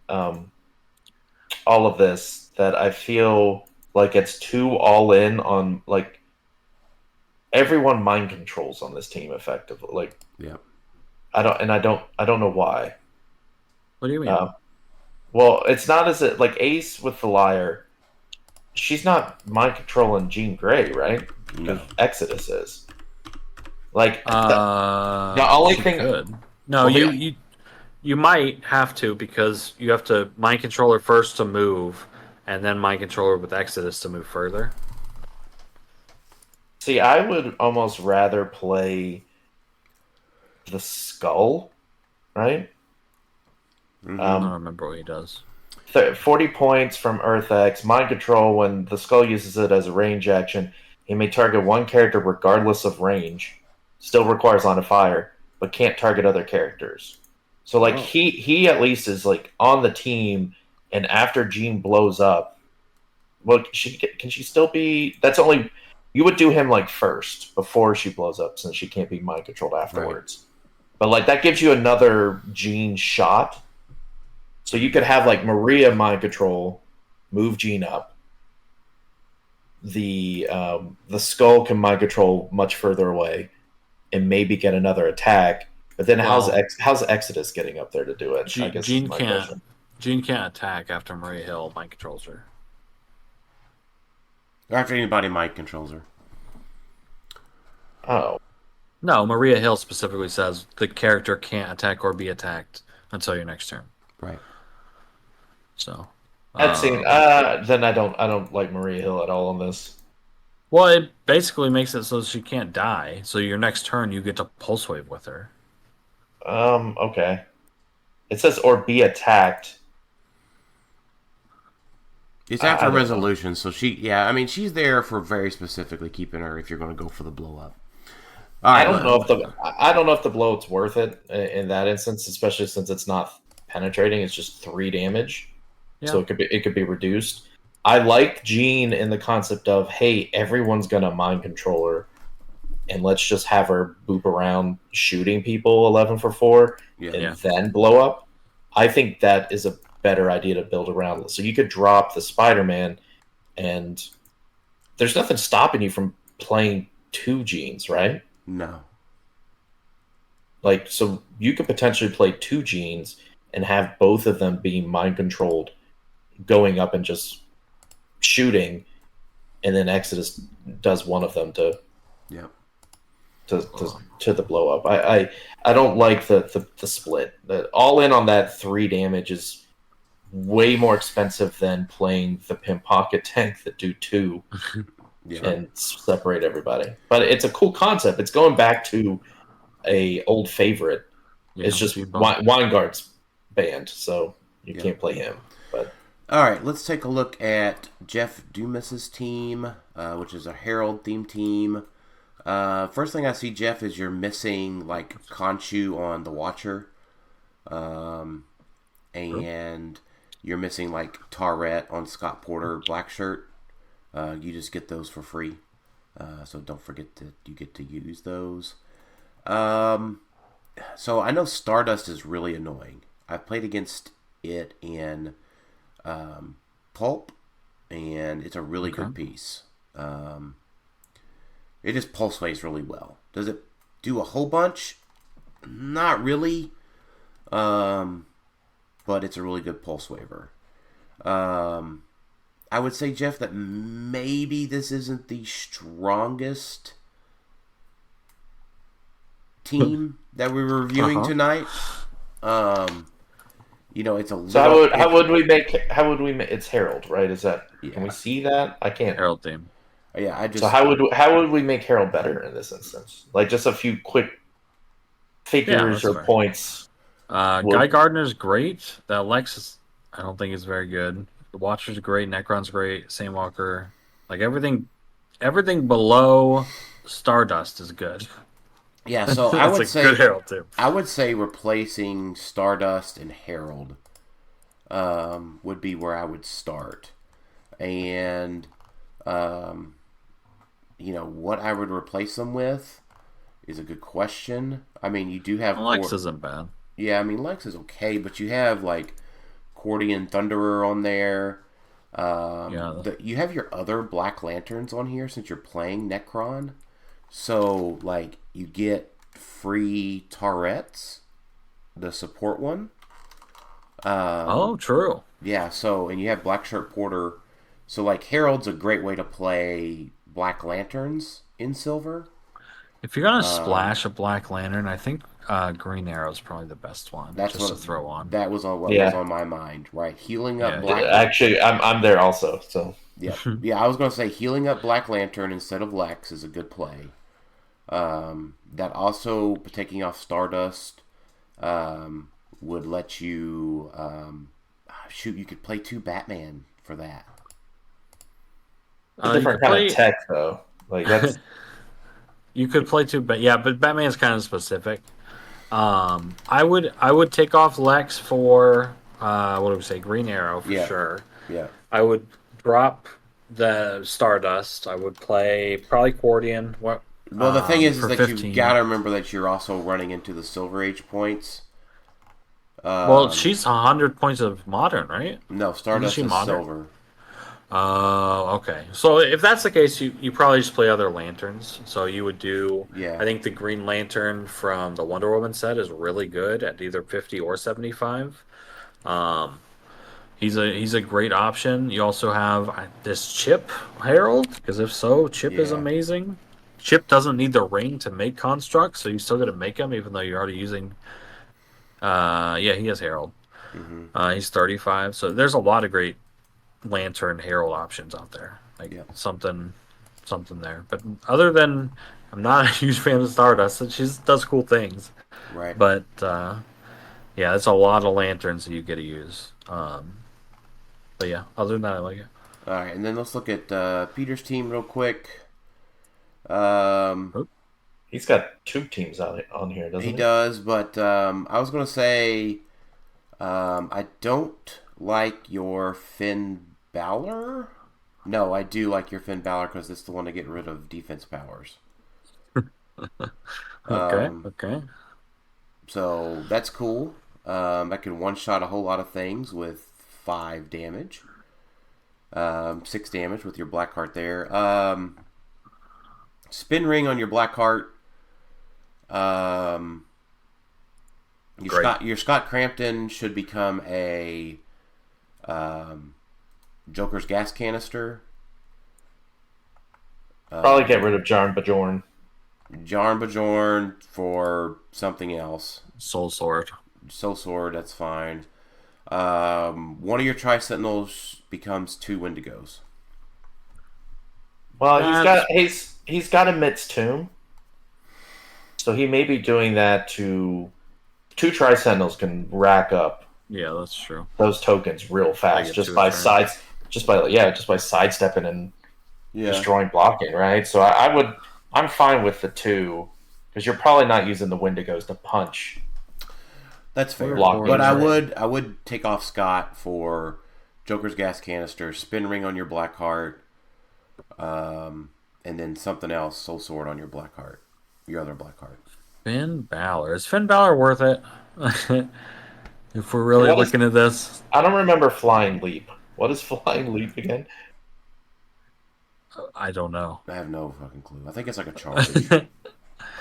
all of this that I feel like it's too all in on, like, everyone mind controls on this team effectively. Like, yeah, I don't know why. What do you mean? Well, it's not as it like Ace with the Liar. She's not mind controlling Jean Grey, right? No. Exodus is. Like the only thing. Could. No, you might have to because you have to mind control her first to move, and then mind control her with Exodus to move further. See, I would almost rather play the Skull, right? Mm-hmm. I don't remember what he does. 40 points from Earth X. Mind control, when the Skull uses it as a range action, he may target one character regardless of range. Still requires line of fire, but can't target other characters. So, like, he at least is, like, on the team, and after Jean blows up, well, can she still be... That's only... You would do him, like, first, before she blows up, since she can't be mind-controlled afterwards. Right. But, like, that gives you another Jean shot. So you could have, like, Maria mind control, move Jean up. The Skull can mind control much further away, and maybe get another attack. But then how's Exodus getting up there to do it? Jean can't attack after Maria Hill mind controls her. After anybody mind controls her. Oh. No, Maria Hill specifically says the character can't attack or be attacked until your next turn. Right. So I'd seen. Then I don't like Maria Hill at all on this. well, it basically makes it so she can't die. So your next turn, you get to pulse wave with her. Okay. It says or be attacked. It's after resolution, so she's there for very specifically keeping her if you're going to go for the blow up. I don't know if the blow up's worth it in that instance, especially since it's not penetrating. It's just 3 damage, so it could be reduced. I like Jean in the concept of, hey, everyone's gonna mind control her, and let's just have her boop around shooting people 11 for 4, and then blow up. I think that is a better idea to build around. So you could drop the Spider-Man, and there's nothing stopping you from playing 2 Jeans, right? No. Like, so you could potentially play 2 Jeans and have both of them being mind controlled, going up and just shooting, and then Exodus does one of them to the blow up. I don't like the split. All in on that 3 damage is way more expensive than playing the Pimp Pocket Tank that do 2 and separate everybody. But it's a cool concept. It's going back to a old favorite. It's just Weingart's banned, so you can't play him. But all right, let's take a look at Jeff Dumas's team, which is a Herald themed team. First thing I see, Jeff, is you're missing like Khonshu on the Watcher, and you're missing like Tarret on Scott Porter Blackshirt. You just get those for free, so don't forget that you get to use those. So I know Stardust is really annoying. I've played against it in Pulp, and it's a really good piece. It just pulse waves really well. Does it do a whole bunch? Not really, but it's a really good pulse waver. I would say, Jeff, that maybe this isn't the strongest team that we were reviewing tonight. It's a little. So how would we make? It's Herald, right? Is that? Yeah. Can we see that? I can't. Herald team. Yeah, So how would we make Herald better in this instance? Like just a few quick figures or points. Guy Gardner's great. The Alexis, I don't think is very good. The Watcher's great. Necron's great. Sandwalker, like everything below Stardust is good. Yeah, so I would say good Herald too. I would say replacing Stardust and Herald would be where I would start, and what I would replace them with is a good question. I mean, you do have Lex isn't bad. Yeah, I mean Lex is okay, but you have like Cordian Thunderer on there. You have your other Black Lanterns on here since you're playing Necron. So, like, you get free Tarettes, the support one. True. Yeah, and you have Blackshirt Porter. So, like, Herald's a great way to play Black Lanterns in Silver. If you're going to splash a Black Lantern, I think Green Arrow is probably the best one to throw on. That was on was on my mind, right? Healing up Black Lantern. Actually, I'm there also, so... Yeah, I was going to say healing up Black Lantern instead of Lex is a good play. That also, taking off Stardust, would let you... you could play 2 Batman for that. A different kind of tech, though. Like, that's... You could play 2, but Batman's kind of specific. I would take off Lex for what do we say? Green Arrow for sure. Yeah. I would drop the Stardust. I would play probably Cordian. Well, the thing is that 15. You've got to remember that you're also running into the Silver Age points. Well, she's 100 points of Modern, right? No, Stardust is Silver. Okay. So if that's the case, you probably just play other lanterns. So you would do... Yeah. I think the Green Lantern from the Wonder Woman set is really good at either 50 or 75. He's a great option. You also have this Chip Herald, because if so, Chip is Yeah. amazing. Chip doesn't need the ring to make constructs, so you still got to make them, even though you're already using. Yeah, he has Herald. Mm-hmm. He's 35, so there's a lot of great Lantern Herald options out there. Like something there. But other than, I'm not a huge fan of Stardust. She just does cool things. Right. But yeah, it's a lot of lanterns that you get to use. But yeah, other than that, I like it. All right, and then let's look at Peter's team real quick. He's got 2 teams on here, doesn't he? He does, but I was going to say I don't like your Finn Balor. No, I do like your Finn Balor because it's the one to get rid of defense powers. Okay. So that's cool. I can one-shot a whole lot of things with 5 damage. 6 damage with your black heart there. Spin ring on your black heart. Your Scott Crampton should become a Joker's gas canister. Probably get rid of Jarn Bajorn. Jarn Bajorn for something else. Soul Sword, that's fine. One of your Tri-Sentinels becomes 2 Wendigos. Well, he's got Amit's Tomb, so he may be doing that to 2 Tri-Sentinels can rack up. Yeah, that's true. Those tokens real fast just by sidestepping and destroying blocking, right? So I'm fine with the 2 because you're probably not using the Wendigos to punch. That's fair. Blocking, but I right? would take off Scott for Joker's gas canister, spin ring on your black heart, and then something else, soul sword on your black heart, your other black heart. Finn Balor. Is Finn Balor worth it? If we're really looking at this, I don't remember Flying Leap. What is Flying Leap again? I don't know. I have no fucking clue. I think it's like a charge.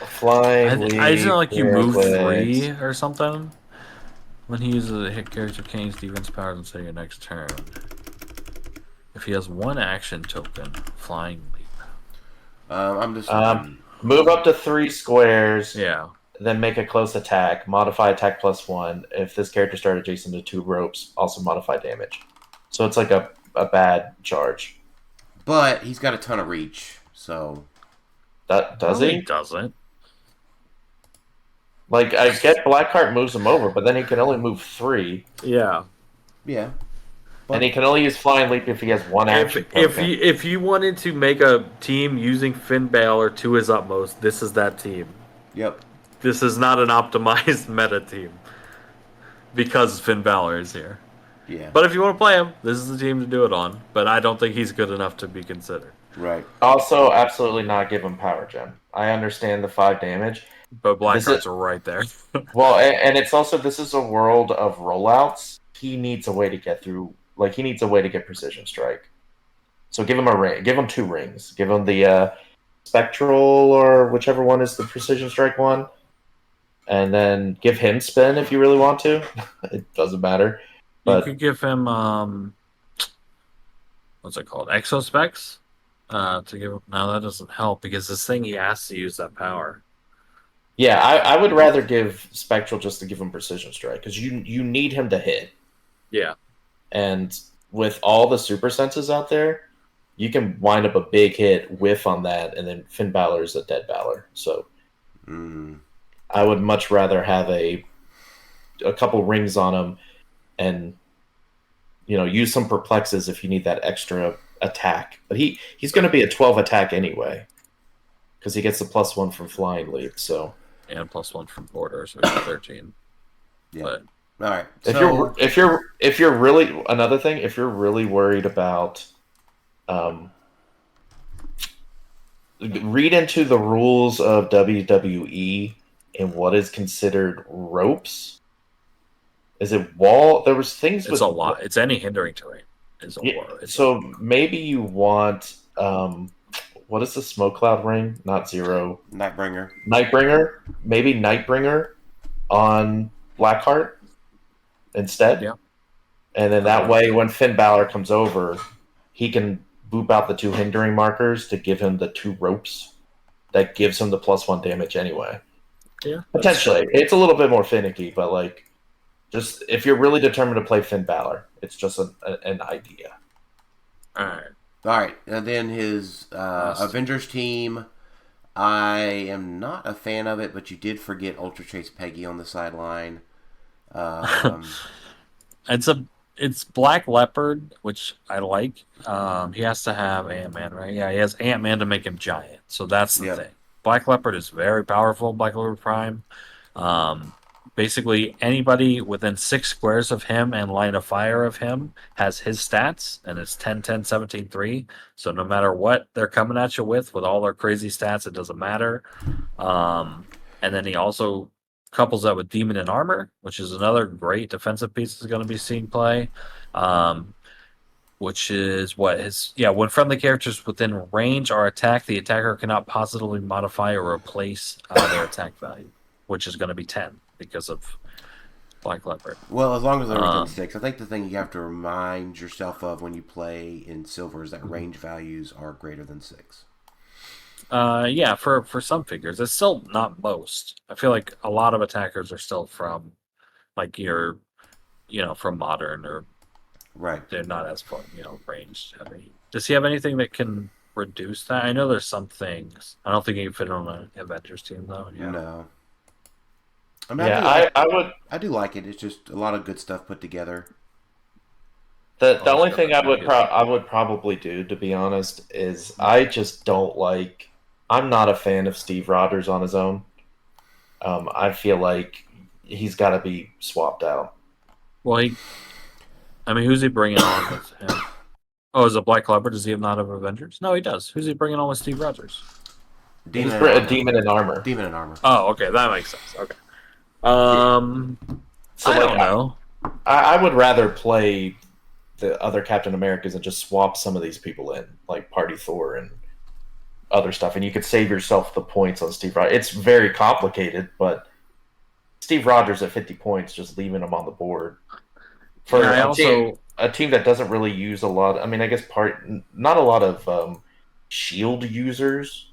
Flying Leap. I just know like you move HeroClix. 3 or something. When he uses a hit character, change defense powers until your next turn. If he has 1 action token, Flying Leap. I'm just move up to 3 squares. Yeah. Then make a close attack. Modify attack +1. If this character started adjacent to 2 ropes, also modify damage. So it's like a bad charge. But he's got a ton of reach, so Does he? He doesn't. Like, I get Blackheart moves him over, but then he can only move 3. Yeah. yeah. And he can only use Flying Leap if he has 1 action. If you wanted to make a team using Finn Balor to his utmost, this is that team. Yep. This is not an optimized meta team because Finn Balor is here. Yeah. But if you want to play him, this is the team to do it on. But I don't think he's good enough to be considered. Right. Also, absolutely not give him Power Gem. I understand the 5 damage. But Blackheart's right there. Well, and it's also, this is a world of rollouts. He needs a way to get through. Like, he needs a way to get Precision Strike. So give him a ring. Give him 2 rings. Give him the Spectral or whichever one is the Precision Strike one. And then give him Spin if you really want to. It doesn't matter. But you could give him, what's it called? Exospecs? To give him. No, that doesn't help because this thing he has to use that power. yeah, I would rather give Spectral just to give him Precision Strike because you need him to hit. Yeah. And with all the super senses out there, you can wind up a big hit, whiff on that, and then Finn Balor is a dead Balor. So I would much rather have a couple rings on him and, you know, use some perplexes if you need that extra attack. But he's going to be a 12 attack anyway because he gets the +1 from Flying Leap. So And +1 from Border, so it's 13. Yeah. But All right. if you're really, another thing, if you're really worried about read into the rules of WWE and what is considered ropes. Is it wall? There was things. It's a lot. It's any hindering terrain. So maybe you want what is the smoke cloud ring? Not Zero. Nightbringer. Nightbringer. Maybe Nightbringer on Blackheart instead. Yeah. And then that way, when Finn Balor comes over, he can boop out the 2 hindering markers to give him the 2 ropes that gives him the +1 damage anyway. Yeah, potentially. It's a little bit more finicky, but like, just if you're really determined to play Finn Balor, it's just an idea. All right. And then his Avengers team, I am not a fan of it, but you did forget Ultra Chase Peggy on the sideline. It's Black Leopard, which I like. He has to have Ant-Man, right? Yeah, he has Ant-Man to make him giant. So that's the thing. Black Leopard is very powerful, Black Leopard Prime. Basically, anybody within 6 squares of him and line of fire of him has his stats, and it's 10, 10, 17, 3. So no matter what they're coming at you with all their crazy stats, it doesn't matter. And then he also couples that with Demon in Armor, which is another great defensive piece that's going to be seen play. Which is what his... Yeah, when friendly characters within range are attacked, the attacker cannot positively modify or replace their attack value, which is going to be 10 because of Black Leopard. Well, as long as they're within 6. I think the thing you have to remind yourself of when you play in Silver is that range values are greater than 6. Yeah, for some figures. It's still not most. I feel like a lot of attackers are still from, like, from Modern, or right. They're not as far, ranged heavy. Does he have anything that can reduce that? I know there's some things. I don't think he can fit on an Avengers team, though. Yeah. No. I mean, I do like it. It's just a lot of good stuff put together. The only thing I would probably do, to be honest, is I just don't like... I'm not a fan of Steve Rogers on his own. I feel like he's got to be swapped out. Well, who's he bringing on with him? Oh, is it Black Leopard? Does he not have Avengers? No, he does. Who's he bringing on with Steve Rogers? Demon in Armor. Demon in Armor. Oh, okay. That makes sense. Okay. So I don't know. I would rather play the other Captain Americas and just swap some of these people in, like Party Thor and other stuff, and you could save yourself the points on Steve Rogers. It's very complicated, but Steve Rogers at 50 points, just leaving him on the board. For a team that doesn't really use a lot, I mean, I guess not a lot of shield users,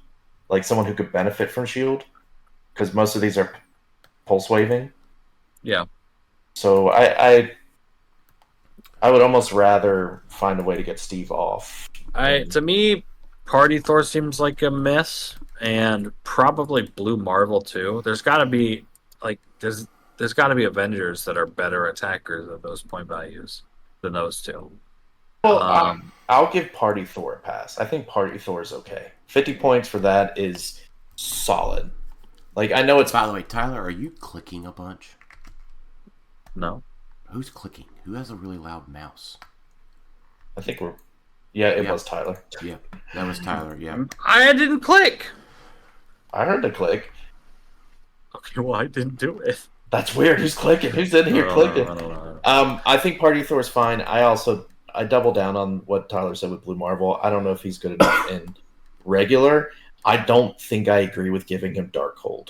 like someone who could benefit from shield, because most of these are pulse waving. Yeah. So I would almost rather find a way to get Steve off. To me, Party Thor seems like a miss, and probably Blue Marvel too. There's got to be there's got to be Avengers that are better attackers at those point values than those two. Well, I'll give Party Thor a pass. I think Party Thor is okay. 50 points for that is solid. Like, I know it's... By the way, Tyler, are you clicking a bunch? No. Who's clicking? Who has a really loud mouse? I think we're... Yeah, it was Tylor. Yeah, that was Tylor, yeah. I didn't click! I heard the click. Okay, well, I didn't do it. That's weird. Who's clicking? Who's in here clicking? I don't know. I think Party Thor's fine. I double down on what Tyler said with Blue Marvel. I don't know if he's good enough in regular. I don't think I agree with giving him Darkhold.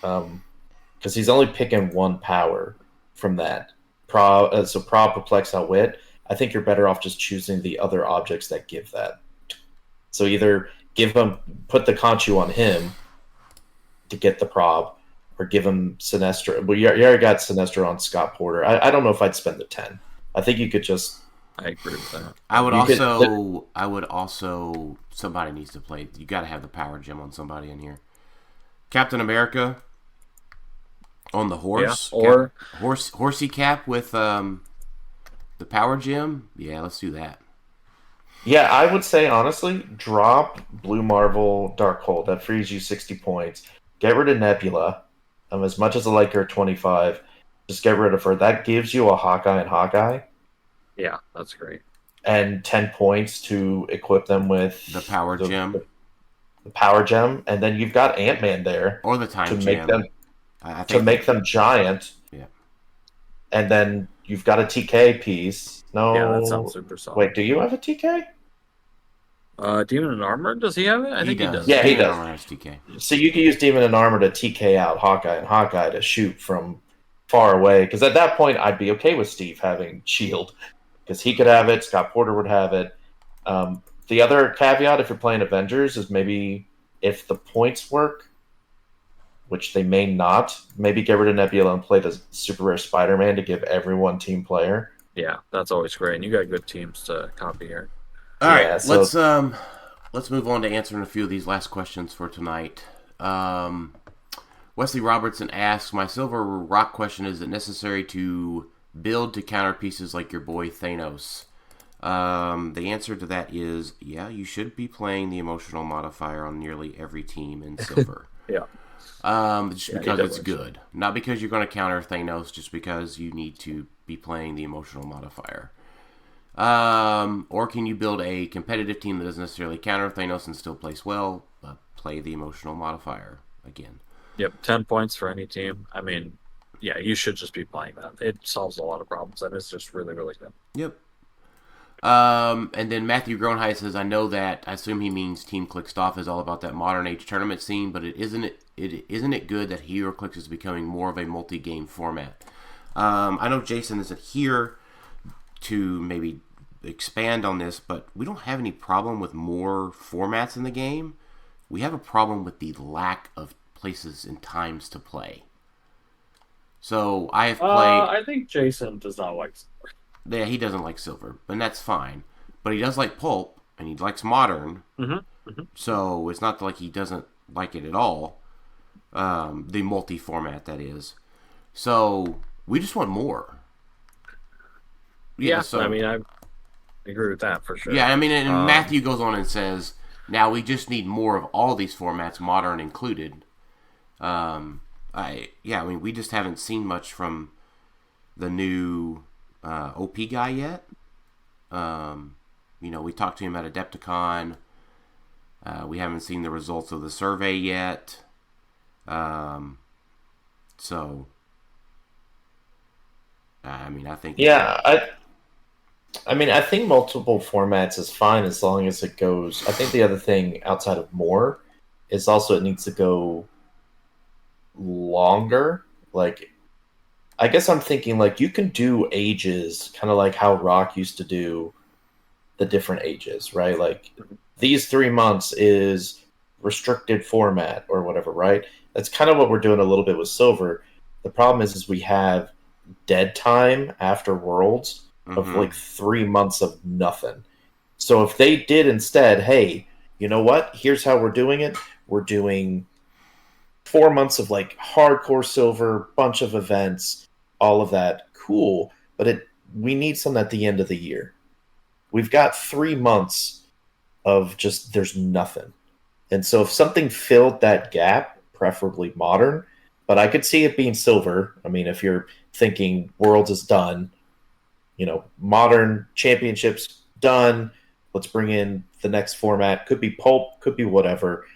Because he's only picking 1 power from that. So Prob, Perplex, Outwit. I think you're better off just choosing the other objects that give that. So either put the Conchu on him to get the Prob, or give him Sinestro. Well, you already got Sinestro on Scott Porter. I don't know if I'd spend the 10. I think you could just... I agree with that. I would also... Somebody needs to play... You got to have the power gem on somebody in here. Captain America on the horse. Yeah, or... Horsey Cap with the power gem. Yeah, let's do that. Yeah, I would say, honestly, drop Blue Marvel Darkhold. That frees you 60 points. Get rid of Nebula. As much as I like her 25, just get rid of her. That gives you a Hawkeye and Hawkeye. Yeah, that's great. And 10 points to equip them with the power gem. The power gem, and then you've got Ant-Man there, or the time gem, make them giant. Yeah, and then you've got a TK piece. No, yeah, that sounds super solid. Wait, do you have a TK? Demon in Armor, does he have it? I think he does. Yeah, he does. Armor has TK. So you can use Demon in Armor to TK out Hawkeye and Hawkeye to shoot from far away. Because at that point, I'd be okay with Steve having shield. because he could have it. Scott Porter would have it. The other caveat, if you're playing Avengers, is maybe if the points work, which they may not, maybe get rid of Nebula and play the super rare Spider-Man to give everyone team player. Yeah, that's always great. And you got good teams to copy here. All right, Yeah, so- let's move on to answering a few of these last questions for tonight. Wesley Robertson asks, my Silver Rock question, is it necessary to build to counter pieces like your boy Thanos? The answer to that is, yeah, you should be playing the emotional modifier on nearly every team in Silver. Yeah. Just because it's good. Not because you're going to counter Thanos, just because you need to be playing the emotional modifier. Or can you build a competitive team that doesn't necessarily counter Thanos and still place well, but play the emotional modifier again? Yep, 10 points for any team. I mean, yeah, you should just be playing that. It solves a lot of problems, and it's just really, really good. Yep. And then Matthew Gronhide says, I know that, I assume he means Team Clixed Off is all about that modern age tournament scene, but isn't it good that HeroClix is becoming more of a multi-game format? I know Jason isn't here to maybe expand on this, but we don't have any problem with more formats in the game. We have a problem with the lack of places and times to play. So I have played... I think Jason does not like Silver. Yeah, he doesn't like Silver, and that's fine. But he does like Pulp, and he likes Modern. So it's not like he doesn't like it at all. The multi-format, that is. So we just want more. Yeah, so, I mean, I agree with that for sure. Yeah, I mean, and Matthew goes on and says, now we just need more of all these formats, Modern included. I mean, we just haven't seen much from the new OP guy yet. We talked to him at Adepticon. We haven't seen the results of the survey yet. So, I mean, I think... Yeah, I think multiple formats is fine as long as it goes... I think the other thing outside of more is also it needs to go longer. Like, I guess I'm thinking, like, you can do ages, kind of like how Rock used to do the different ages, right? Like, these 3 months is restricted format or whatever, right? That's kind of what we're doing a little bit with Silver. The problem is we have dead time after Worlds of, like, 3 months of nothing. So if they did instead, hey, you know what? Here's how we're doing it. We're doing 4 months of, like, hardcore Silver, bunch of events, all of that. Cool. But we need something at the end of the year. We've got 3 months of just there's nothing. And so if something filled that gap, preferably Modern, but I could see it being Silver. I mean, if you're thinking Worlds is done, Modern Championships done, let's bring in the next format. Could be Pulp, could be whatever.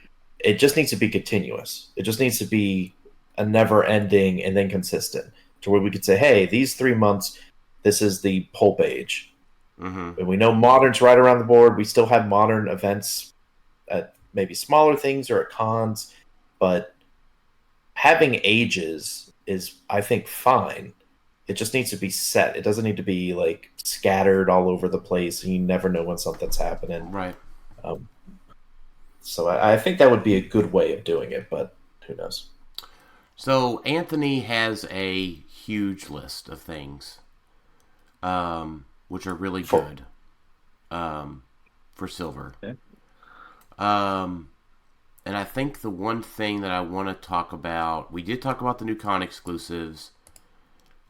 It just needs to be continuous. It just needs to be a never-ending and then consistent to where we could say, hey, these 3 months, this is the Pulp age. And we know Modern's right around the board. We still have Modern events at maybe smaller things or at cons, but having ages is, I think, fine. It just needs to be set. It doesn't need to be, like, scattered all over the place and you never know when something's happening. Right. So I think that would be a good way of doing it, but who knows? So Anthony has a huge list of things, which are really good for Silver. Okay. And I think the one thing that I want to talk about, we did talk about the new con exclusives.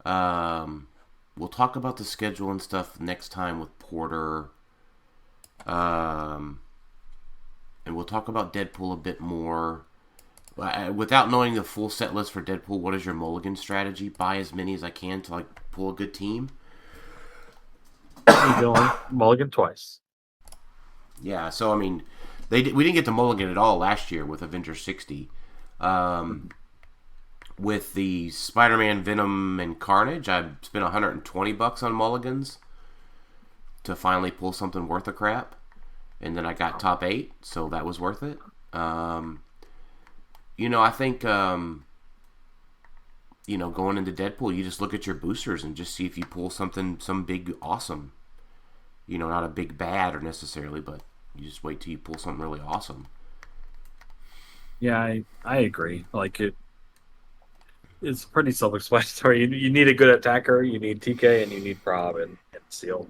We'll talk about the schedule and stuff next time with Porter. And we'll talk about Deadpool a bit more. Without knowing the full set list for Deadpool, what is your mulligan strategy? Buy as many as I can to, like, pull a good team? You only mulligan twice. Yeah, so, I mean, we didn't get to mulligan at all last year with Avengers 60. With the Spider-Man, Venom, and Carnage, I spent $120 on mulligans to finally pull something worth a crap. And then I got top 8, so that was worth it. I think, going into Deadpool, you just look at your boosters and just see if you pull some big awesome. not a big bad or necessarily, but you just wait till you pull something really awesome. Yeah, I agree. Like it's pretty self-explanatory. You need a good attacker, you need TK, and you need Prob and Seal.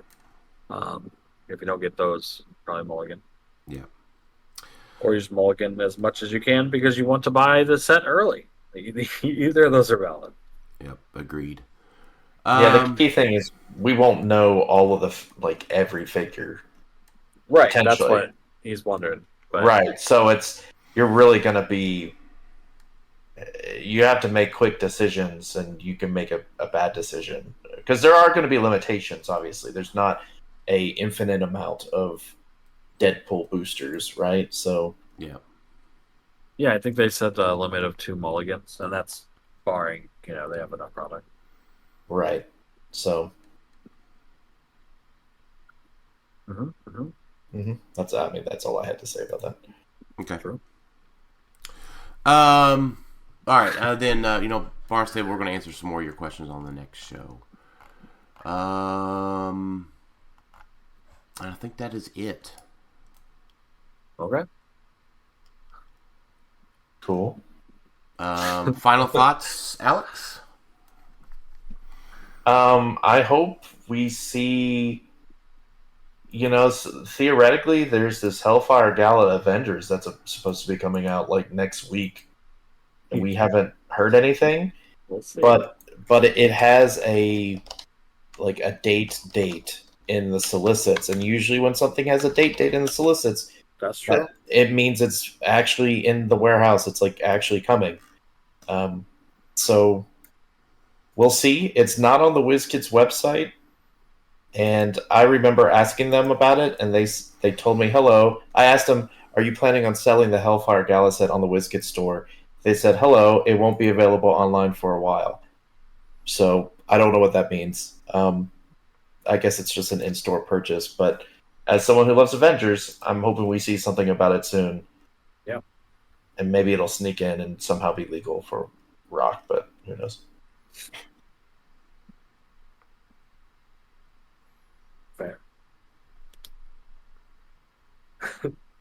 If you don't get those, probably mulligan. Yeah. Or you just mulligan as much as you can because you want to buy the set early. Either of those are valid. Yep, agreed. Yeah, the key thing is we won't know all of the every figure. Right, that's what he's wondering. But... Right, so you're really going to be. You have to make quick decisions, and you can make a bad decision because there are going to be limitations. Obviously, there's not a infinite amount of Deadpool boosters, right? So yeah, I think they set the limit of 2 mulligans, and that's barring they have enough product. Right. So. That's all I had to say about that. Okay. True. All right. Then Barnes Table, we're going to answer some more of your questions on the next show. And I think that is it. Okay. Cool. Final thoughts, Alex? I hope we see. Theoretically, there's this Hellfire Gala Avengers that's supposed to be coming out next week, and we haven't heard anything. We'll see. But it has a date in the solicits, and usually when something has a date in the solicits, that's true. It means it's actually in the warehouse. It's actually coming. So we'll see. It's not on the WizKids website. And I remember asking them about it, and they told me, hello. I asked them, are you planning on selling the Hellfire Gala set on the WizKids store? They said, hello, it won't be available online for a while. So I don't know what that means. I guess it's just an in-store purchase. But as someone who loves Avengers, I'm hoping we see something about it soon. Yeah. And maybe it'll sneak in and somehow be legal for Rock, but who knows? Fair.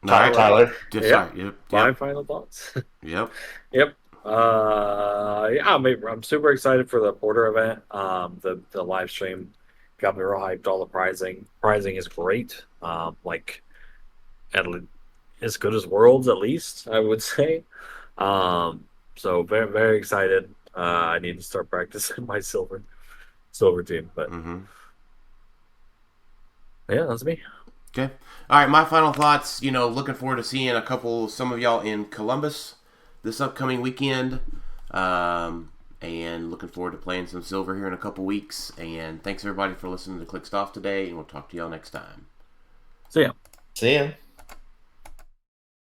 Tylor. Yep. My final thoughts. Yep. Yep. I'm super excited for the Porter event. The live stream got me real hyped. All the pricing is great. As good as Worlds, at least I would say. So very, very excited. I need to start practicing my silver team, but yeah, that's me. Okay. All right, my final thoughts, looking forward to seeing some of y'all in Columbus this upcoming weekend. And looking forward to playing some silver here in a couple weeks. And thanks everybody for listening to Clixed Off today, and we'll talk to y'all next time. See ya. See ya.